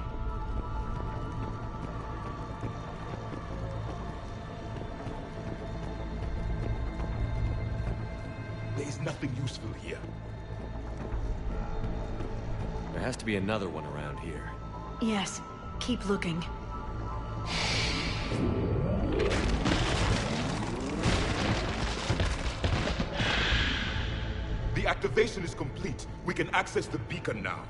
There is nothing useful here. There has to be another one around here. Yes. Keep looking. The activation is complete. We can access the beacon now.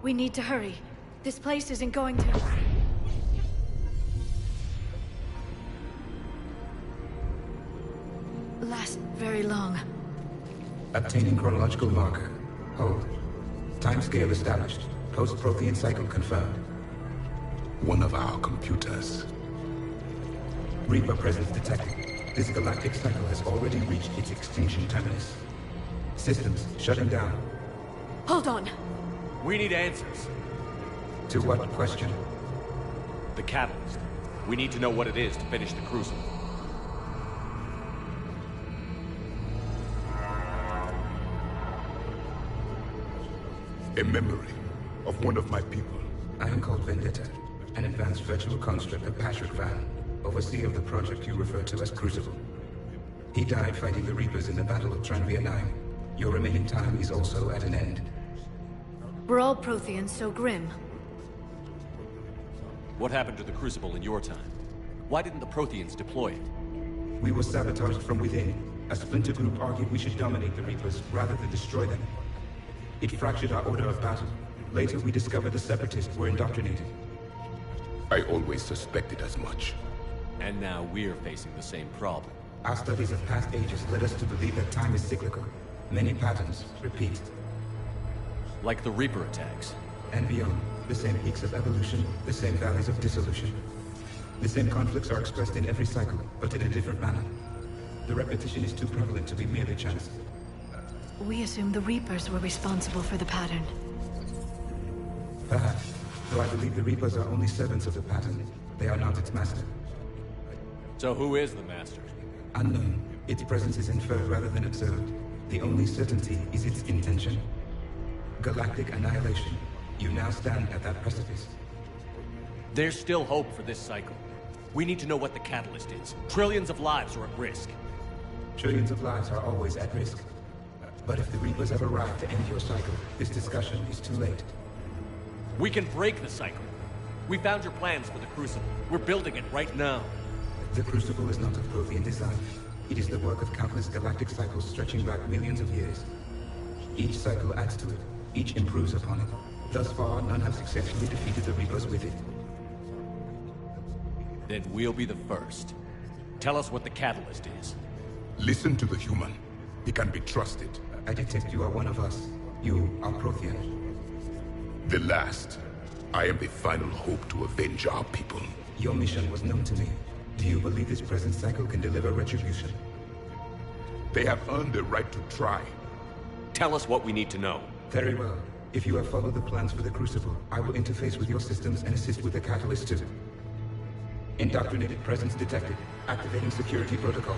We need to hurry. This place isn't going to... last very long. Obtaining chronological marker. Hold. Timescale established. Post-Prothean cycle confirmed. One of our computers. Reaper presence detected. This galactic cycle has already reached its extinction terminus. Systems shutting down. Hold on. We need answers. To what question? The catalyst. We need to know what it is to finish the Crucible. A memory of one of my people. I am called Vendetta, an advanced virtual construct of Patrick Van, overseer of the project you refer to as Crucible. He died fighting the Reapers in the Battle of Tranvia 9. Your remaining time is also at an end. Were all Protheans so grim? What happened to the Crucible in your time? Why didn't the Protheans deploy it? We were sabotaged from within. A splinter group argued we should dominate the Reapers rather than destroy them. It fractured our order of battle. Later, we discovered the Separatists were indoctrinated. I always suspected as much. And now we're facing the same problem. Our studies of past ages led us to believe that time is cyclical. Many patterns repeat. Like the Reaper attacks. And beyond. The same peaks of evolution, the same valleys of dissolution. The same conflicts are expressed in every cycle, but in a different manner. The repetition is too prevalent to be merely chance. We assumed the Reapers were responsible for the pattern. Perhaps. Though I believe the Reapers are only servants of the pattern. They are not its master. So who is the master? Unknown. Its presence is inferred rather than observed. The only certainty is its intention. Galactic annihilation. You now stand at that precipice. There's still hope for this cycle. We need to know what the catalyst is. Trillions of lives are at risk. Trillions of lives are always at risk. But if the Reapers have arrived to end your cycle, this discussion is too late. We can break the cycle. We found your plans for the Crucible. We're building it right now. The Crucible is not of Prothean design. It is the work of countless galactic cycles stretching back millions of years. Each cycle adds to it. Each improves upon it. Thus far, none have successfully defeated the Reapers with it. Then we'll be the first. Tell us what the catalyst is. Listen to the human. He can be trusted. I detect you are one of us. You are Prothean. The last. I am the final hope to avenge our people. Your mission was known to me. Do you believe this present cycle can deliver retribution? They have earned the right to try. Tell us what we need to know. Very well. If you have followed the plans for the Crucible, I will interface with your systems and assist with the Catalyst too. Indoctrinated presence detected. Activating security protocol.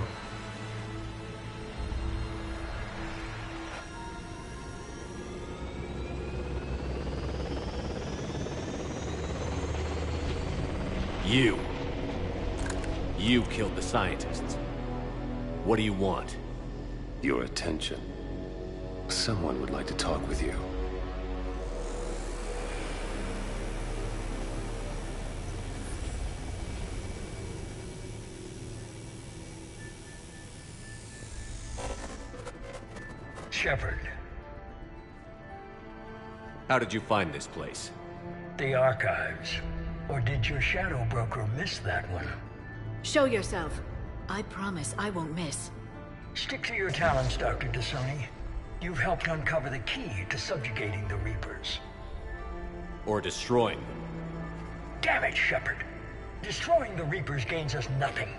You killed the scientists. What do you want? Your attention. Someone would like to talk with you. Shepard. How did you find this place? The archives. Or did your shadow broker miss that one? Show yourself. I promise I won't miss. Stick to your talents, Dr. T'Soni. You've helped uncover the key to subjugating the Reapers. Or destroying them. Damn it, Shepard. Destroying the Reapers gains us nothing.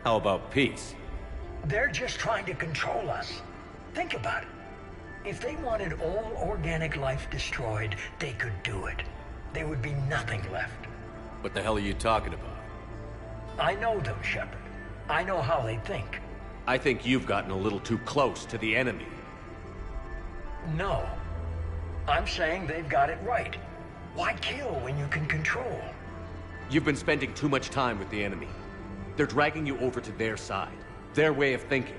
How about peace? They're just trying to control us. Think about it. If they wanted all organic life destroyed, they could do it. There would be nothing left. What the hell are you talking about? I know them, Shepard. I know how they think. I think you've gotten a little too close to the enemy. No. I'm saying they've got it right. Why kill when you can control? You've been spending too much time with the enemy. They're dragging you over to their side. Their way of thinking.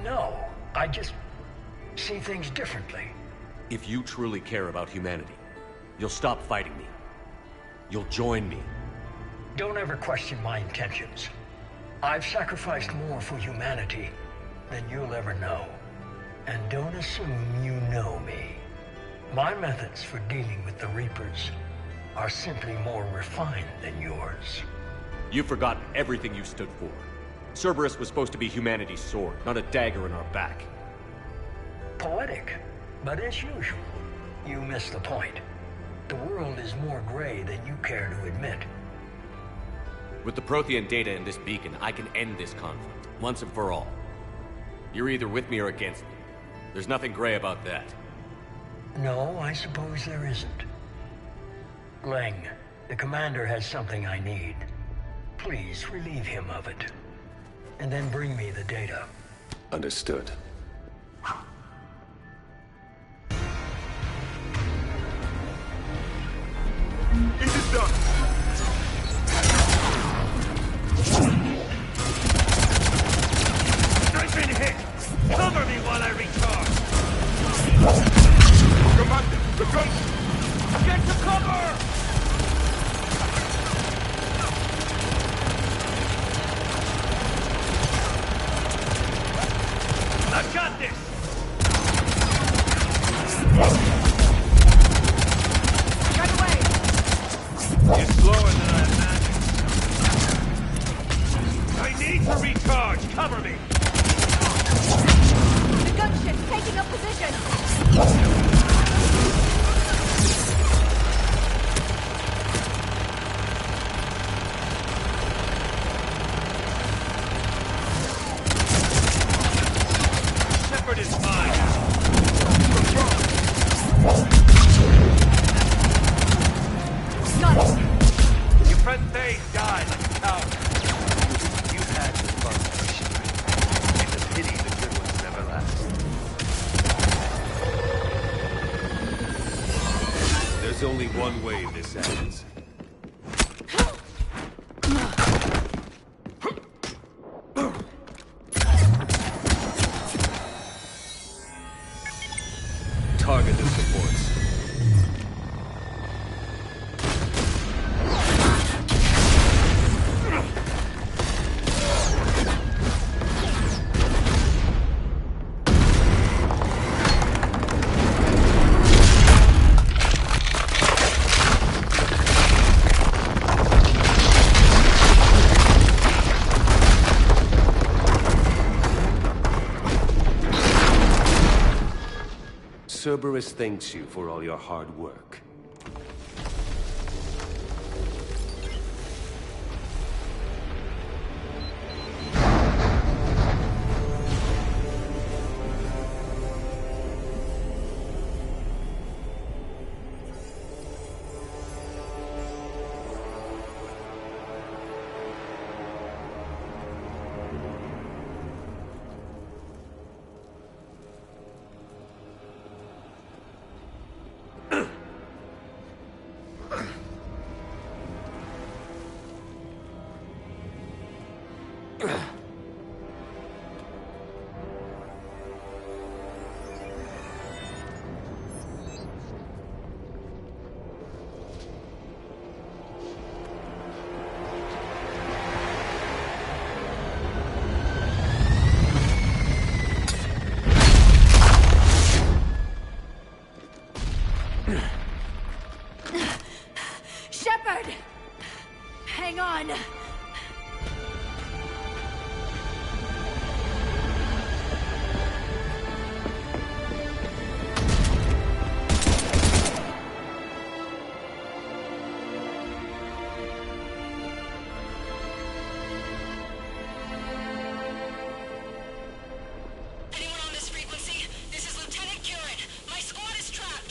No, I just see things differently. If you truly care about humanity, you'll stop fighting me. You'll join me. Don't ever question my intentions. I've sacrificed more for humanity than you'll ever know. And don't assume you know me. My methods for dealing with the Reapers are simply more refined than yours. You've forgotten everything you stood for. Cerberus was supposed to be humanity's sword, not a dagger in our back. Poetic, but as usual, you miss the point. The world is more gray than you care to admit. With the Prothean data in this beacon, I can end this conflict, once and for all. You're either with me or against me. There's nothing gray about that. No, I suppose there isn't. Leng, the commander has something I need. Please relieve him of it. And then bring me the data. Understood. It is done! I've been hit! Cover me while I recharge! Commander, the gun! Get to cover! I've got this! Right away! You're slower than I imagined. I need to recharge! Cover me! The gunship's taking up position! Shepard is mine! Got it! Your friend Thane died like a coward. You had your fun, Shepard. It's a pity the good ones never last. There's only one way this ends. Target the supports. Cerberus thanks you for all your hard work.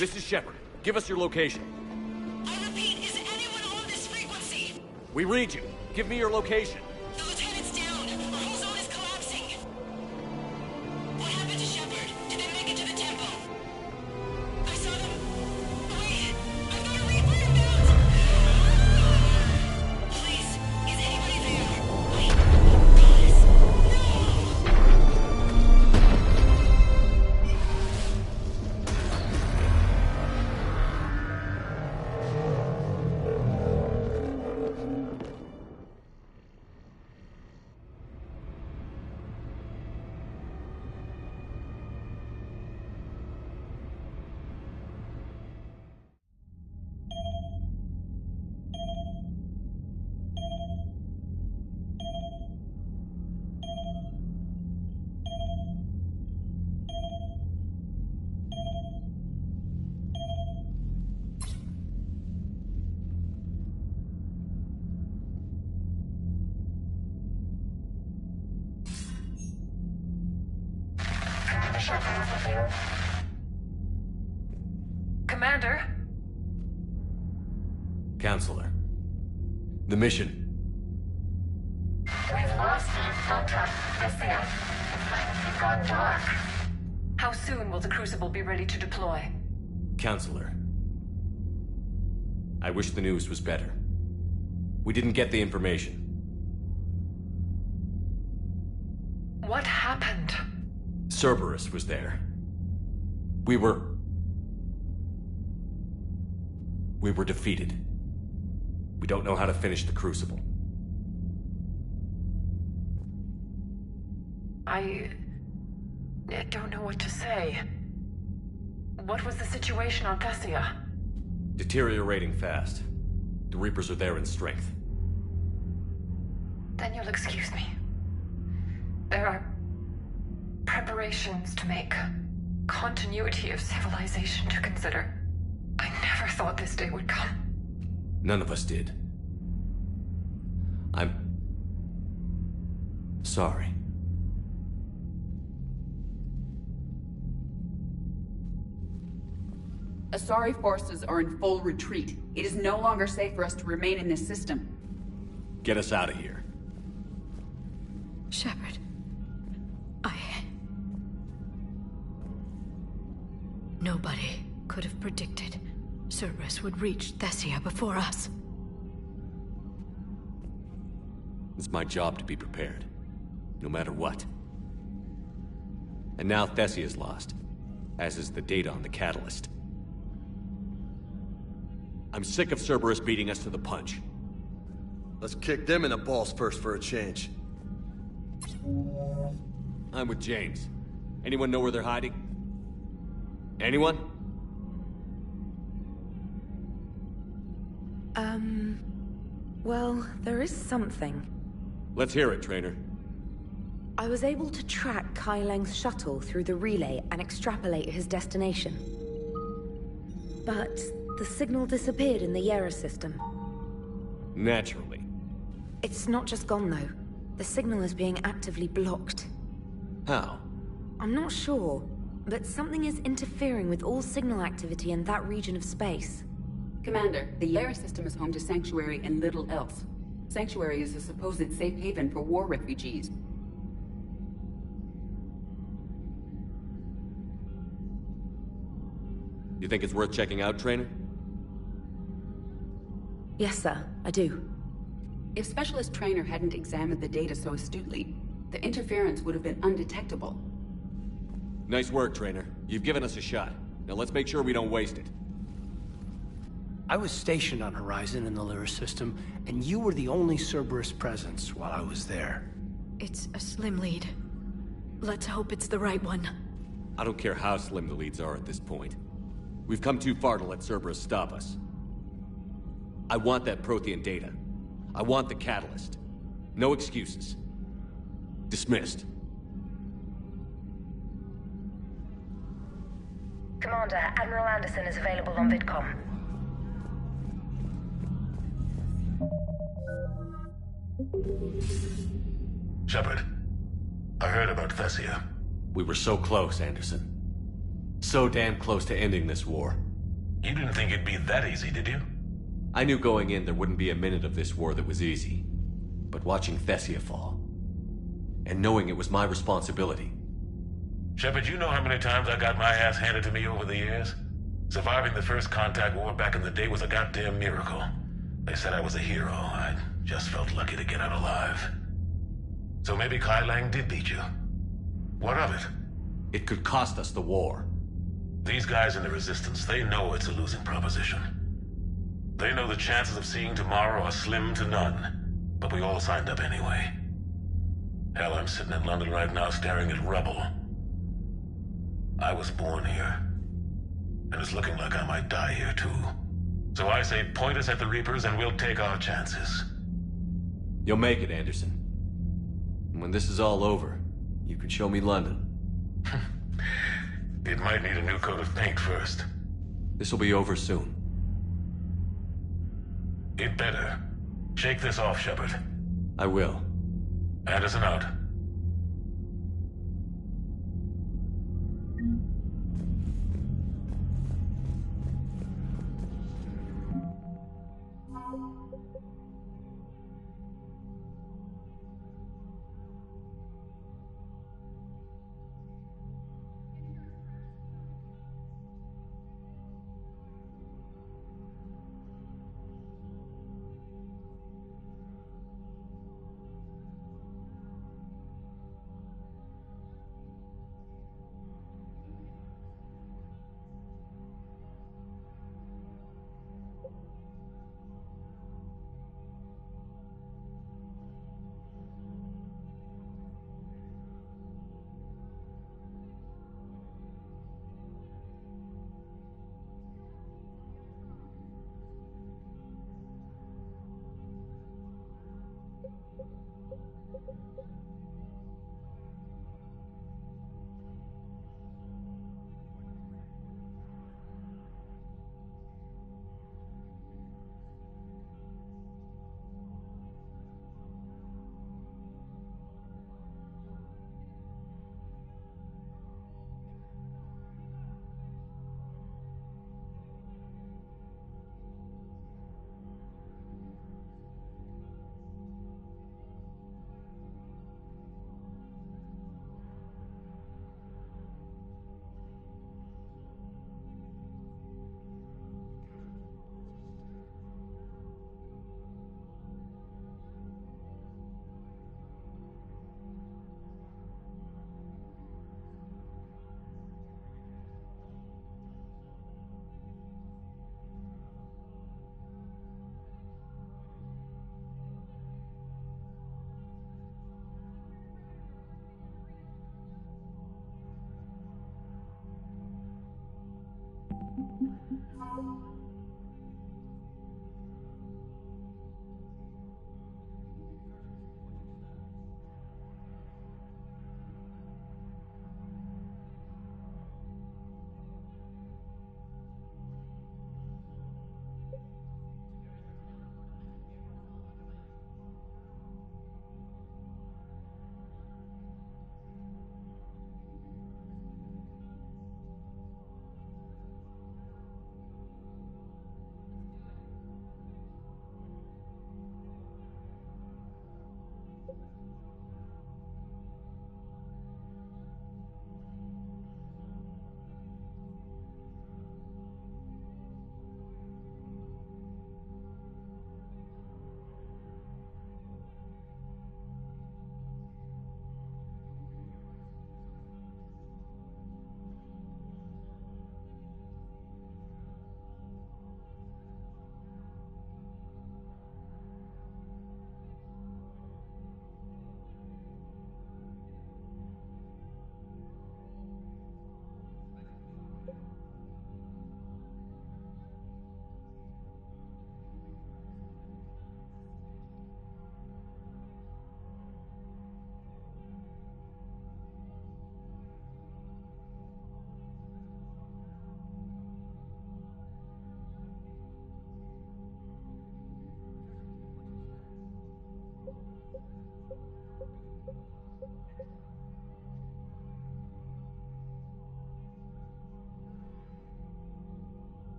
This is Shepard. Give us your location. I repeat, is anyone on this frequency? We read you. Give me your location. The lieutenant's down. Our whole zone is collapsing. What happened to Shepard? Did they make it to the temple? I saw them. Wait, I've got a Reaper inbound. Please, is anybody there? Wait, guys, Commander? Counselor. The mission. We've lost contact with Thessia. It's gone dark. How soon will the Crucible be ready to deploy? Counselor. I wish the news was better. We didn't get the information. What happened? Cerberus was there. We were defeated. We don't know how to finish the Crucible. I don't know what to say. What was the situation on Thessia? Deteriorating fast. The Reapers are there in strength. Then you'll excuse me. There are preparations to make. Continuity of civilization to consider. I never thought this day would come. None of us did. I'm sorry. Asari forces are in full retreat. It is no longer safe for us to remain in this system. Get us out of here. Shepard. Nobody could have predicted Cerberus would reach Thessia before us. It's my job to be prepared, no matter what. And now Thessia's lost, as is the data on the catalyst. I'm sick of Cerberus beating us to the punch. Let's kick them in the balls first for a change. I'm with James. Anyone know where they're hiding? Anyone? Well, there is something. Let's hear it, Trainer. I was able to track Kai Leng's shuttle through the relay and extrapolate his destination. But the signal disappeared in the Yera system. Naturally. It's not just gone, though. The signal is being actively blocked. How? I'm not sure, but something is interfering with all signal activity in that region of space. Commander, the Yera system is home to Sanctuary and little else. Sanctuary is a supposed safe haven for war refugees. You think it's worth checking out, Trainer? Yes, sir, I do. If Specialist Trainer hadn't examined the data so astutely, the interference would have been undetectable. Nice work, Trainer. You've given us a shot. Now let's make sure we don't waste it. I was stationed on Horizon in the Lyra system, and you were the only Cerberus presence while I was there. It's a slim lead. Let's hope it's the right one. I don't care how slim the leads are at this point. We've come too far to let Cerberus stop us. I want that Prothean data. I want the catalyst. No excuses. Dismissed. Commander, Admiral Anderson is available on VidCom. Shepard, I heard about Thessia. We were so close, Anderson. So damn close to ending this war. You didn't think it'd be that easy, did you? I knew going in there wouldn't be a minute of this war that was easy. But watching Thessia fall, and knowing it was my responsibility. Shepard, you know how many times I got my ass handed to me over the years? Surviving the first contact war back in the day was a goddamn miracle. They said I was a hero. I just felt lucky to get out alive. So maybe Kai Lang did beat you. What of it? It could cost us the war. These guys in the Resistance, they know it's a losing proposition. They know the chances of seeing tomorrow are slim to none. But we all signed up anyway. Hell, I'm sitting in London right now staring at rubble. I was born here. And it's looking like I might die here too. So I say point us at the Reapers and we'll take our chances. You'll make it, Anderson. And when this is all over, you can show me London. It might need a new coat of paint first. This will be over soon. It better. Shake this off, Shepard. I will. Anderson out.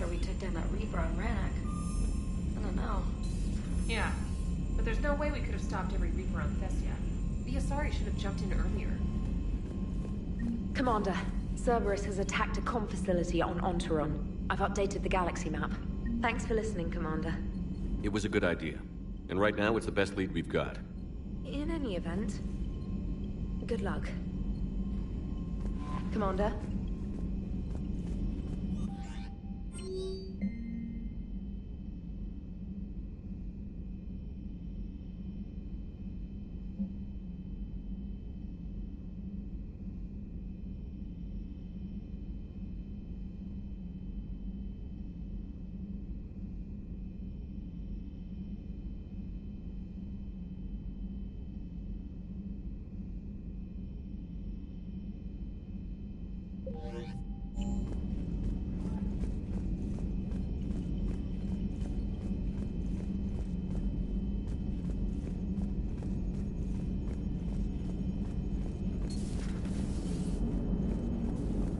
We took down that Reaper on Rannoch. I don't know. Yeah, but there's no way we could have stopped every Reaper on Thessia. The Asari should have jumped in earlier. Commander, Cerberus has attacked a comm facility on Ontaron. I've updated the galaxy map. Thanks for listening, Commander. It was a good idea. And right now, it's the best lead we've got. In any event, good luck. Commander?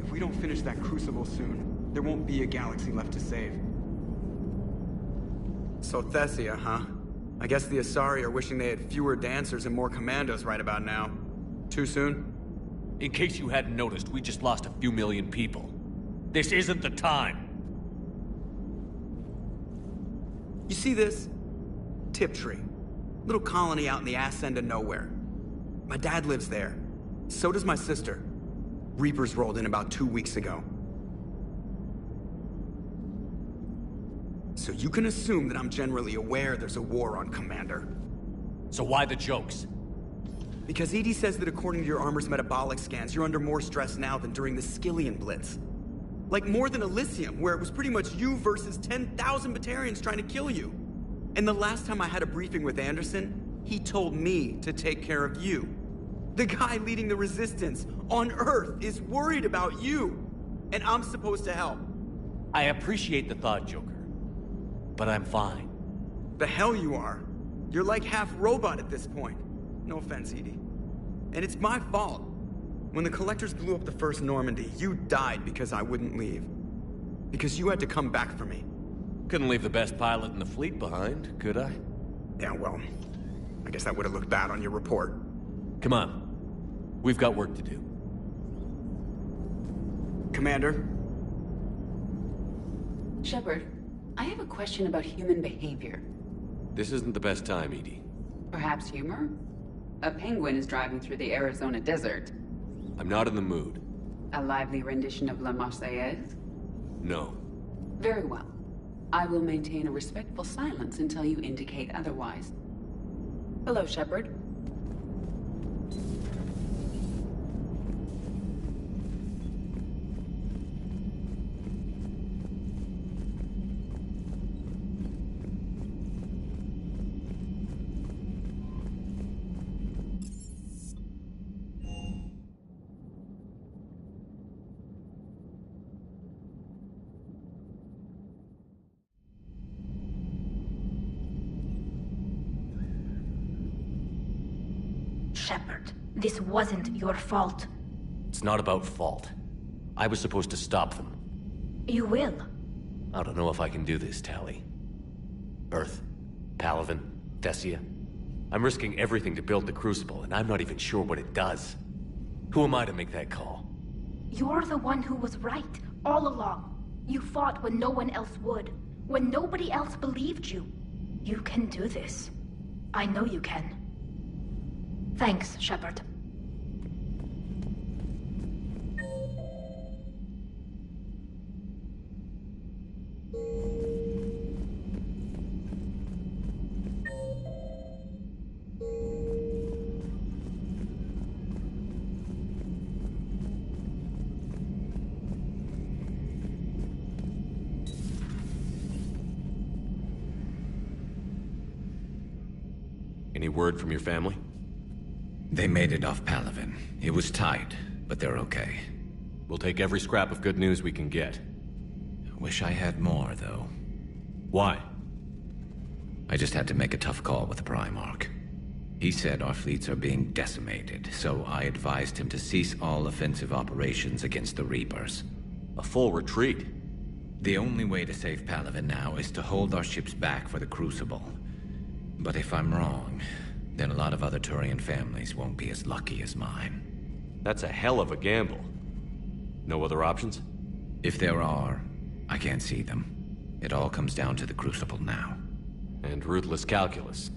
If we don't finish that crucible soon, there won't be a galaxy left to save. So Thessia, huh? I guess the Asari are wishing they had fewer dancers and more commandos right about now. Too soon? In case you hadn't noticed, we just lost a few million people. This isn't the time. You see this? Tiptree. Little colony out in the ass end of nowhere. My dad lives there. So does my sister. Reapers rolled in about 2 weeks ago. So you can assume that I'm generally aware there's a war on, Commander. So why the jokes? Because EDI says that according to your armor's metabolic scans, you're under more stress now than during the Skillian Blitz. Like more than Elysium, where it was pretty much you versus 10,000 Batarians trying to kill you. And the last time I had a briefing with Anderson, he told me to take care of you. The guy leading the Resistance on Earth is worried about you. And I'm supposed to help. I appreciate the thought, Joker. But I'm fine. The hell you are. You're like half robot at this point. No offense, EDI. And it's my fault. When the Collectors blew up the first Normandy, you died because I wouldn't leave. Because you had to come back for me. Couldn't leave the best pilot in the fleet behind, could I? Yeah, well, I guess that would have looked bad on your report. Come on. We've got work to do. Commander? Shepard, I have a question about human behavior. This isn't the best time, EDI. Perhaps humor? A penguin is driving through the Arizona desert. I'm not in the mood. A lively rendition of La Marseillaise? No. Very well. I will maintain a respectful silence until you indicate otherwise. Hello, Shepard. Shepard, this wasn't your fault. It's not about fault. I was supposed to stop them. You will. I don't know if I can do this, Tali. Earth, Palaven, Thessia. I'm risking everything to build the Crucible, and I'm not even sure what it does. Who am I to make that call? You're the one who was right, all along. You fought when no one else would, when nobody else believed you. You can do this. I know you can. Thanks, Shepard. Any word from your family? They made it off Palaven. It was tight, but they're okay. We'll take every scrap of good news we can get. Wish I had more, though. Why? I just had to make a tough call with the Primarch. He said our fleets are being decimated, so I advised him to cease all offensive operations against the Reapers. A full retreat? The only way to save Palaven now is to hold our ships back for the Crucible. But if I'm wrong, then a lot of other Turian families won't be as lucky as mine. That's a hell of a gamble. No other options? If there are, I can't see them. It all comes down to the Crucible now. And ruthless calculus.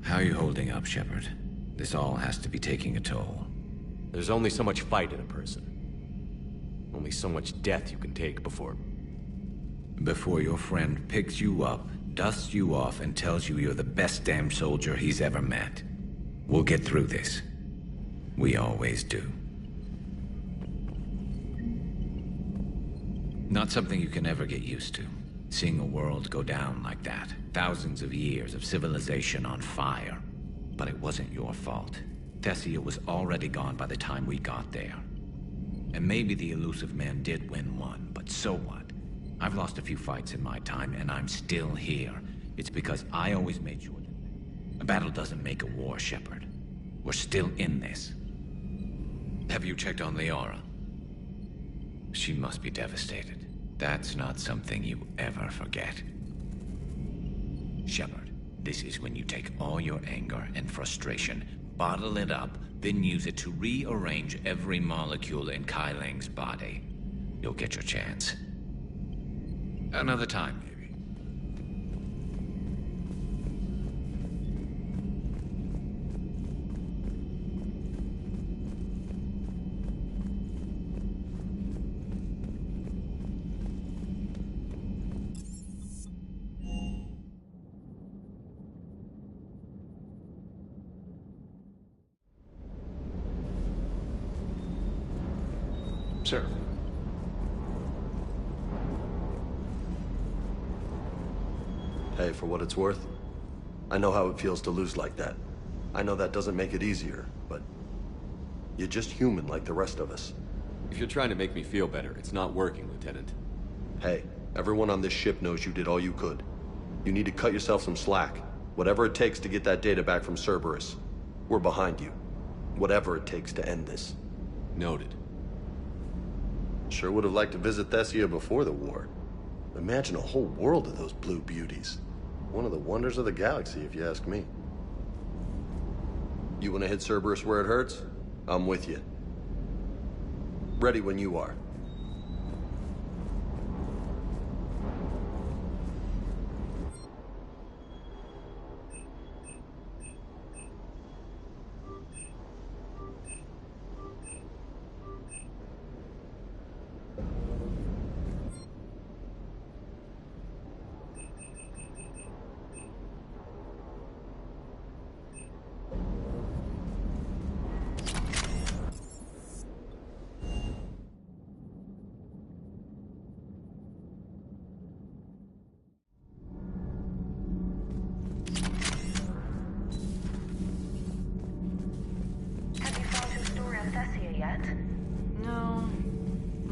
How are you holding up, Shepard? This all has to be taking a toll. There's only so much fight in a person. Only so much death you can take before your friend picks you up, dusts you off, and tells you you're the best damn soldier he's ever met. We'll get through this. We always do. Not something you can ever get used to. Seeing a world go down like that. Thousands of years of civilization on fire. But it wasn't your fault. Thessia was already gone by the time we got there. And maybe the Illusive Man did win one, but so what? I've lost a few fights in my time, and I'm still here. It's because I always made sure that a battle doesn't make a war, Shepard. We're still in this. Have you checked on Liara? She must be devastated. That's not something you ever forget. Shepard, this is when you take all your anger and frustration, bottle it up, then use it to rearrange every molecule in Kai Ling's body. You'll get your chance. Another time, maybe. Sir. Hey, for what it's worth, I know how it feels to lose like that. I know that doesn't make it easier, but you're just human like the rest of us. If you're trying to make me feel better, it's not working, Lieutenant. Hey, everyone on this ship knows you did all you could. You need to cut yourself some slack. Whatever it takes to get that data back from Cerberus. We're behind you. Whatever it takes to end this. Noted. Sure would have liked to visit Thessia before the war. Imagine a whole world of those blue beauties. One of the wonders of the galaxy, if you ask me. You want to hit Cerberus where it hurts? I'm with you. Ready when you are.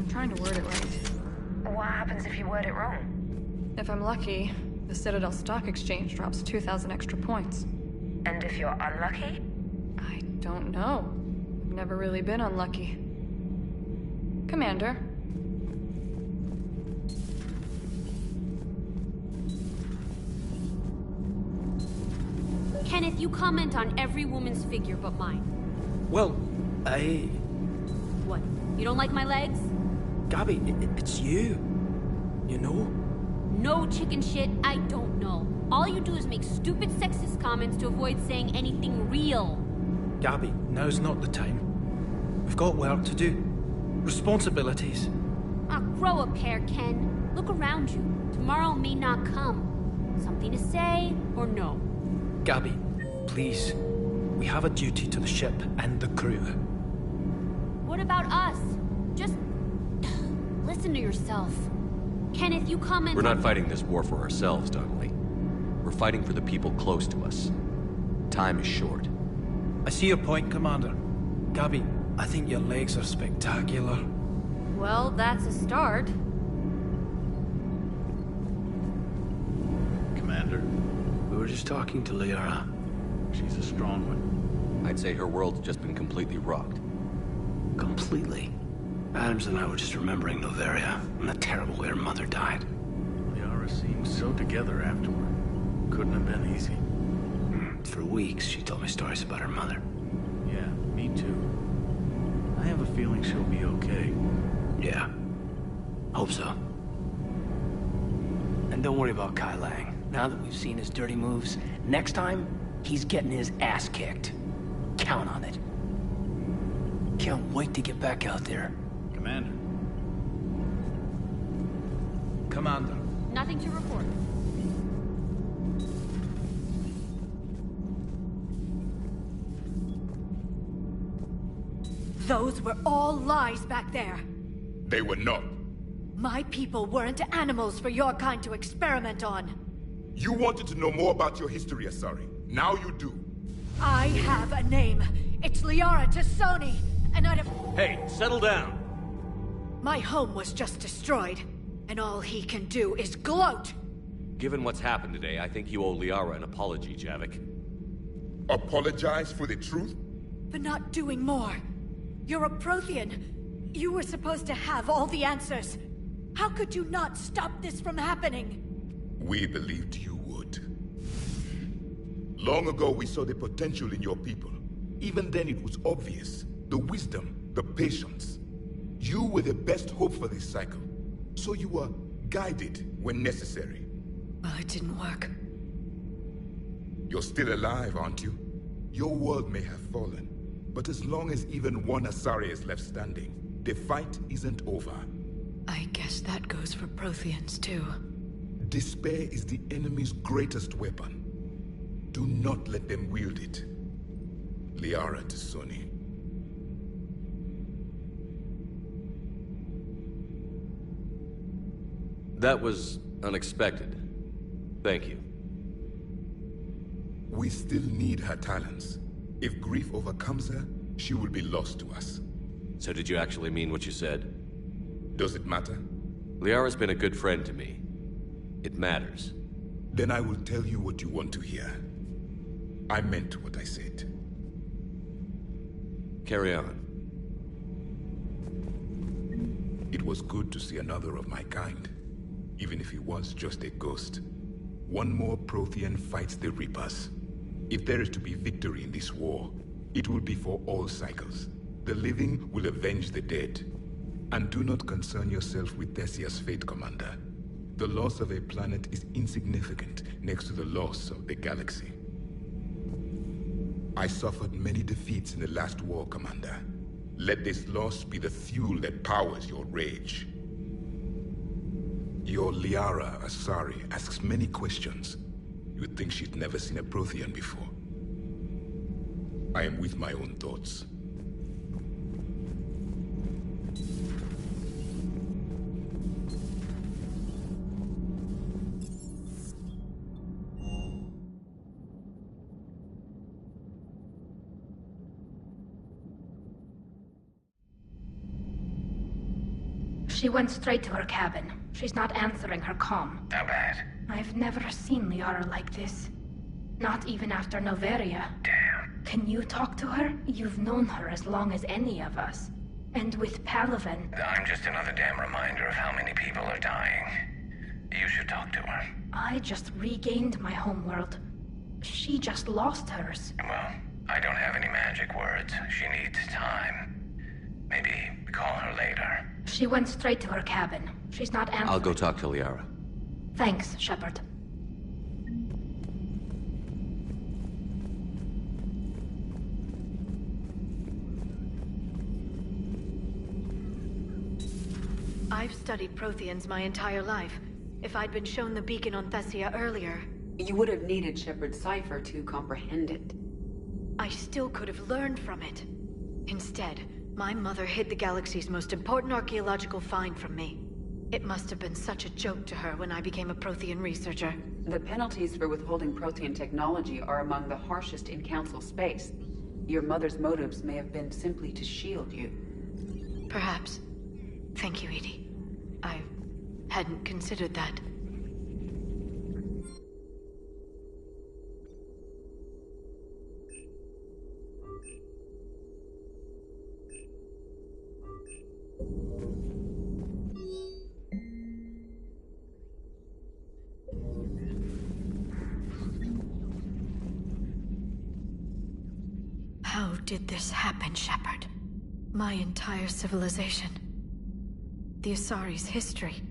Trying to word it right. What happens if you word it wrong? If I'm lucky, the Citadel Stock Exchange drops 2,000 extra points. And if you're unlucky? I don't know. I've never really been unlucky. Commander. Kenneth, you comment on every woman's figure but mine. Well, What? You don't like my legs? Gabby, it's you. You know? No chicken shit, I don't know. All you do is make stupid sexist comments to avoid saying anything real. Gabby, now's not the time. We've got work to do. Responsibilities. Ah, grow a pair, Ken. Look around you. Tomorrow may not come. Something to say or no? Gabby, please. We have a duty to the ship and the crew. What about us? Just listen to yourself. Kenneth, you comment We're not fighting this war for ourselves, Donnelly. We're fighting for the people close to us. Time is short. I see your point, Commander. Gabby, I think your legs are spectacular. Well, that's a start. Commander, We were just talking to Liara. she's a strong one. I'd say her world's just been completely rocked. Completely. Adams and I were just remembering Noveria and the terrible way her mother died. Liara seemed so together afterward. Couldn't have been easy. For weeks, she told me stories about her mother. Yeah, me too. I have a feeling she'll be okay. Yeah. Hope so. And don't worry about Kai Lang. Now that we've seen his dirty moves, next time, he's getting his ass kicked. Count on it. Can't wait to get back out there. Commander. Commander. Nothing to report. Those were all lies back there. They were not. My people weren't animals for your kind to experiment on. You wanted to know more about your history, Asari. Now you do. I have a name. It's Liara T'Soni, and I'd have... Hey, settle down! My home was just destroyed, and all he can do is gloat! Given what's happened today, I think you owe Liara an apology, Javik. Apologize for the truth? For not doing more. You're a Prothean. You were supposed to have all the answers. How could you not stop this from happening? We believed you would. Long ago, we saw the potential in your people. Even then, it was obvious. The wisdom, the patience. You were the best hope for this cycle. So you were guided when necessary. Well, it didn't work. You're still alive, aren't you? Your world may have fallen, but as long as even one Asari is left standing, the fight isn't over. I guess that goes for Protheans, too. Despair is the enemy's greatest weapon. Do not let them wield it. Liara T'Soni. That was unexpected. Thank you. We still need her talents. If grief overcomes her, she will be lost to us. So did you actually mean what you said? Does it matter? Liara's been a good friend to me. It matters. Then I will tell you what you want to hear. I meant what I said. Carry on. It was good to see another of my kind, even if he was just a ghost. One more Prothean fights the Reapers. If there is to be victory in this war, it will be for all cycles. The living will avenge the dead. And do not concern yourself with Thessia's fate, Commander. The loss of a planet is insignificant next to the loss of the galaxy. I suffered many defeats in the last war, Commander. Let this loss be the fuel that powers your rage. Your Liara Asari asks many questions. You would think she'd never seen a Prothean before. I am with my own thoughts. She went straight to her cabin. She's not answering her comm. How bad? I've never seen Liara like this. Not even after Noveria. Damn. Can you talk to her? You've known her as long as any of us. And with Palaven... I'm just another damn reminder of how many people are dying. You should talk to her. I just regained my homeworld. She just lost hers. Well, I don't have any magic words. She needs time. Maybe call her later. She went straight to her cabin. She's not answering. I'll go talk to Liara. Thanks, Shepard. I've studied Protheans my entire life. If I'd been shown the beacon on Thessia earlier... You would have needed Shepard's cipher to comprehend it. I still could have learned from it. Instead, my mother hid the galaxy's most important archaeological find from me. It must have been such a joke to her when I became a Prothean researcher. The penalties for withholding Prothean technology are among the harshest in Council space. Your mother's motives may have been simply to shield you. Perhaps. Thank you, EDI. I hadn't considered that. How did this happen, Shepard? My entire civilization. The Asari's history.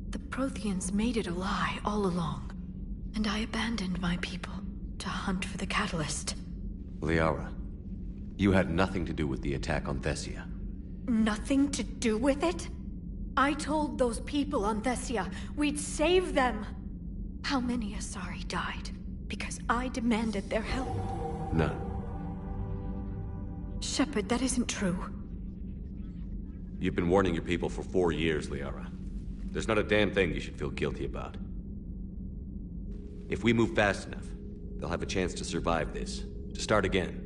The Protheans made it a lie all along, and I abandoned my people to hunt for the catalyst. Liara, you had nothing to do with the attack on Thessia. Nothing to do with it? I told those people on Thessia we'd save them. How many Asari died because I demanded their help? None. Shepard, that isn't true. You've been warning your people for 4 years, Liara. There's not a damn thing you should feel guilty about. If we move fast enough, they'll have a chance to survive this, to start again.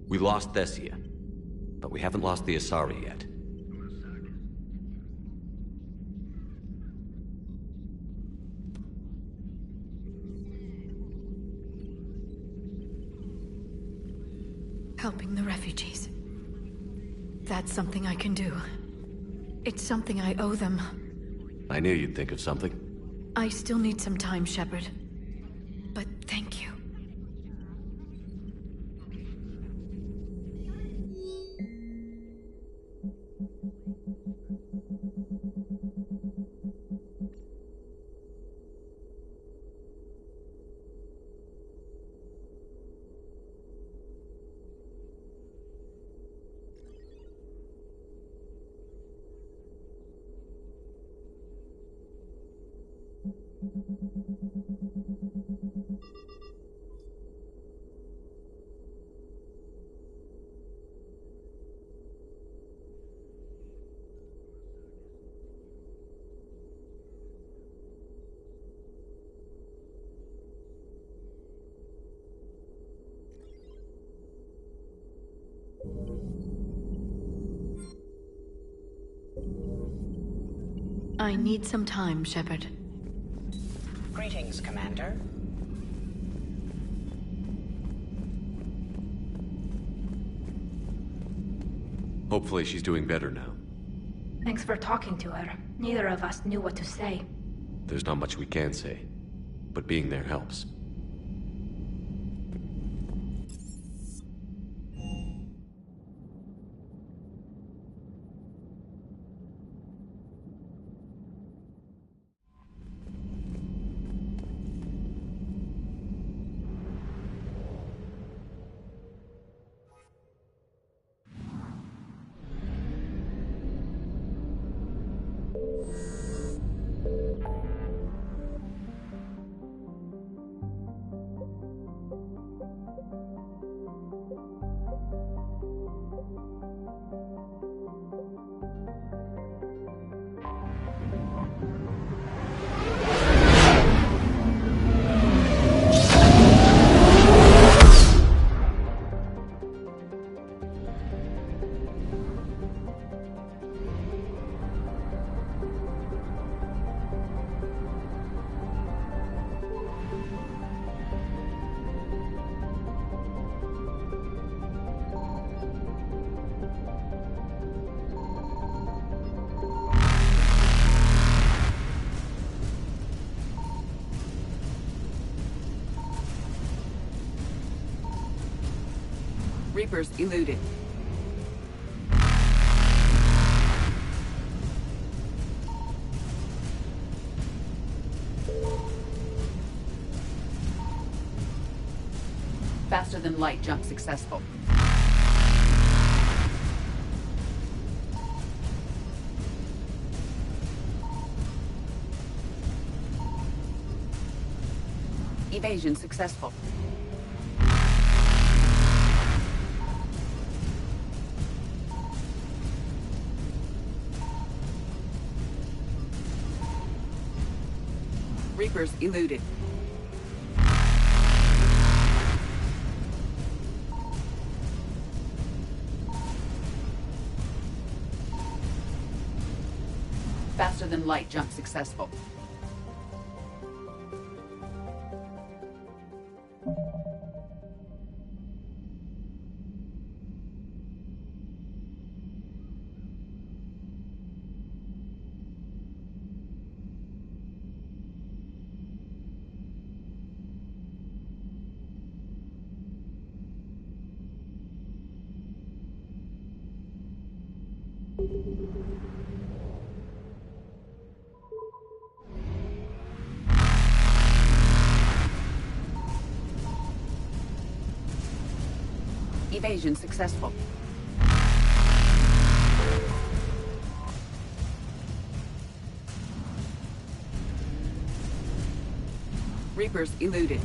We lost Thessia, but we haven't lost the Asari yet. Helping the refugees. That's something I can do. It's something I owe them. I knew you'd think of something. I still need some time, Shepard. But thank you. I need some time, Shepard. Greetings, Commander. Hopefully she's doing better now. Thanks for talking to her. Neither of us knew what to say. There's not much we can say, but being there helps. Reapers eluded. Faster than light jump successful. Evasion successful. Reapers eluded. Faster than light jump successful. Evasion successful. Reapers eluded.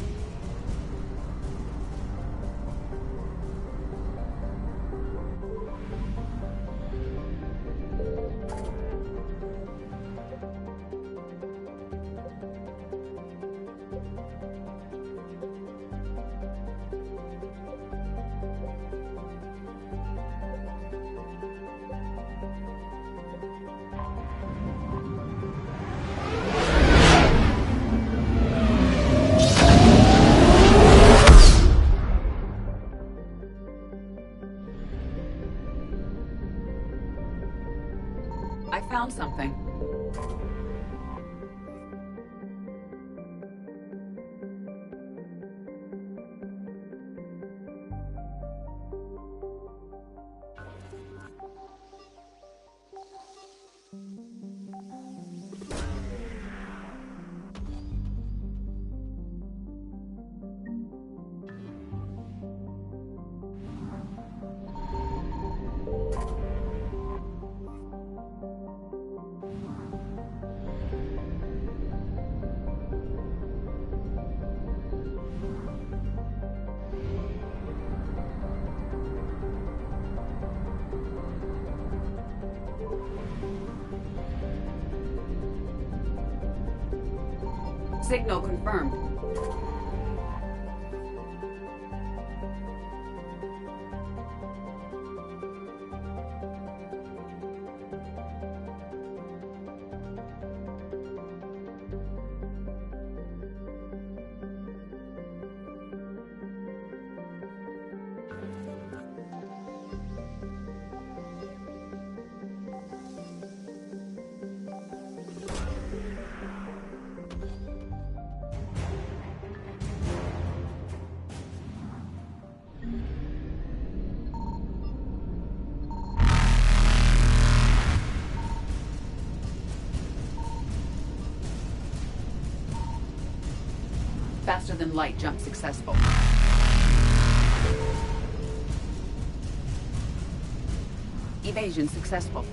I found something. Signal confirmed. Faster than light jump successful. Evasion successful.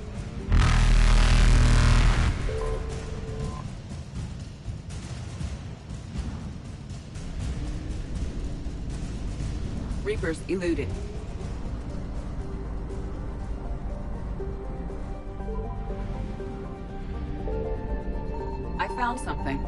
Reapers eluded. I found something.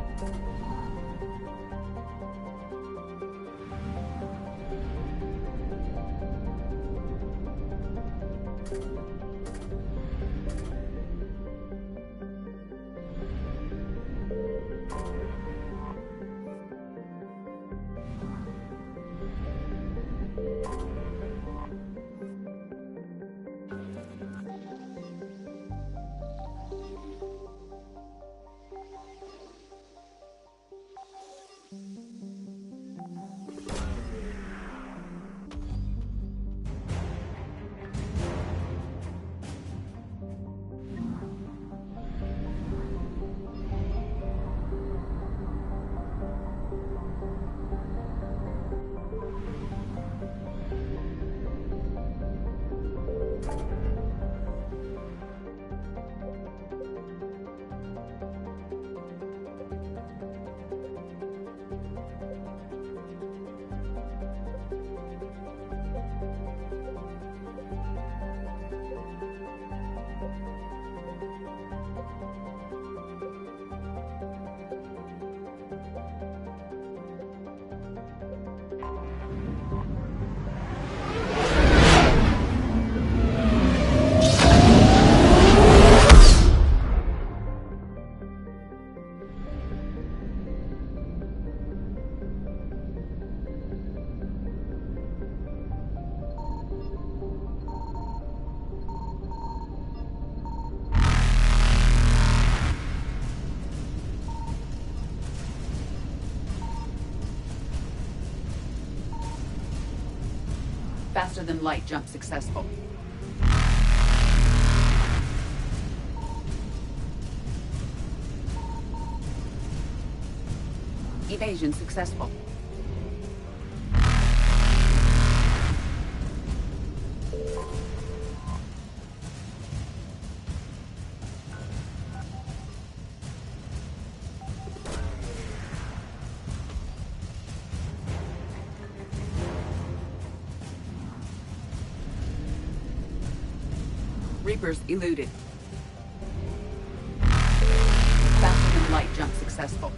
Faster-than-light jump successful. Evasion successful. Reapers eluded. Faster-than-light jump successful.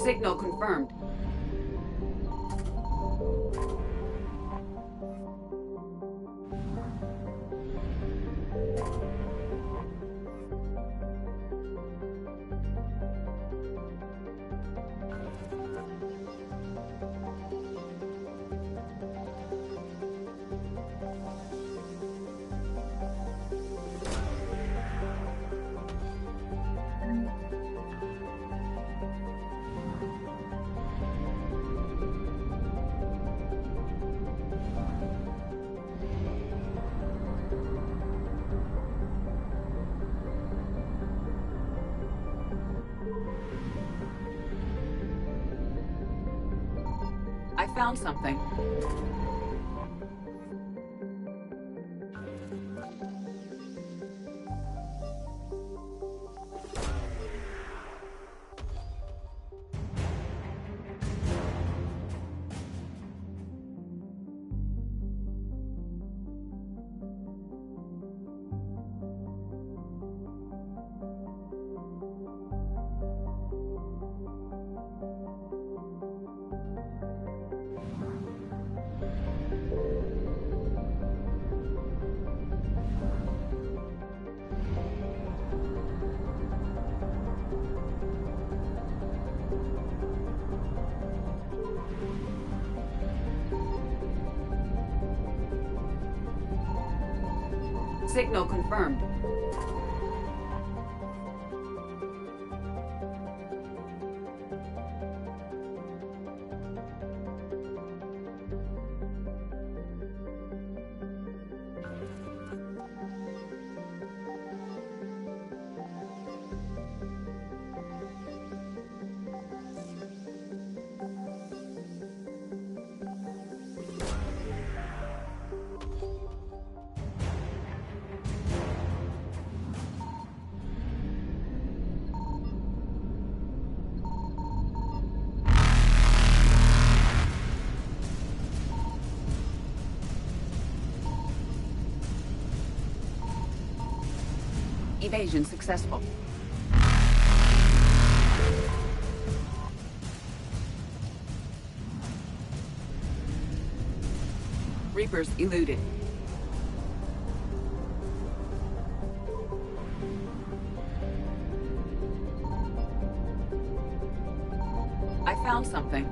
Signal confirmed. I found something. Signal confirmed. Evasion successful. Reapers eluded. I found something.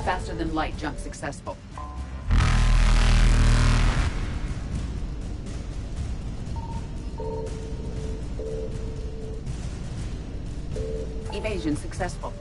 Faster than light jump successful. Evasion successful.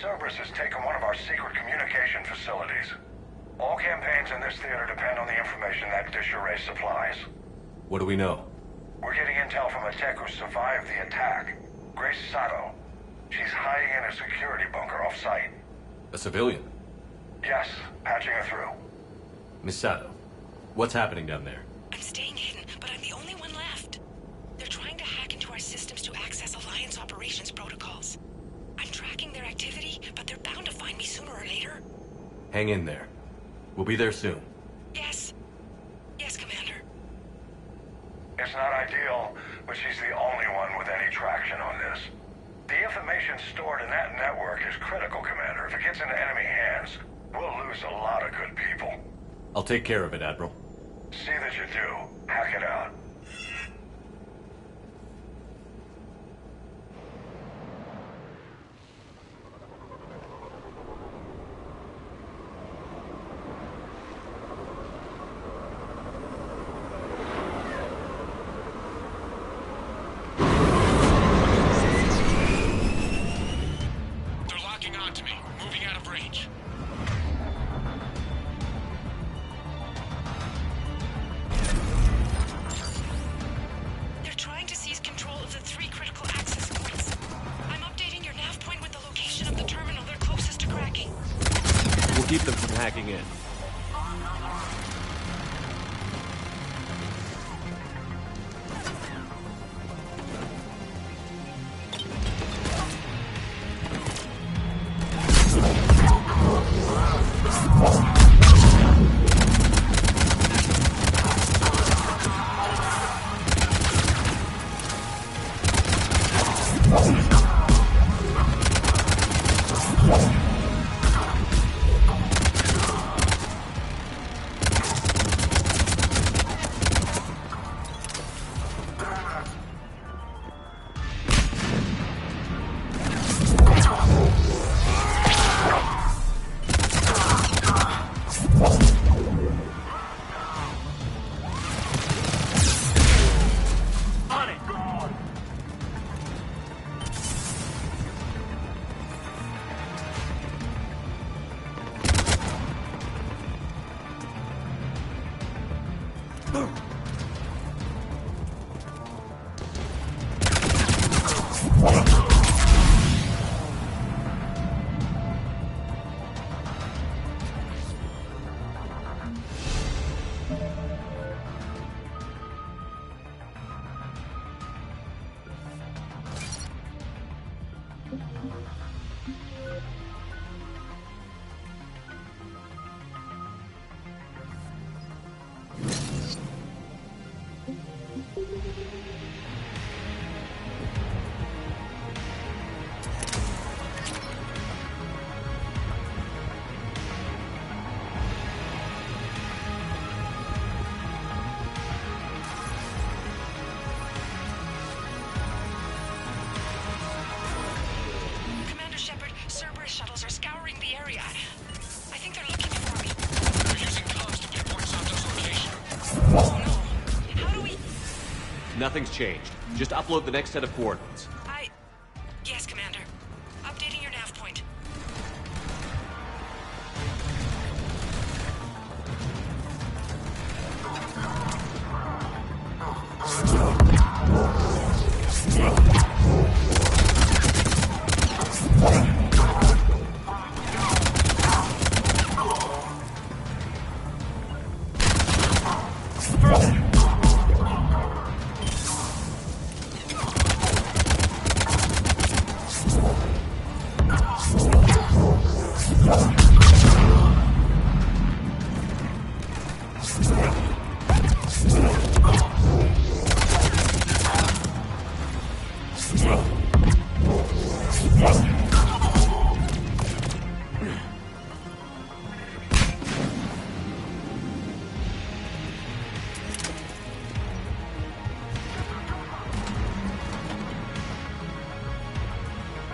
Cerberus has taken one of our secret communication facilities. All campaigns in this theater depend on the information that dish array supplies. What do we know? We're getting intel from a tech who survived the attack. Grace Sato. She's hiding in a security bunker off-site. A civilian? Yes, patching her through. Miss Sato, what's happening down there? I'm staying hidden, but I'm the only one left. They're trying to hack into our systems to access Alliance operations protocols. I'm tracking their activity, but they're bound to find me sooner or later. Hang in there. We'll be there soon. Yes. Yes, Commander. It's not ideal, but she's the only one with any traction on this. The information stored in that network is critical, Commander. If it gets into enemy hands, we'll lose a lot of good people. I'll take care of it, Admiral. See that you do. Hack it out. Keep them from hacking in. Nothing's changed. Just upload the next set of coordinates. Yes, Commander. Updating your nav point.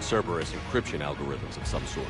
Cerberus encryption algorithms of some sort.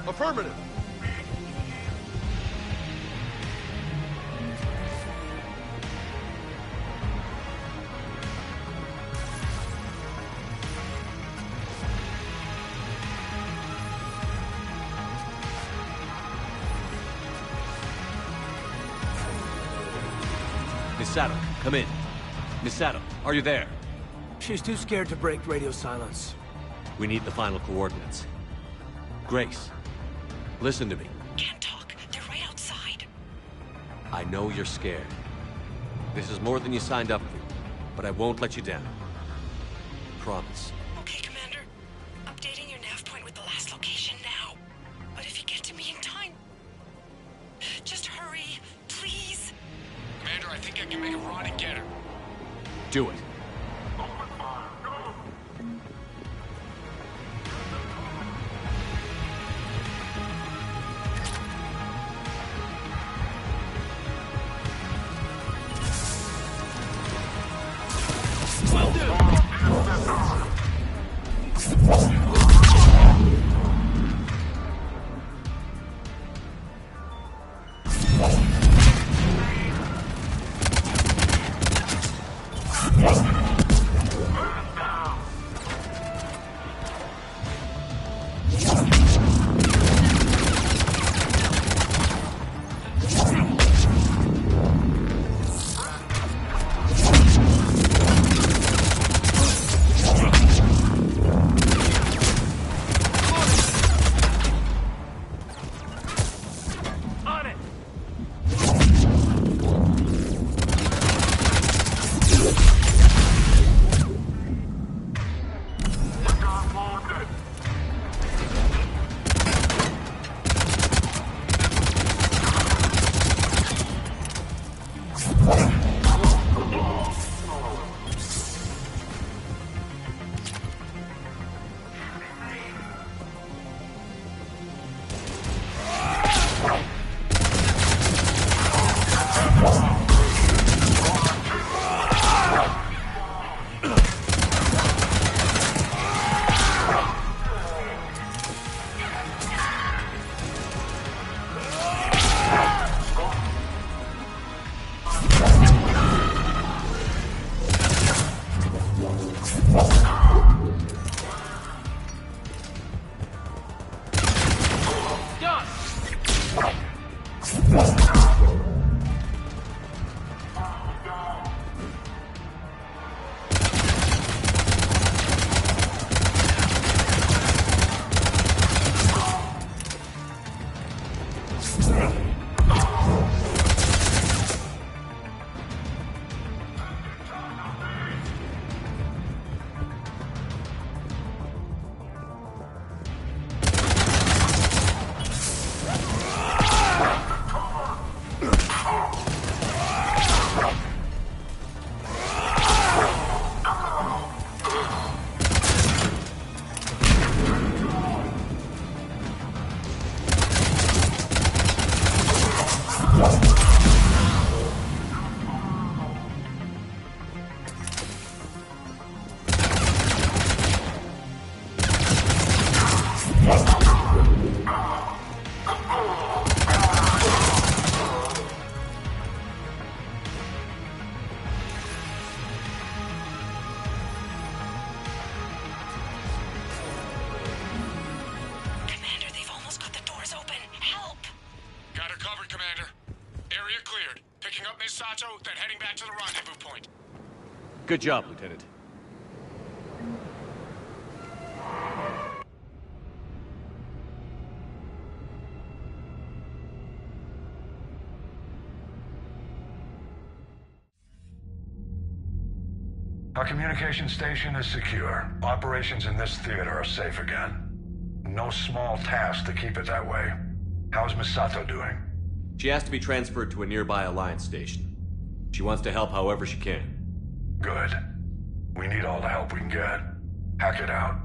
Affirmative. Misato, come in. Misato, are you there? She's too scared to break radio silence. We need the final coordinates. Grace, listen to me. Can't talk. They're right outside. I know you're scared. This is more than you signed up for, but I won't let you down. Promise. Okay, Commander. Updating your nav point with the last location now. But if you get to me in time, just hurry, please. Commander, I think I can make a run and get her. Do it. Will do. cleared. Picking up Ms. Sato, then heading back to the rendezvous point. Good job, Lieutenant. Our communication station is secure. Operations in this theater are safe again. No small task to keep it that way. How's Miss Sato doing? She has to be transferred to a nearby Alliance station. She wants to help however she can. Good. We need all the help we can get. Hack it out.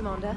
Commander?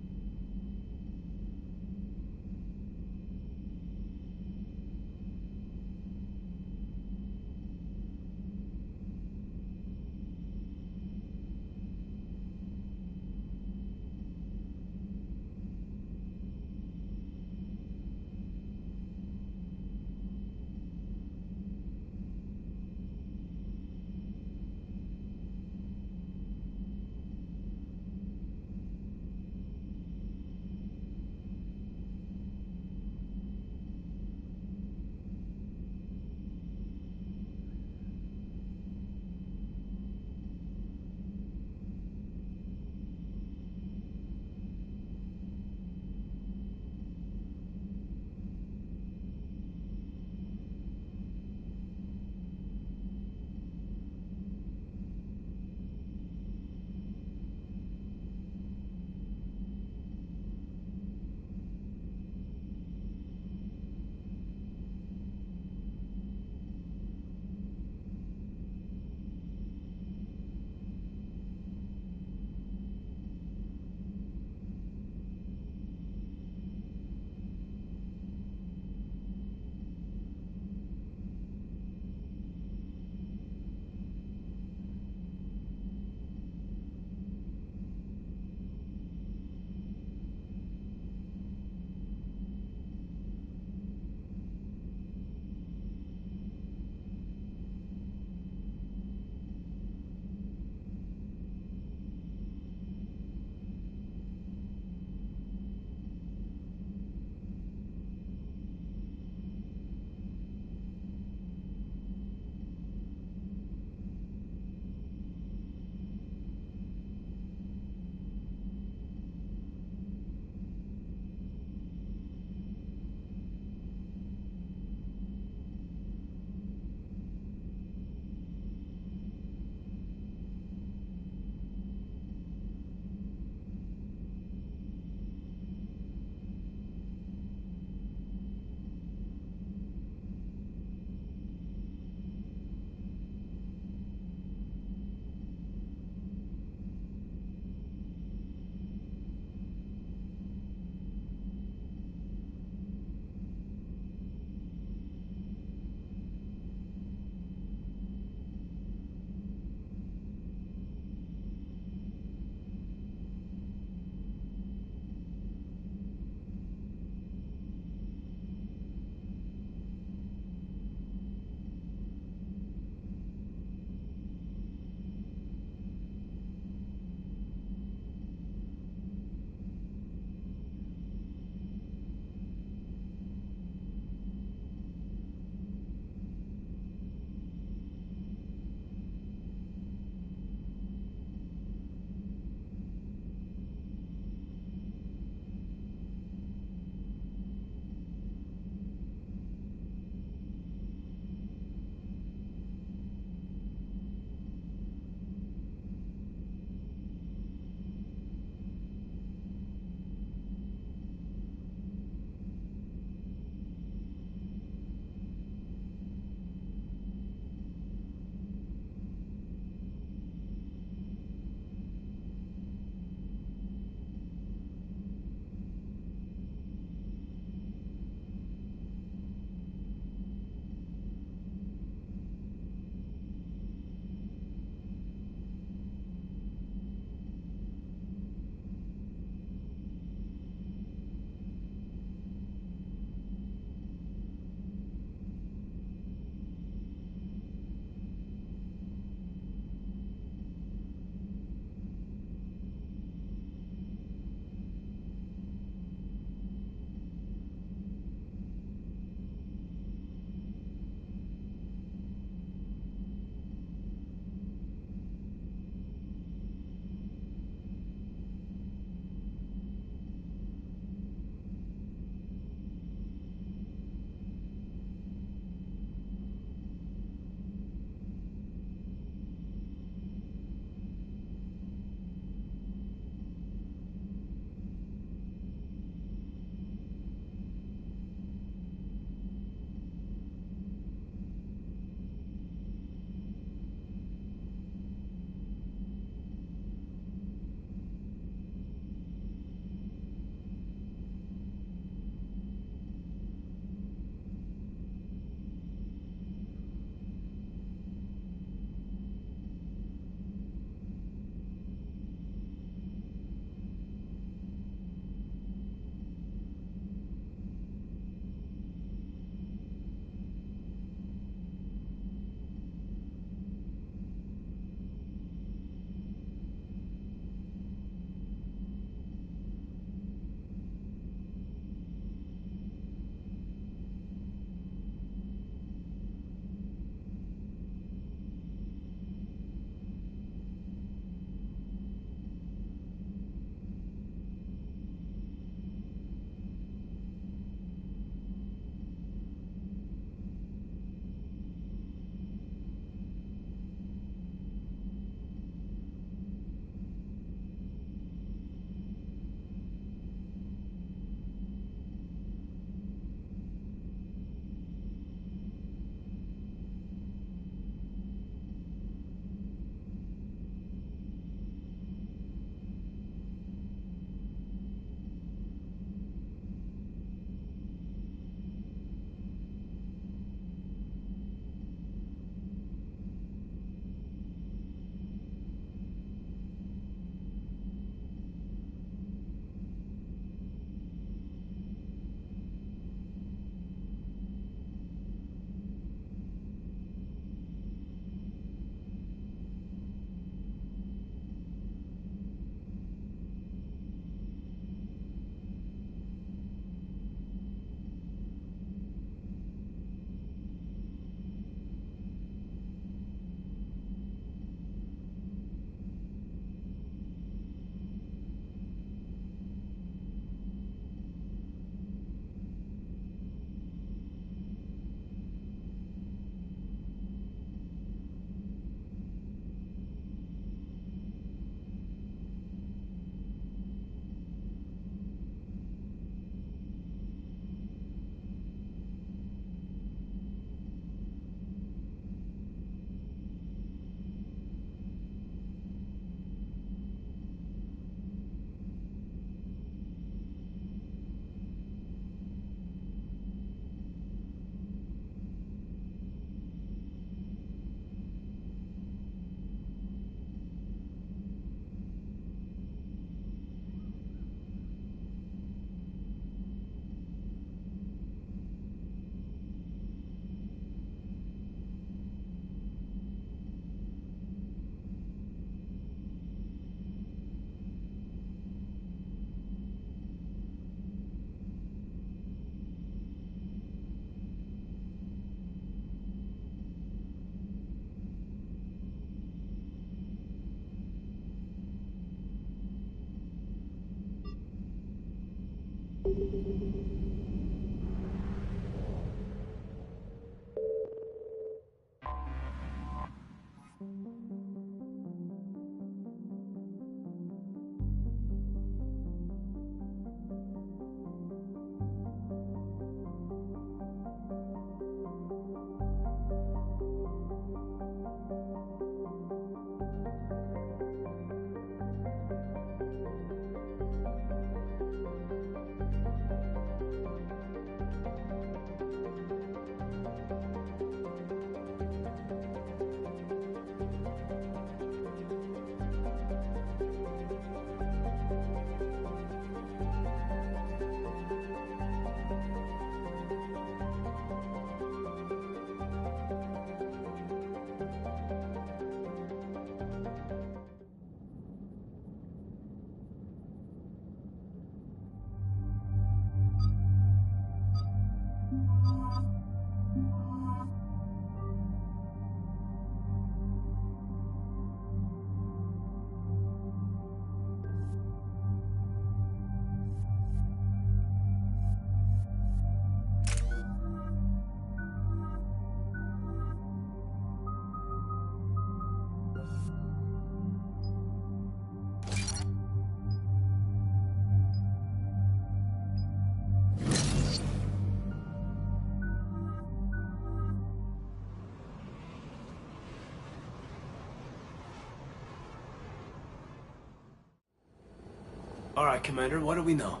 All right, Commander, what do we know?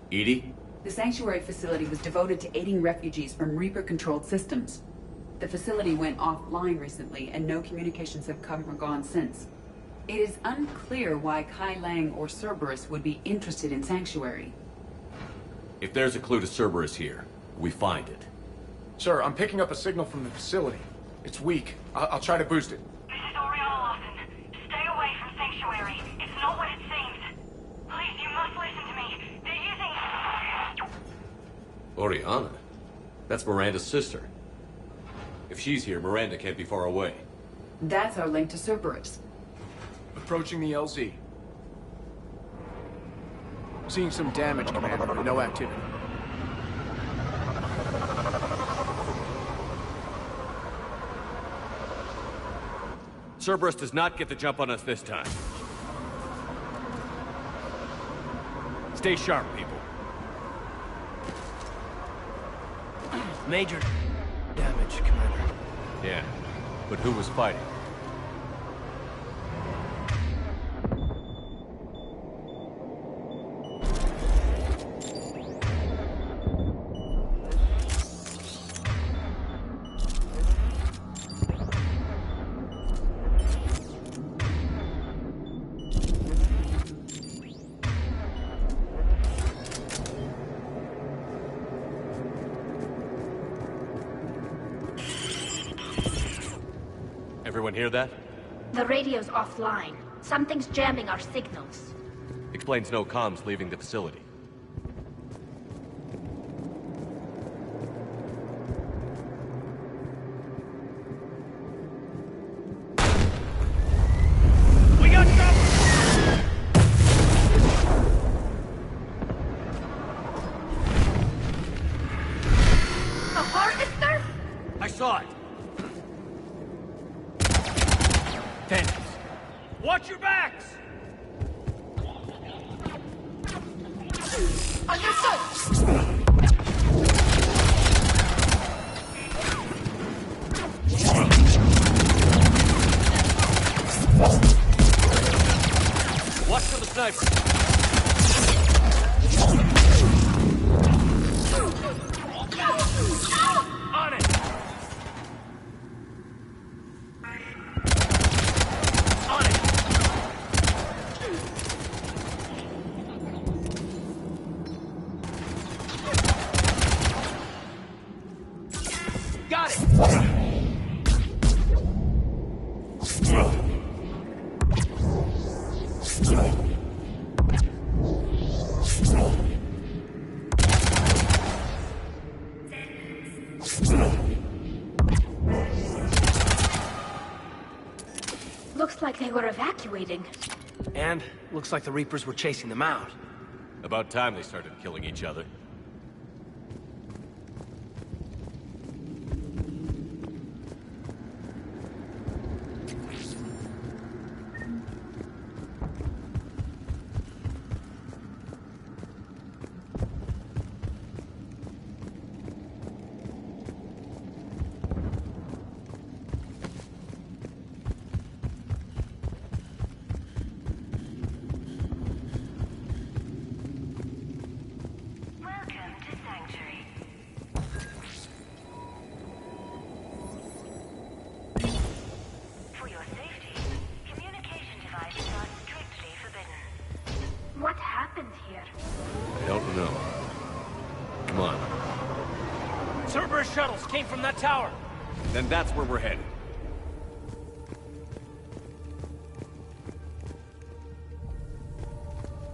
EDI? The Sanctuary facility was devoted to aiding refugees from Reaper-controlled systems. The facility went offline recently, and no communications have come or gone since. It is unclear why Kai Lang or Cerberus would be interested in Sanctuary. If there's a clue to Cerberus here, we find it. Sir, I'm picking up a signal from the facility. It's weak. I'll try to boost it. This is Oriana Lawson. Stay away from Sanctuary. It's not what it seems. Please, you must listen to me. They're using... Oriana? That's Miranda's sister. If she's here, Miranda can't be far away. That's our link to Cerberus. Approaching the LZ. Seeing some damage, Commander, but no activity. Cerberus does not get the jump on us this time. Stay sharp, people. Major damage, Commander. Yeah, but who was fighting? Everyone hear that? The radio's offline. Something's jamming our signals. Explains no comms leaving the facility. We got trouble! A harvester? I saw it! Watch your backs! Watch for the sniper! On it! Looks like they were evacuating. And looks like the Reapers were chasing them out. About time they started killing each other. What happened here? I don't know. Come on. Cerberus shuttles came from that tower. Then that's where we're headed.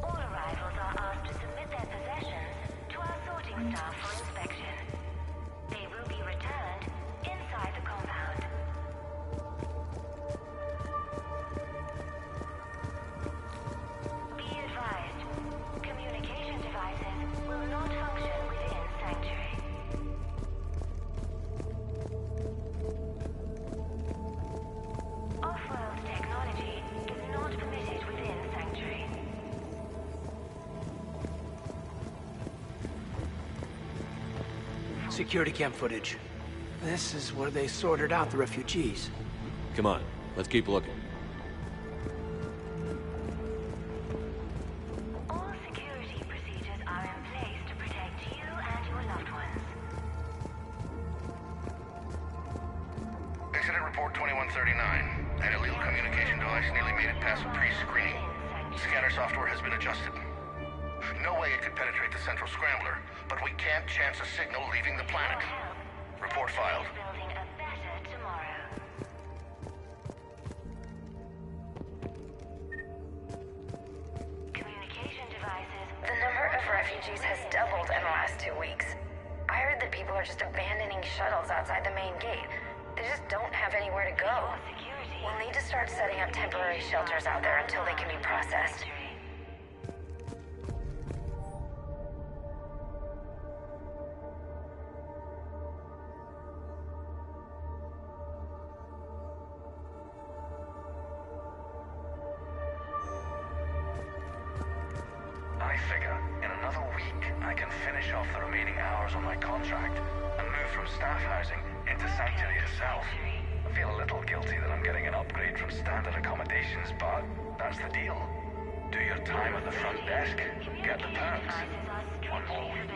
All arrivals are asked to submit their possessions to our sorting staff for inspection. They will be returned inside the compound. Be advised, communication devices will not function within Sanctuary. Off-world technology is not permitted within Sanctuary. Security cam footage. This is where they sorted out the refugees. Come on, let's keep looking. All security procedures are in place to protect you and your loved ones. Incident report 2139. An illegal communication device nearly made it past pre-screening. Scanner software has been adjusted. No way it could penetrate the central scrambler, but we can't chance a signal leaving the planet. Report filed. Building a better tomorrow. Communication devices. The number of refugees has doubled in the last 2 weeks. I heard that people are just abandoning shuttles outside the main gate. They just don't have anywhere to go. We'll need to start setting up temporary shelters out there until they can be processed. I figure in another week I can finish off the remaining hours on my contract and move from staff housing into Sanctuary itself. I feel a little guilty that I'm getting an upgrade from standard accommodations, but that's the deal. Do your time at the front desk, get the perks. One more week.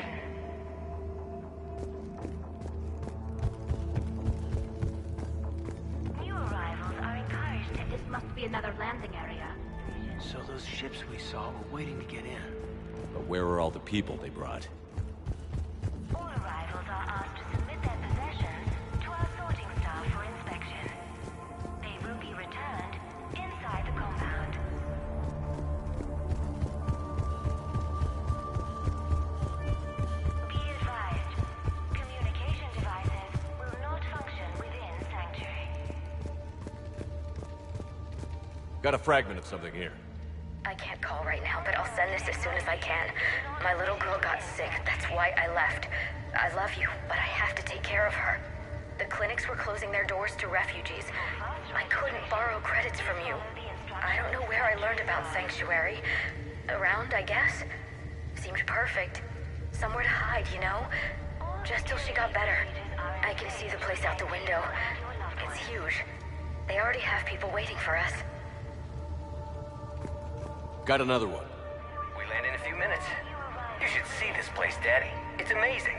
New arrivals are encouraged to This must be another landing area. So those ships we saw were waiting to get in. But where are all the people they brought? All arrivals are asked to submit their possessions to our sorting staff for inspection. They will be returned inside the compound. Be advised, communication devices will not function within Sanctuary. Got a fragment of something here. I can't call right now, but I'll send this as soon as I can. My little girl got sick. That's why I left. I love you, but I have to take care of her. The clinics were closing their doors to refugees. I couldn't borrow credits from you. I don't know where I learned about Sanctuary. Around, I guess. Seemed perfect. Somewhere to hide, you know? Just till she got better. I can see the place out the window. It's huge. They already have people waiting for us. Got another one. We land in a few minutes. You should see this place, Daddy. It's amazing.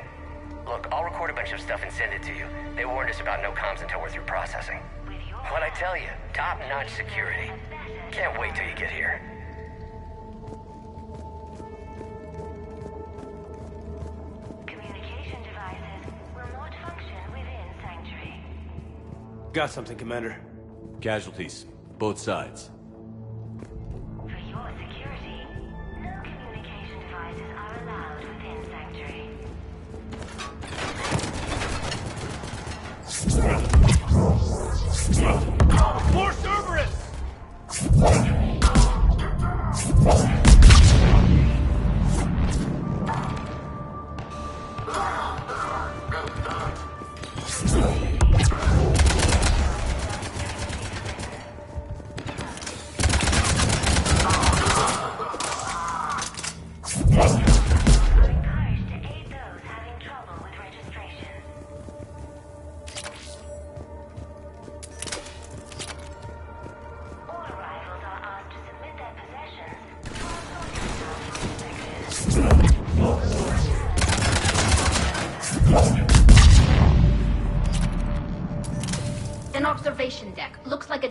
Look, I'll record a bunch of stuff and send it to you. They warned us about no comms until we're through processing. What'd I tell you? Top-notch security. Can't wait till you get here. Communication devices will not function within Sanctuary. Got something, Commander. Casualties. Both sides. For your security, no communication devices are allowed within Sanctuary. More Cerberus!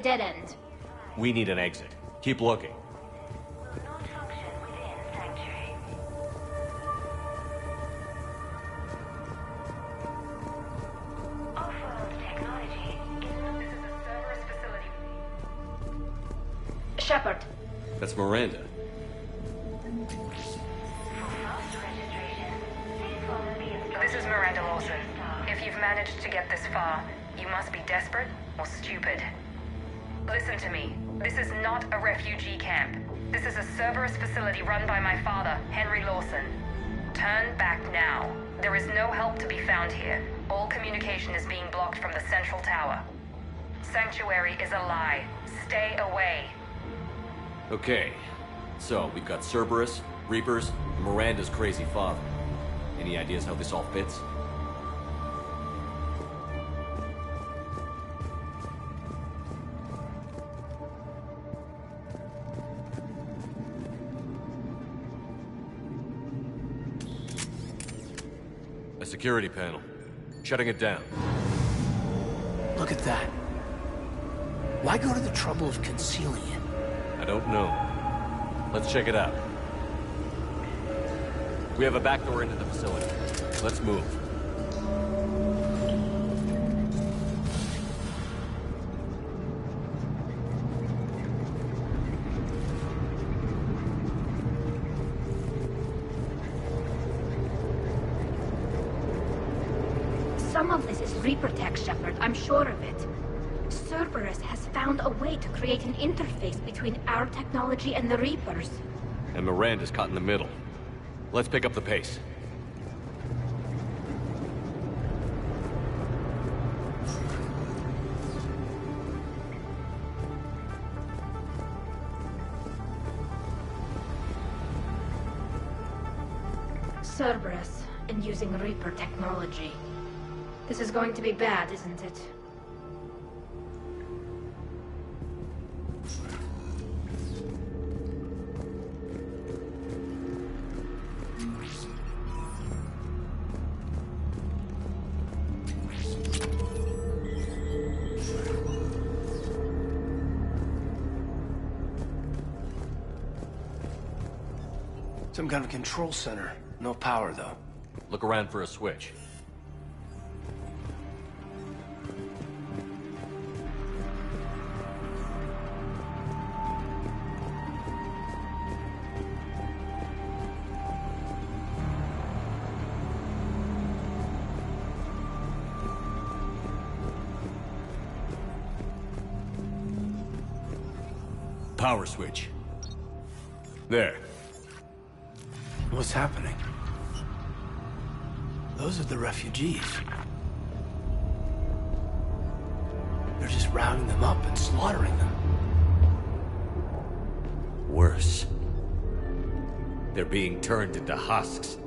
dead end. We need an exit. Keep looking. Shepard. That's Miranda. This is Miranda Lawson. If you've managed to get this far, you must be desperate or stupid. Listen to me. This is not a refugee camp. This is a Cerberus facility run by my father, Henry Lawson. Turn back now. There is no help to be found here. All communication is being blocked from the central tower. Sanctuary is a lie. Stay away. Okay. So, we've got Cerberus, Reapers, and Miranda's crazy father. Any ideas how this all fits? A security panel. Shutting it down. Look at that. Why go to the trouble of concealing it? I don't know. Let's check it out. We have a back door into the facility. Let's move. Some of this is Reaper tech, Shepard. I'm sure of it. Cerberus has found a way to create an interface between our technology and the Reapers. And Miranda's caught in the middle. Let's pick up the pace. Cerberus, and using Reaper technology. This is going to be bad, isn't it? Some kind of control center. No power, though. Look around for a switch. Power switch. There. What's happening? Those are the refugees. They're just rounding them up and slaughtering them. Worse. They're being turned into husks.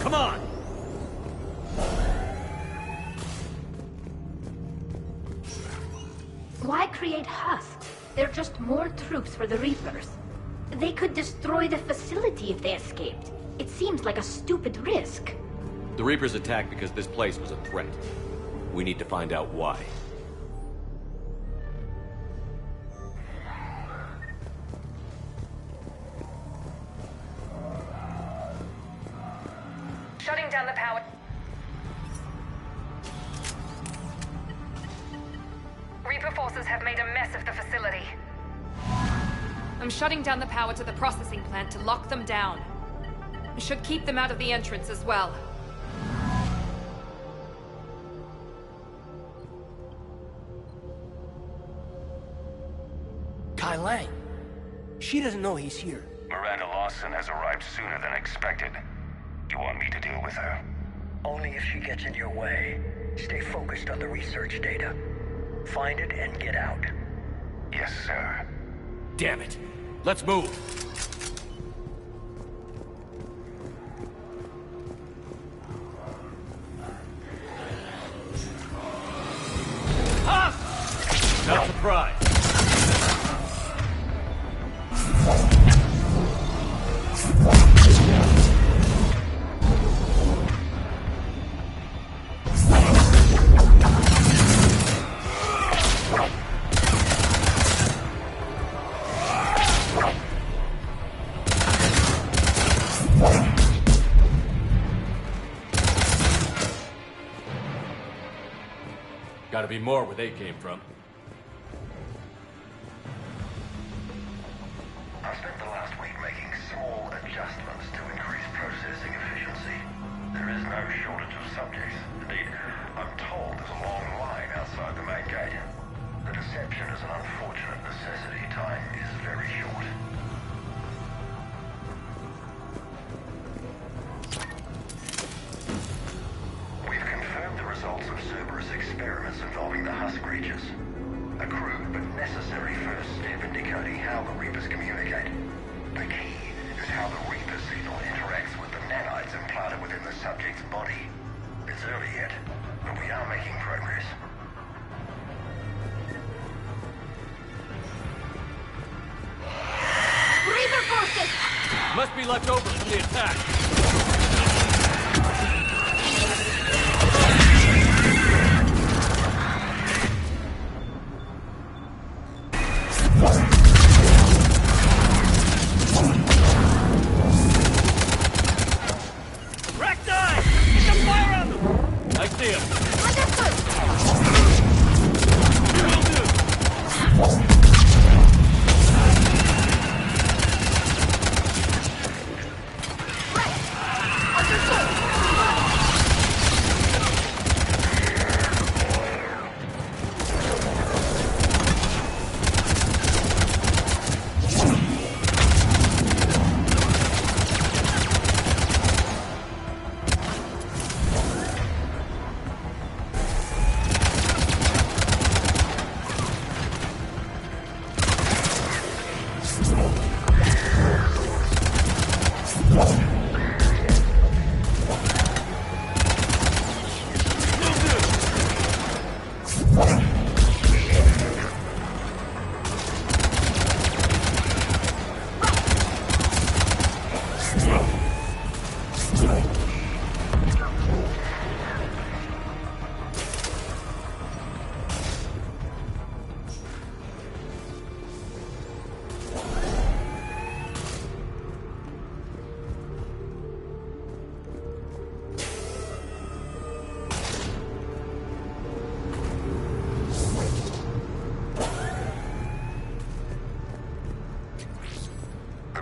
Come on! Why create husks? They're just more troops for the Reapers. They could destroy the facility if they escaped. It seems like a stupid risk. The Reapers attacked because this place was a threat. We need to find out why. Shutting down the power. Reaper forces have made a mess of the facility. I'm shutting down the power to the processing plant to lock them down. It should keep them out of the entrance as well. Kai Lang. She doesn't know he's here. Miranda Lawson has arrived sooner than expected. You want me to deal with her? Only if she gets in your way. Stay focused on the research data. Find it and get out. Yes, sir. Damn it. Let's move. Not surprised. Gotta be more where they came from. I spent the last week making small adjustments to increase processing efficiency. There is no shortage of subjects. Indeed, I'm told there's a long line outside the main gate. The deception is an unfortunate necessity. Time is very short. We've confirmed the results of Cerberus experiments involving the husk creatures. A crude but necessary first step in decoding how the Reapers communicate. The key is how the Reaper signal interacts with the nanites implanted within the subject's body. It's early yet, but we are making progress. Reaper forces! Must be left over from the attack.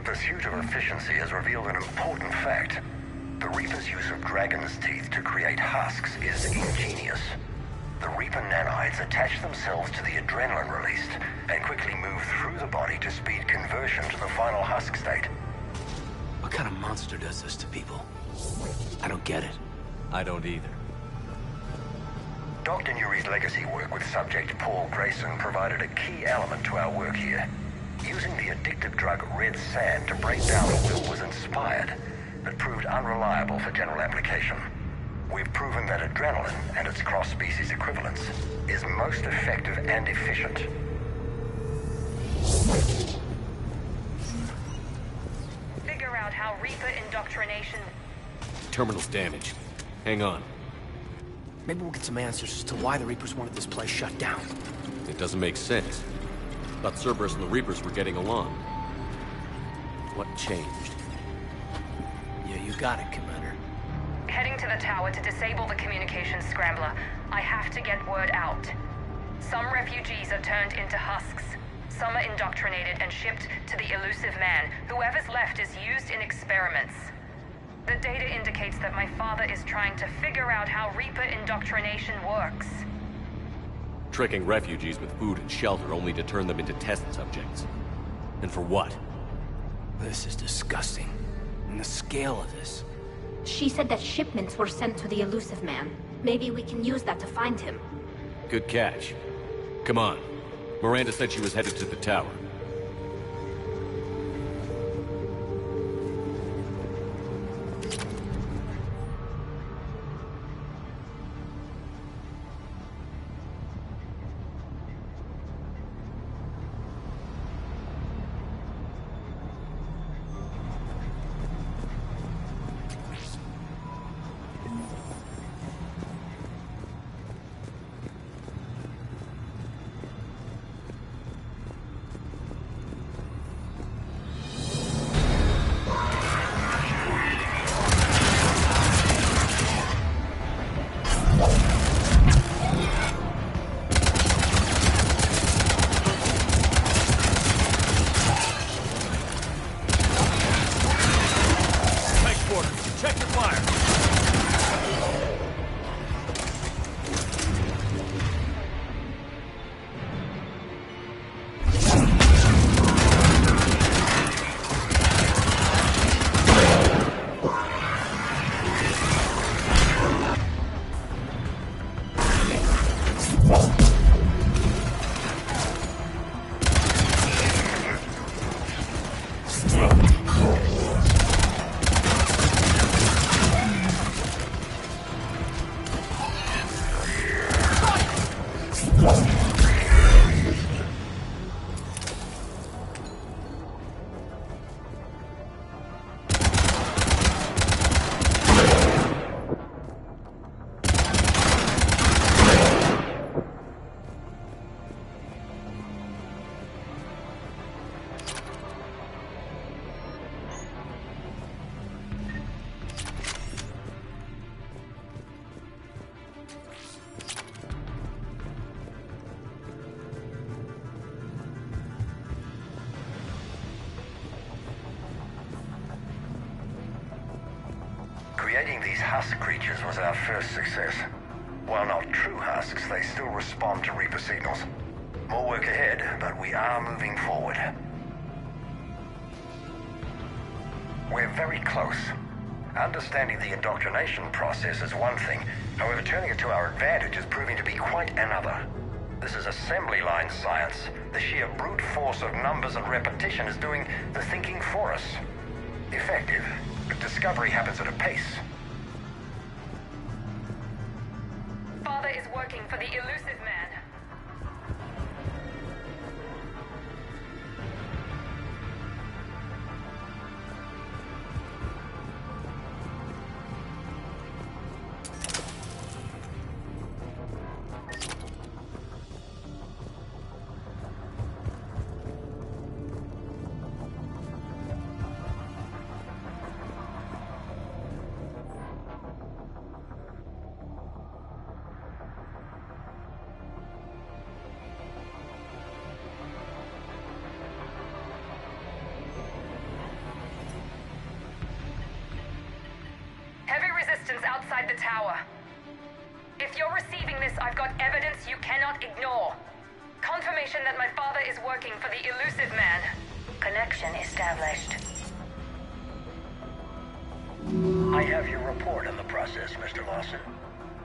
Pursuit of efficiency has revealed an important fact. The Reaper's use of dragon's teeth to create husks is ingenious. The Reaper nanites attach themselves to the adrenaline released and quickly move through the body to speed conversion to the final husk state. What kind of monster does this to people? I don't get it. I don't either. Dr. Nuri's legacy work with subject Paul Grayson provided a key element to our work here. Using the addictive drug Red Sand to break down the will was inspired, but proved unreliable for general application. We've proven that adrenaline and its cross-species equivalents is most effective and efficient. Figure out how Reaper indoctrination... Terminal's damaged. Hang on. Maybe we'll get some answers as to why the Reapers wanted this place shut down. It doesn't make sense. Thought Cerberus and the Reapers were getting along. What changed? Yeah, you got it, Commander. Heading to the tower to disable the communications scrambler. I have to get word out. Some refugees are turned into husks. Some are indoctrinated and shipped to the elusive man. Whoever's left is used in experiments. The data indicates that my father is trying to figure out how Reaper indoctrination works. Tricking refugees with food and shelter only to turn them into test subjects. And for what? This is disgusting. And the scale of this. She said that shipments were sent to the Elusive Man. Maybe we can use that to find him. Good catch. Come on. Miranda said she was headed to the tower. Creating these husk creatures was our first success. While not true husks, they still respond to Reaper signals. More work ahead, but we are moving forward. We're very close. Understanding the indoctrination process is one thing. However, turning it to our advantage is proving to be quite another. This is assembly line science. The sheer brute force of numbers and repetition is doing the thinking for us. Effective, but discovery happens at a pace. Father is working for the Elusive Man. Outside the tower. If you're receiving this, I've got evidence you cannot ignore. Confirmation that my father is working for the Elusive Man. Connection established. I have your report on the process, Mr. Lawson.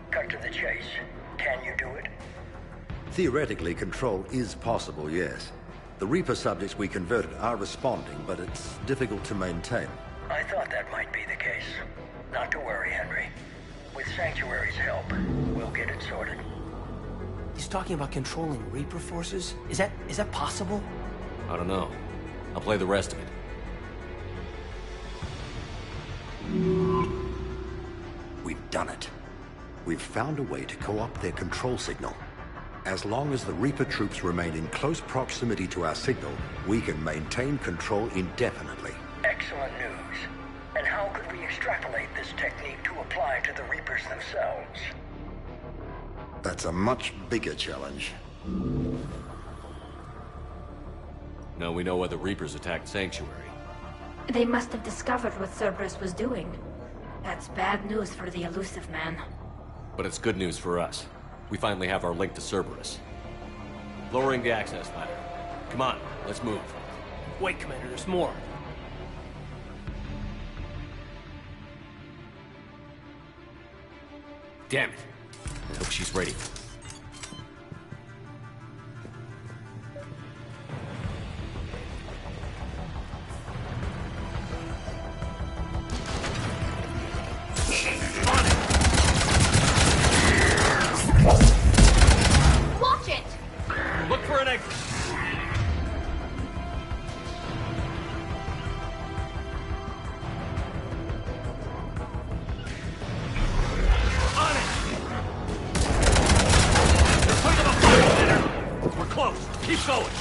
Cut to the chase. Can you do it? Theoretically, control is possible, yes. The Reaper subjects we converted are responding, but it's difficult to maintain. I thought that might be the case. Not to worry, Henry. With Sanctuary's help, we'll get it sorted. He's talking about controlling Reaper forces? Is that possible? I don't know. I'll play the rest of it. We've done it. We've found a way to co-opt their control signal. As long as the Reaper troops remain in close proximity to our signal, we can maintain control indefinitely. Excellent news. And how could we extrapolate this technique to apply to the Reapers themselves? That's a much bigger challenge. Now we know why the Reapers attacked Sanctuary. They must have discovered what Cerberus was doing. That's bad news for the Elusive Man. But it's good news for us. We finally have our link to Cerberus. Lowering the access ladder. Come on, let's move. Wait, Commander, there's more. Damn it. I hope she's ready. Watch it! Look for an exit. Keep going!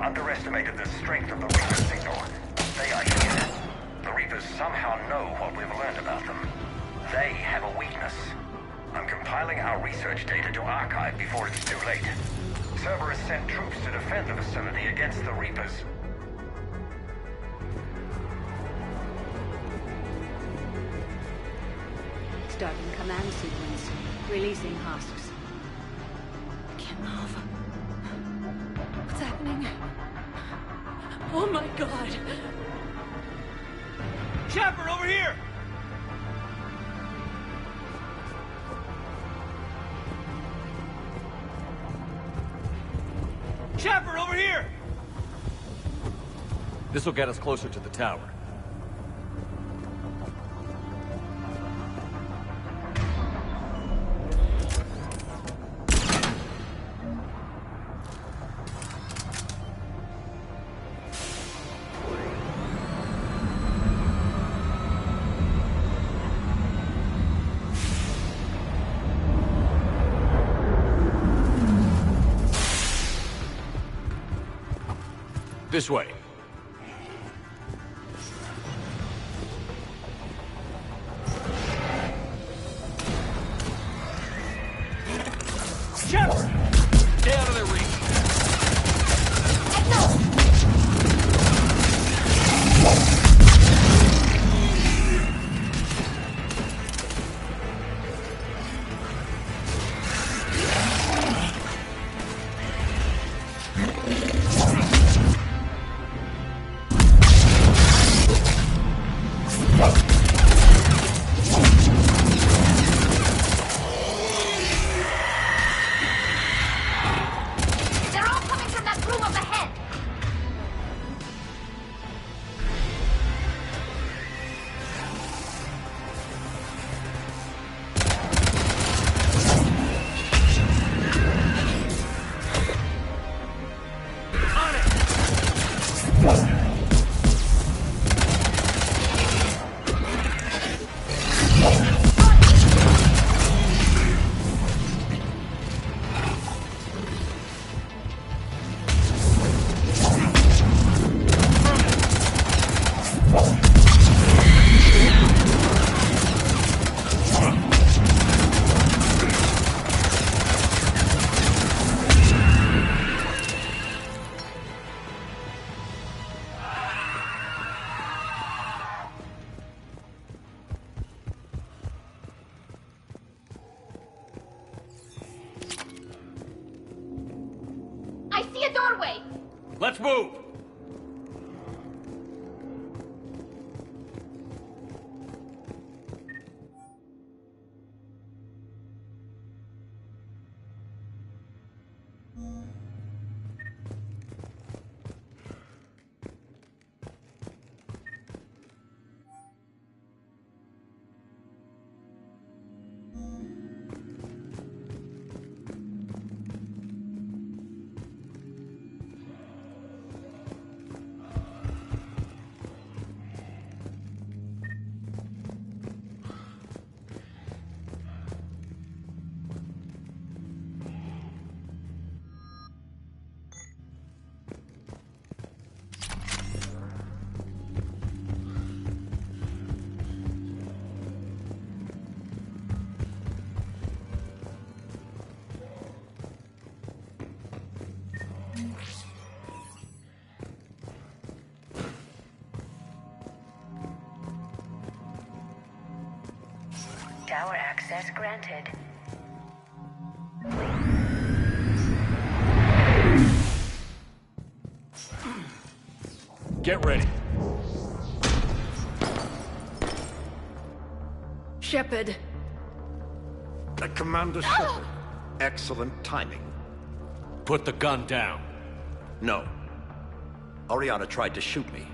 Underestimated the strength of the Reaper signal. They are here. The Reapers somehow know what we've learned about them. They have a weakness. I'm compiling our research data to archive before it's too late. Cerberus sent troops to defend the facility against the Reapers. Starting command sequence. Releasing husks. Can't move. What's happening? Oh my god! Chopper, over here! Chopper, over here! This'll get us closer to the tower. This way. Chopper! Stay out of their reach. doorway! Let's move! Tower access granted. Get ready. Shepard. Commander Shepard. Excellent timing. Put the gun down. No. Oriana tried to shoot me.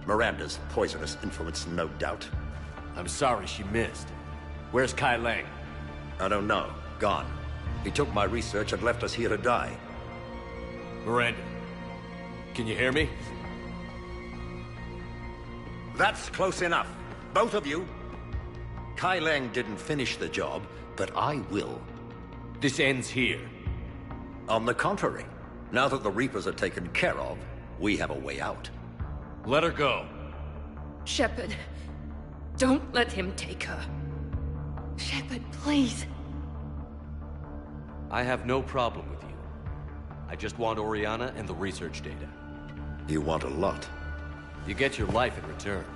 Miranda's poisonous influence, no doubt. I'm sorry she missed. Where's Kai Leng? I don't know. Gone. He took my research and left us here to die. Miranda, can you hear me? That's close enough. Both of you. Kai Leng didn't finish the job, but I will. This ends here. On the contrary, now that the Reapers are taken care of, we have a way out. Let her go. Shepard, don't let him take her. Shepard, please. I have no problem with you. I just want Oriana and the research data. You want a lot. You get your life in return.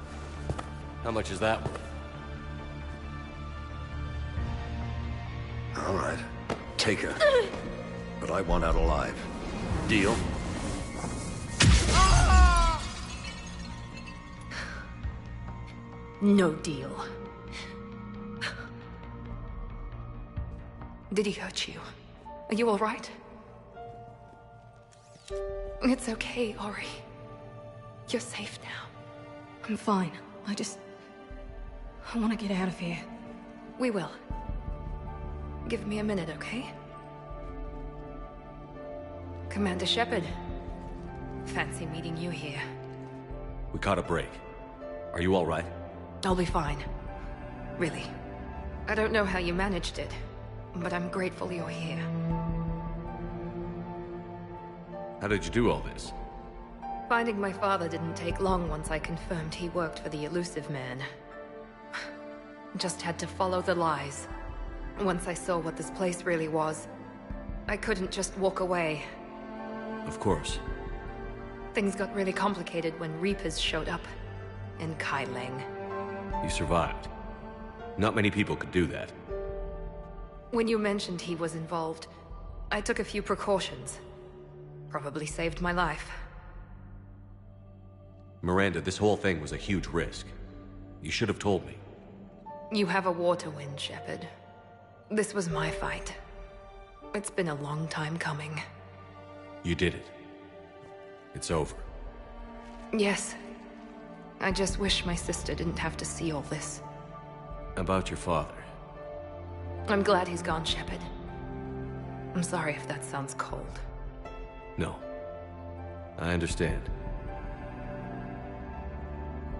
How much is that worth? All right. Take her. But I want out alive. Deal? No deal. Did he hurt you? Are you all right? It's okay, Ori. You're safe now. I'm fine. I want to get out of here. We will. Give me a minute, okay? Commander Shepard. Fancy meeting you here. We caught a break. Are you all right? I'll be fine. Really. I don't know how you managed it, but I'm grateful you're here. How did you do all this? Finding my father didn't take long once I confirmed he worked for the Illusive Man. Just had to follow the lies. Once I saw what this place really was, I couldn't just walk away. Of course. Things got really complicated when Reapers showed up. And Kai Leng. You survived. Not many people could do that. When you mentioned he was involved, I took a few precautions. Probably saved my life. Miranda, this whole thing was a huge risk. You should have told me. You have a war to win, Shepard. This was my fight. It's been a long time coming. You did it. It's over. Yes. I just wish my sister didn't have to see all this. About your father. I'm glad he's gone, Shepard. I'm sorry if that sounds cold. No. I understand.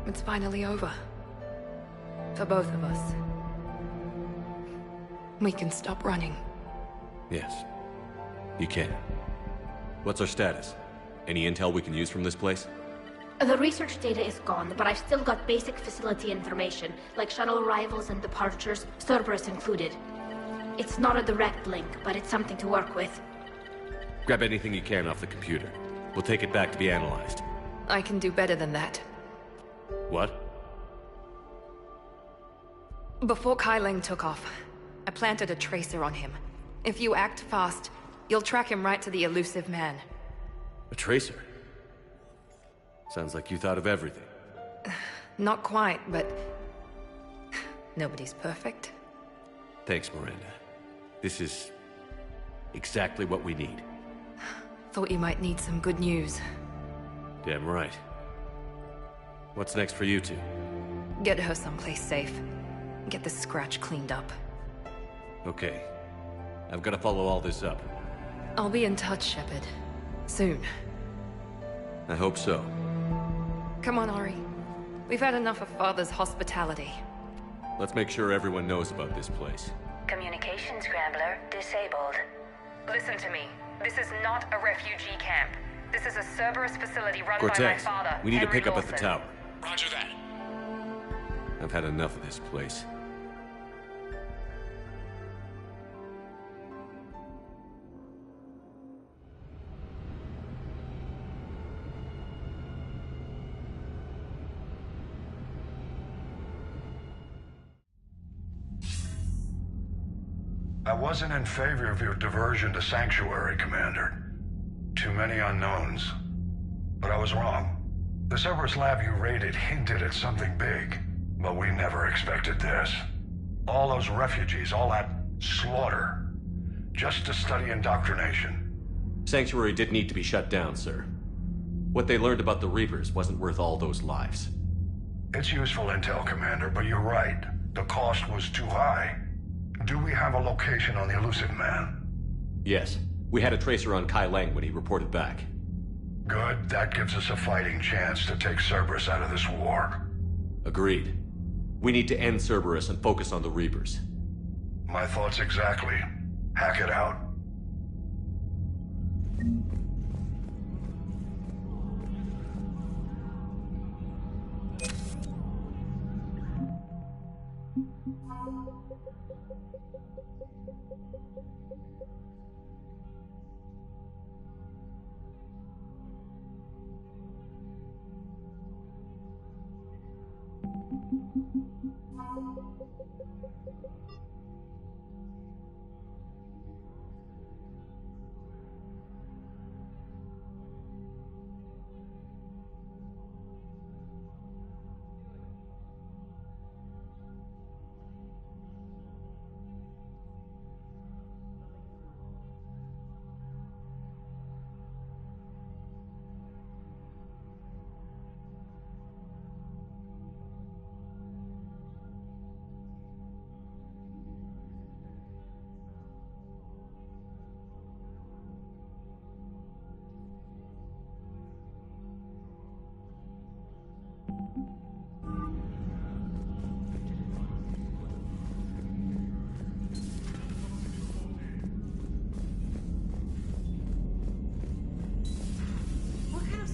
It's finally over. For both of us. We can stop running. Yes. You can. What's our status? Any intel we can use from this place? The research data is gone, but I've still got basic facility information, like shuttle arrivals and departures, Cerberus included. It's not a direct link, but it's something to work with. Grab anything you can off the computer. We'll take it back to be analyzed. I can do better than that. What? Before Kai Leng took off, I planted a tracer on him. If you act fast, you'll track him right to the Illusive Man. A tracer? Sounds like you thought of everything. Not quite, but... nobody's perfect. Thanks, Miranda. This is... exactly what we need. Thought you might need some good news. Damn right. What's next for you two? Get her someplace safe. Get the scratch cleaned up. Okay. I've got to follow all this up. I'll be in touch, Shepard. Soon. I hope so. Come on, Ori. We've had enough of Father's hospitality. Let's make sure everyone knows about this place. Communication scrambler disabled. Listen to me. This is not a refugee camp. This is a Cerberus facility run by my Cortez, father, we need to Henry pick up at the Lawson. tower. Roger that. I've had enough of this place. I wasn't in favor of your diversion to Sanctuary, Commander. Too many unknowns. But I was wrong. The Cerberus lab you raided hinted at something big, but we never expected this. All those refugees, all that slaughter, just to study indoctrination. Sanctuary did need to be shut down, sir. What they learned about the Reapers wasn't worth all those lives. It's useful intel, Commander, but you're right. The cost was too high. Do we have a location on the Elusive Man? Yes. We had a tracer on Kai Lang when he reported back. Good. That gives us a fighting chance to take Cerberus out of this war. Agreed. We need to end Cerberus and focus on the Reapers. My thoughts exactly. Hack it out.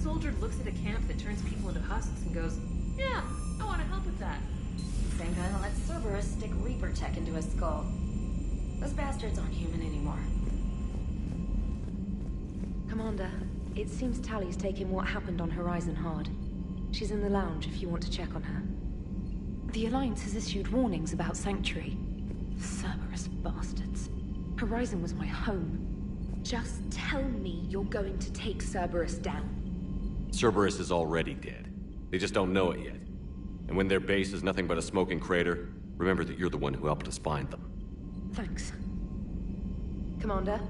Soldier looks at a camp that turns people into husks and goes, yeah, I want to help with that. Same guy that lets Cerberus stick Reaper tech into his skull. Those bastards aren't human anymore. Commander, it seems Tally's taking what happened on Horizon hard. She's in the lounge if you want to check on her. The Alliance has issued warnings about Sanctuary. Cerberus bastards. Horizon was my home. Just tell me you're going to take Cerberus down. Cerberus is already dead. They just don't know it yet. And when their base is nothing but a smoking crater, remember that you're the one who helped us find them. Thanks. Commander?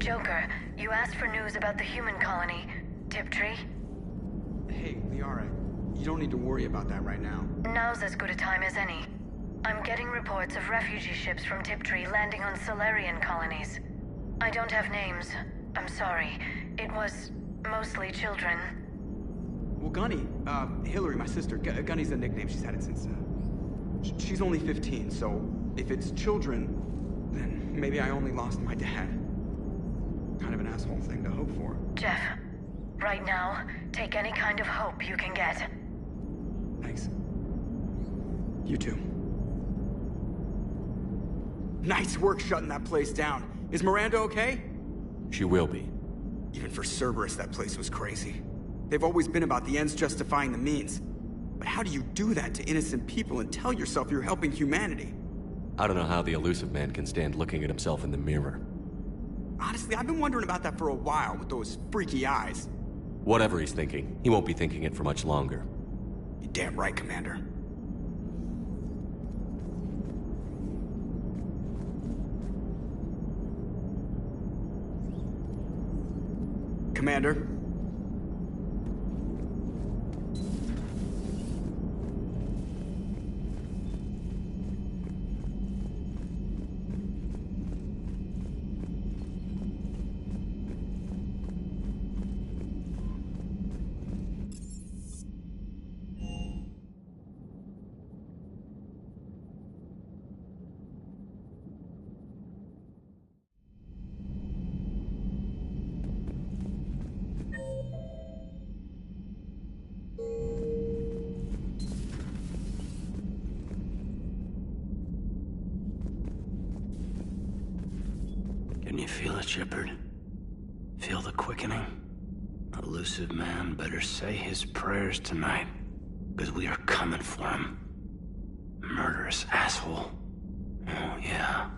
Joker, you asked for news about the human colony. Tiptree? Hey, Liara, you don't need to worry about that right now. Now's as good a time as any. I'm getting reports of refugee ships from Tiptree landing on Solarian colonies. I don't have names. I'm sorry. It was mostly children. Well, Gunny, Hillary, my sister, Gunny's a nickname. She's had it since, she's only 15, so if it's children, then maybe I only lost my dad. Kind of an asshole thing to hope for. Jeff, right now, take any kind of hope you can get. Thanks. You too. Nice work shutting that place down. Is Miranda okay? She will be. Even for Cerberus, that place was crazy. They've always been about the ends justifying the means. But how do you do that to innocent people and tell yourself you're helping humanity? I don't know how the Illusive Man can stand looking at himself in the mirror. Honestly, I've been wondering about that for a while with those freaky eyes. Whatever he's thinking, he won't be thinking it for much longer. You're damn right, Commander. Commander? Can you feel it, Shepard? Feel the quickening? Illusive Man better say his prayers tonight, because we are coming for him. Murderous asshole. Oh, yeah.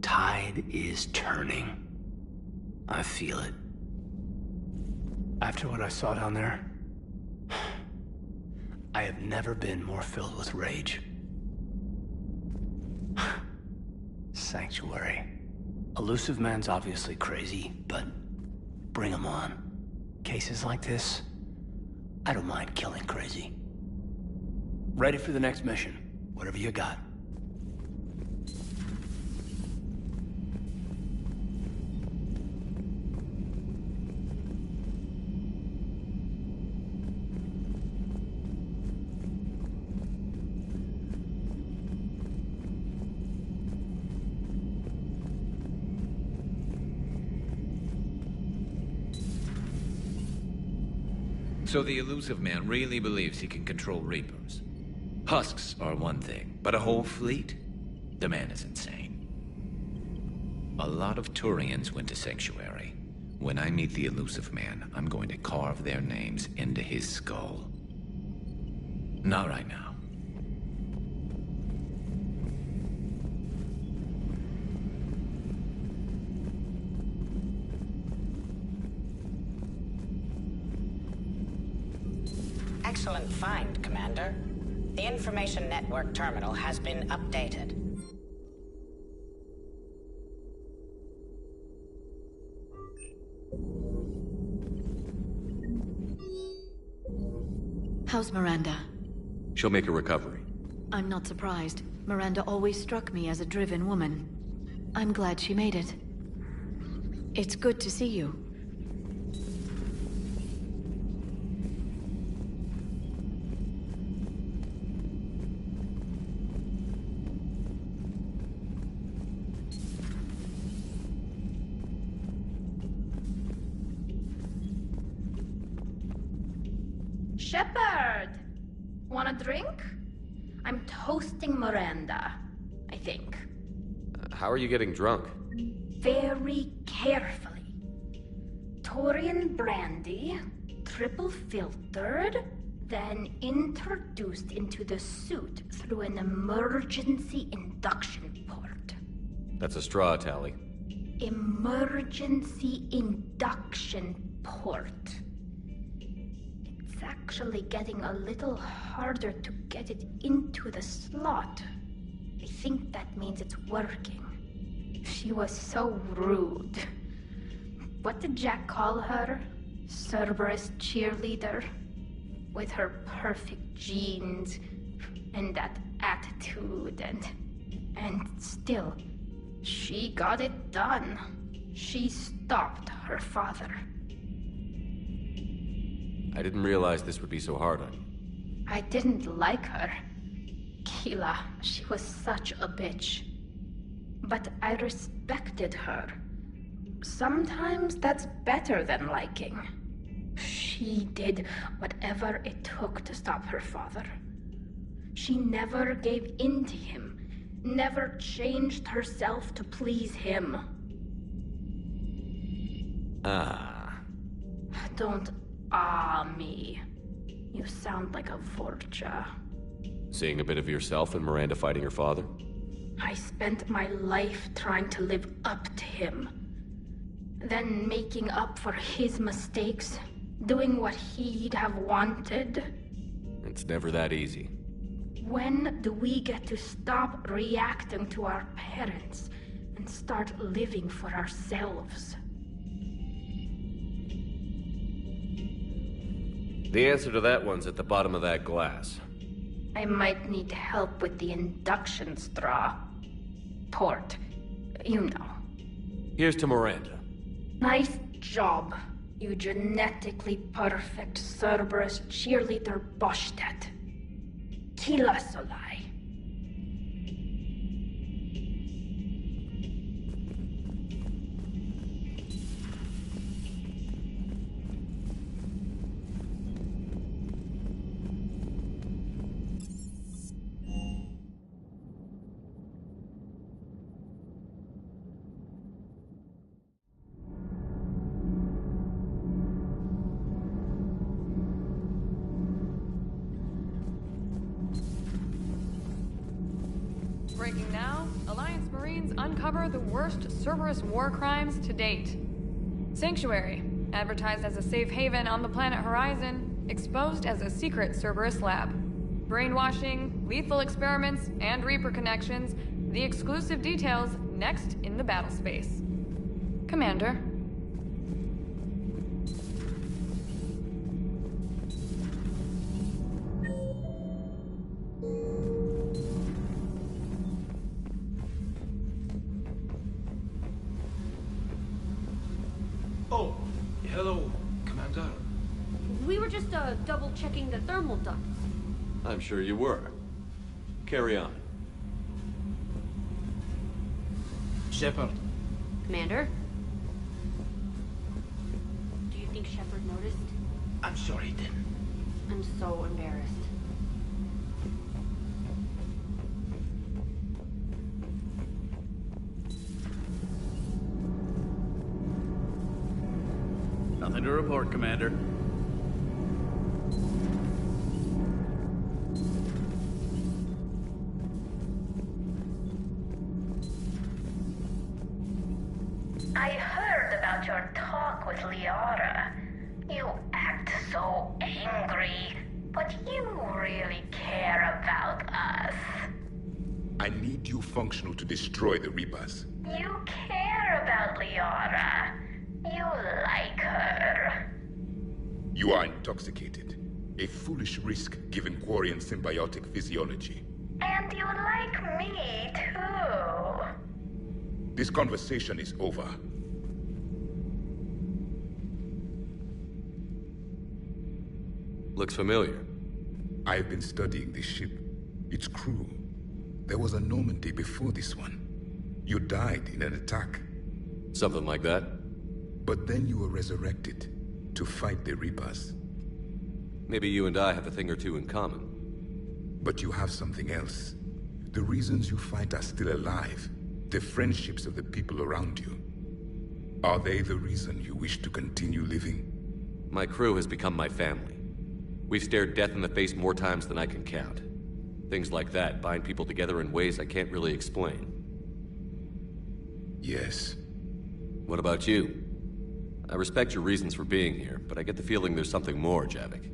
Tide is turning. I feel it. After what I saw down there, I have never been more filled with rage. Sanctuary. Illusive Man's obviously crazy, but bring him on. Cases like this, I don't mind killing crazy. Ready for the next mission, whatever you got. So the Illusive Man really believes he can control Reapers. Husks are one thing, but a whole fleet? The man is insane. A lot of Turians went to Sanctuary. When I meet the Illusive Man, I'm going to carve their names into his skull. Not right now. Excellent find, Commander. The Information Network terminal has been updated. How's Miranda? She'll make a recovery. I'm not surprised. Miranda always struck me as a driven woman. I'm glad she made it. It's good to see you. Shepard! Want a drink? I'm toasting Miranda, I think. How are you getting drunk? Very carefully. Turian brandy, triple filtered, then introduced into the suit through an emergency induction port. That's a straw, Tali. Emergency induction port. It's actually getting a little harder to get it into the slot. I think that means it's working. She was so rude. What did Jack call her? Cerberus cheerleader? With her perfect genes and that attitude and still, she got it done. She stopped her father. I didn't realize this would be so hard on you. I didn't like her. Keela, she was such a bitch. But I respected her. Sometimes that's better than liking. She did whatever it took to stop her father. She never gave in to him, never changed herself to please him. Don't me. You sound like a Vorcha. Seeing a bit of yourself in Miranda fighting her father? I spent my life trying to live up to him. Then making up for his mistakes, doing what he'd have wanted. It's never that easy. When do we get to stop reacting to our parents and start living for ourselves? The answer to that one's at the bottom of that glass. I might need help with the induction straw. Port. You know. Here's to Miranda. Nice job, you genetically perfect Cerberus cheerleader Boshtet. Kila Solai. Breaking now, Alliance Marines uncover the worst Cerberus war crimes to date. Sanctuary, advertised as a safe haven on the planet Horizon, exposed as a secret Cerberus lab. Brainwashing, lethal experiments, and Reaper connections, the exclusive details next in the battle space. Commander. Oh, hello, Commander. We were just double-checking the thermal ducts. I'm sure you were. Carry on. Shepard. Commander? Do you think Shepard noticed? I'm sure he didn't. I'm so embarrassed. Nothing to report, Commander. I heard about your talk with Liara. You act so angry, but you really care about us. I need you functional to destroy the Reapers. You care about Liara. You like her. You are intoxicated. A foolish risk given Quarian symbiotic physiology. And you like me, too. This conversation is over. Looks familiar. I have been studying this ship. Its crew. There was a Normandy before this one. You died in an attack. Something like that? But then you were resurrected to fight the Reapers. Maybe you and I have a thing or two in common. But you have something else. The reasons you fight are still alive. The friendships of the people around you. Are they the reason you wish to continue living? My crew has become my family. We've stared death in the face more times than I can count. Things like that bind people together in ways I can't really explain. Yes. What about you? I respect your reasons for being here, but I get the feeling there's something more, Javik.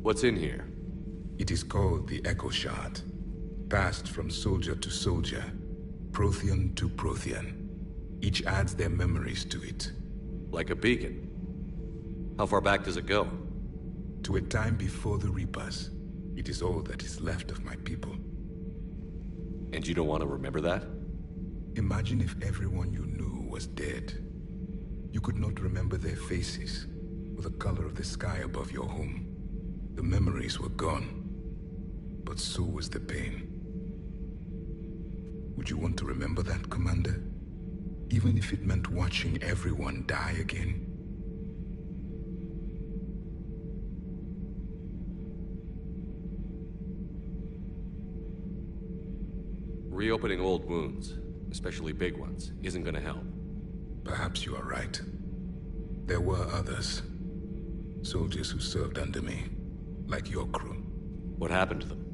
What's in here? It is called the Echo Shard. Passed from soldier to soldier. Prothean to Prothean. Each adds their memories to it. Like a beacon. How far back does it go? To a time before the Reapers. It is all that is left of my people. And you don't want to remember that? Imagine if everyone you knew was dead. You could not remember their faces, or the color of the sky above your home. The memories were gone, but so was the pain. Would you want to remember that, Commander? Even if it meant watching everyone die again? Reopening old wounds, especially big ones, isn't gonna help. Perhaps you are right. There were others. Soldiers who served under me, like your crew. What happened to them?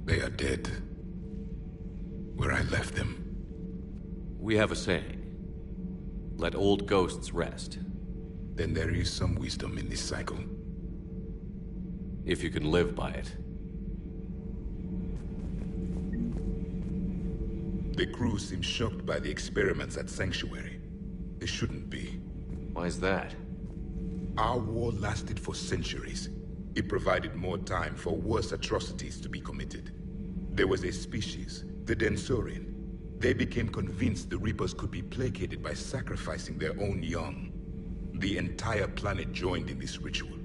They are dead. Where I left them. We have a saying. Let old ghosts rest. Then there is some wisdom in this cycle. If you can live by it. The crew seems shocked by the experiments at Sanctuary. They shouldn't be. Why is that? Our war lasted for centuries. It provided more time for worse atrocities to be committed. There was a species, the Densorian. They became convinced the Reapers could be placated by sacrificing their own young. The entire planet joined in this ritual.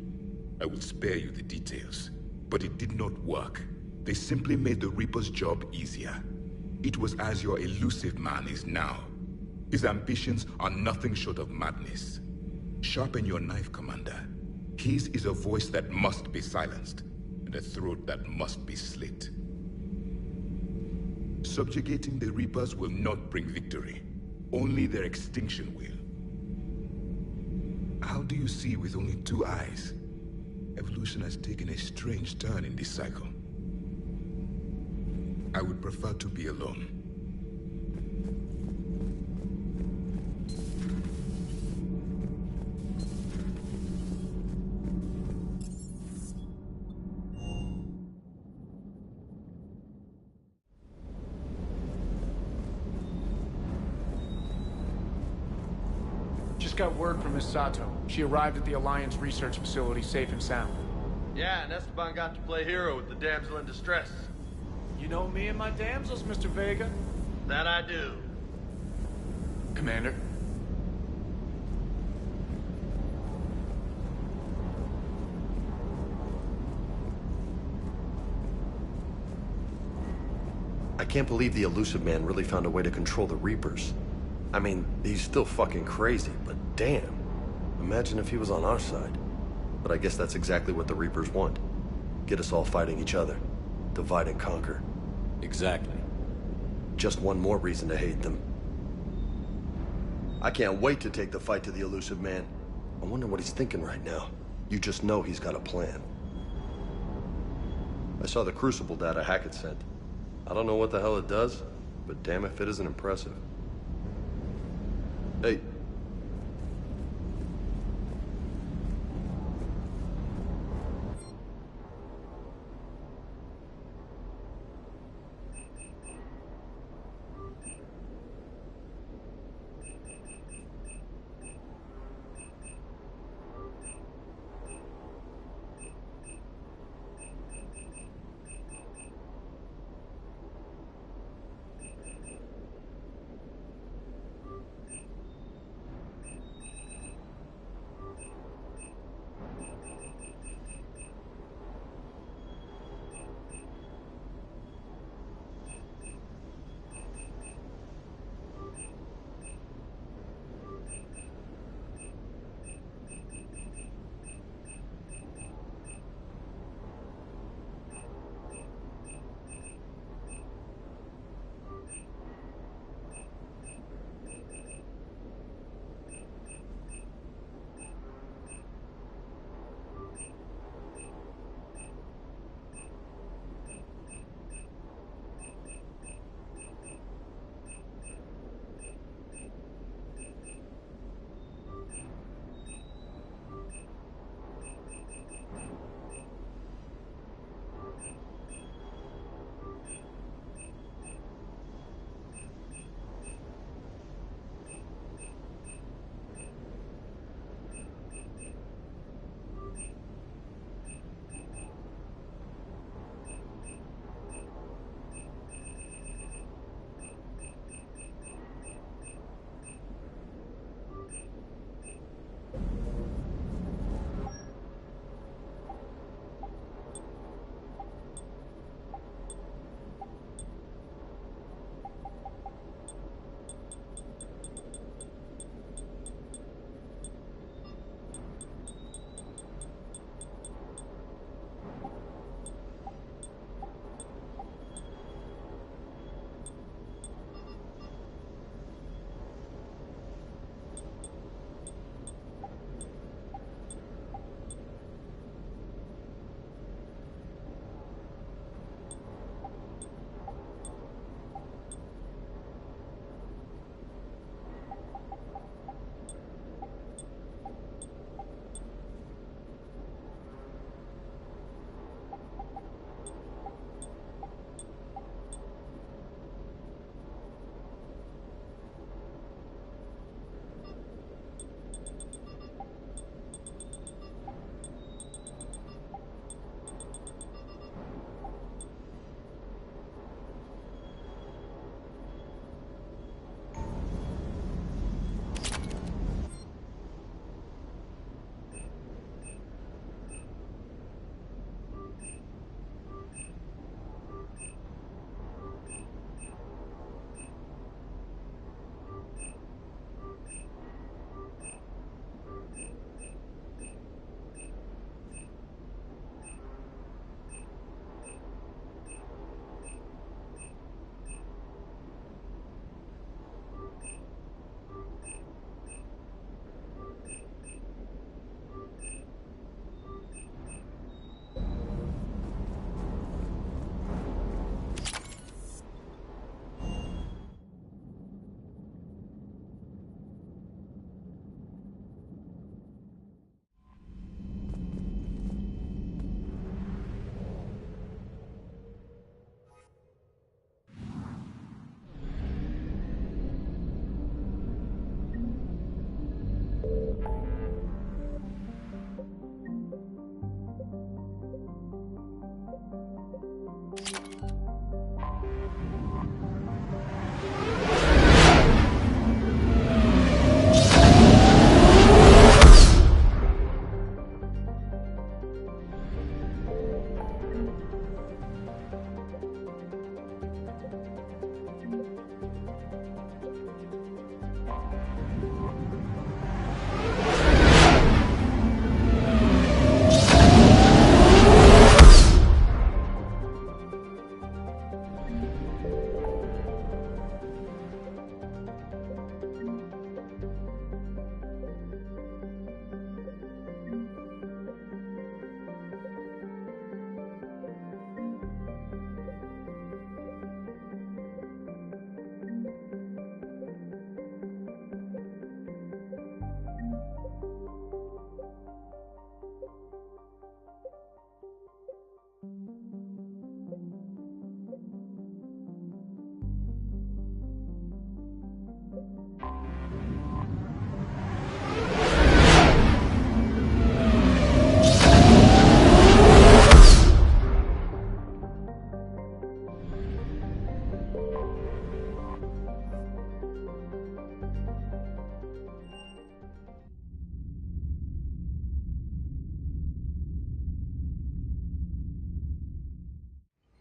I will spare you the details, but it did not work. They simply made the Reaper's job easier. It was as your elusive man is now. His ambitions are nothing short of madness. Sharpen your knife, Commander. His is a voice that must be silenced, and a throat that must be slit. Subjugating the Reapers will not bring victory. Only their extinction will. How do you see with only 2 eyes? Evolution has taken a strange turn in this cycle. I would prefer to be alone. Just got word from Miss Sato. She arrived at the Alliance research facility safe and sound. Yeah, and Esteban got to play hero with the damsel in distress. You know me and my damsels, Mr. Vega? That I do. Commander? I can't believe the Elusive Man really found a way to control the Reapers. I mean, he's still fucking crazy, but damn. Imagine if he was on our side. But I guess that's exactly what the Reapers want. Get us all fighting each other. Divide and conquer. Exactly. Just one more reason to hate them. I can't wait to take the fight to the Elusive Man. I wonder what he's thinking right now. You just know he's got a plan. I saw the Crucible data Hackett sent. I don't know what the hell it does, but damn if it isn't impressive. Hey.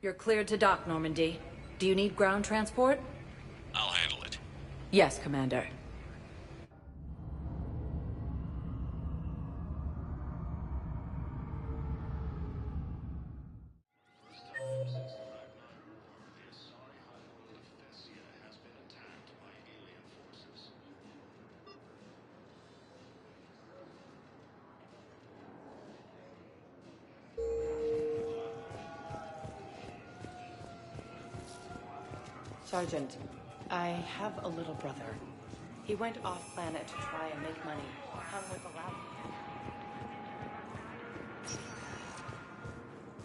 You're cleared to dock, Normandy. Do you need ground transport? I'll handle it. Yes, Commander. Sergeant, I have a little brother. He went off-planet to try and make money. Hung with a lab.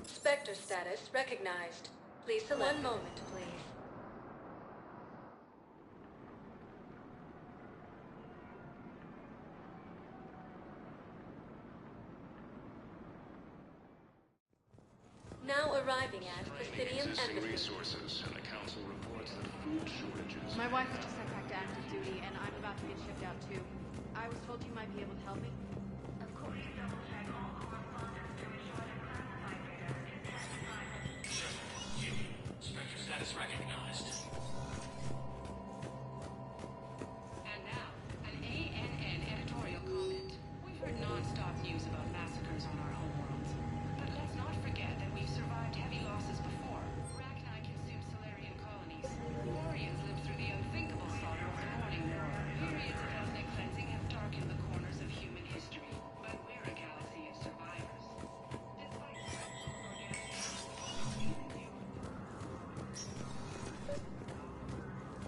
Spectre status recognized. Please select. One moment, please. Now arriving at Presidium Embassy. Resources, and the council reports that food shortages. My wife was just sent back to active duty, and I'm about to get shipped out too. I was told you might be able to help me. Of course. Spectre status recognized. And now, an ANN editorial comment. We've heard non-stop news about massacres on our homeworlds. But let's not forget that we've survived heavy losses before. Rachni consumed Solarian colonies. Quarians lived through the unthinkable slaughter of the Morning War. Periods of ethnic cleansing have darkened the corners of human history. But we're a galaxy of survivors.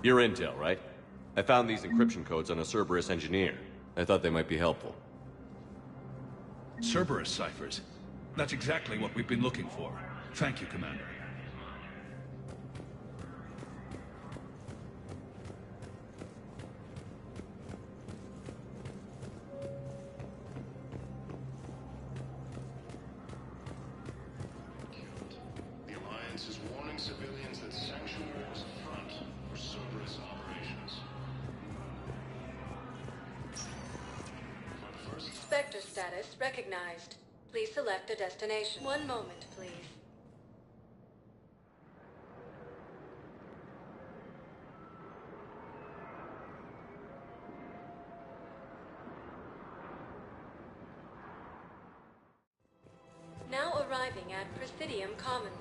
Your intel, right? I found these encryption codes on a Cerberus engineer. I thought they might be helpful. Cerberus ciphers. That's exactly what we've been looking for. Thank you, Commander. The Alliance is warning civilians that Sanctuary was a front for Cerberus operations. Spectre status recognized. Please select a destination. One moment, please. Now arriving at Presidium Commons.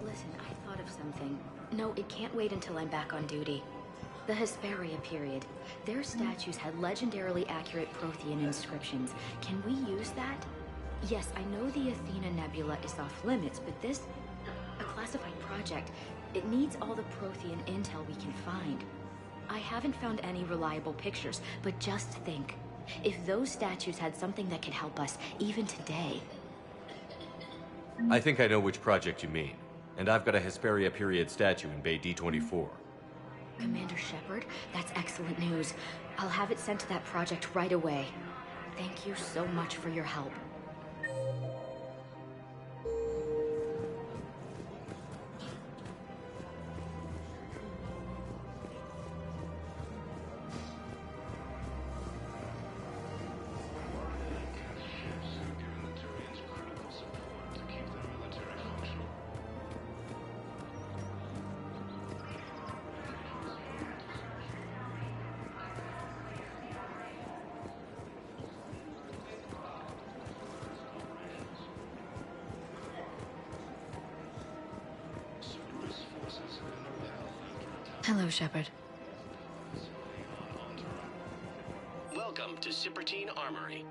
Listen, I thought of something. No, it can't wait until I'm back on duty. The Hesperia period. Their statues had legendarily accurate Prothean inscriptions. Can we use that? Yes, I know the Athena Nebula is off limits, but this... a classified project. It needs all the Prothean intel we can find. I haven't found any reliable pictures, but just think. If those statues had something that could help us, even today... I think I know which project you mean. And I've got a Hesperia period statue in Bay D24. Commander Shepard, that's excellent news. I'll have it sent to that project right away. Thank you so much for your help. Hello, Shepard. Welcome to Cipertine Armory.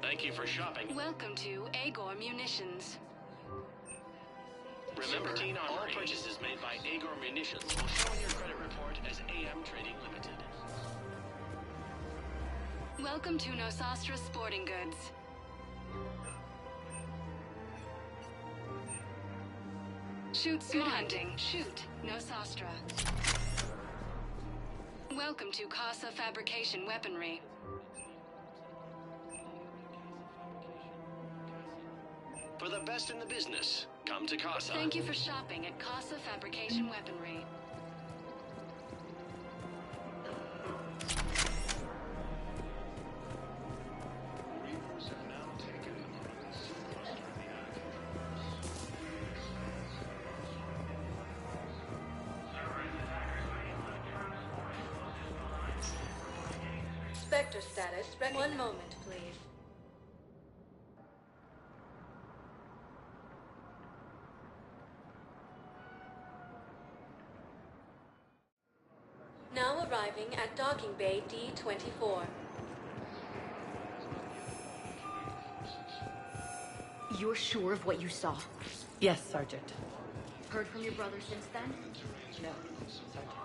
Thank you for shopping. Welcome to Agor Munitions. Remember, all purchases made by Agor Munitions will show in your credit report as AM Trading Limited. Welcome to Nosastra Sporting Goods. Shoot Good hunting. Shoot Nosastra. Welcome to Casa Fabrication Weaponry. For the best in the business, come to Casa. Thank you for shopping at Casa Fabrication Weaponry. Reapers have now taken the Maroon Spectre status. One moment, please. Now arriving at docking bay D-24. You're sure of what you saw? Yes, Sergeant. Heard from your brother since then? No, Sergeant.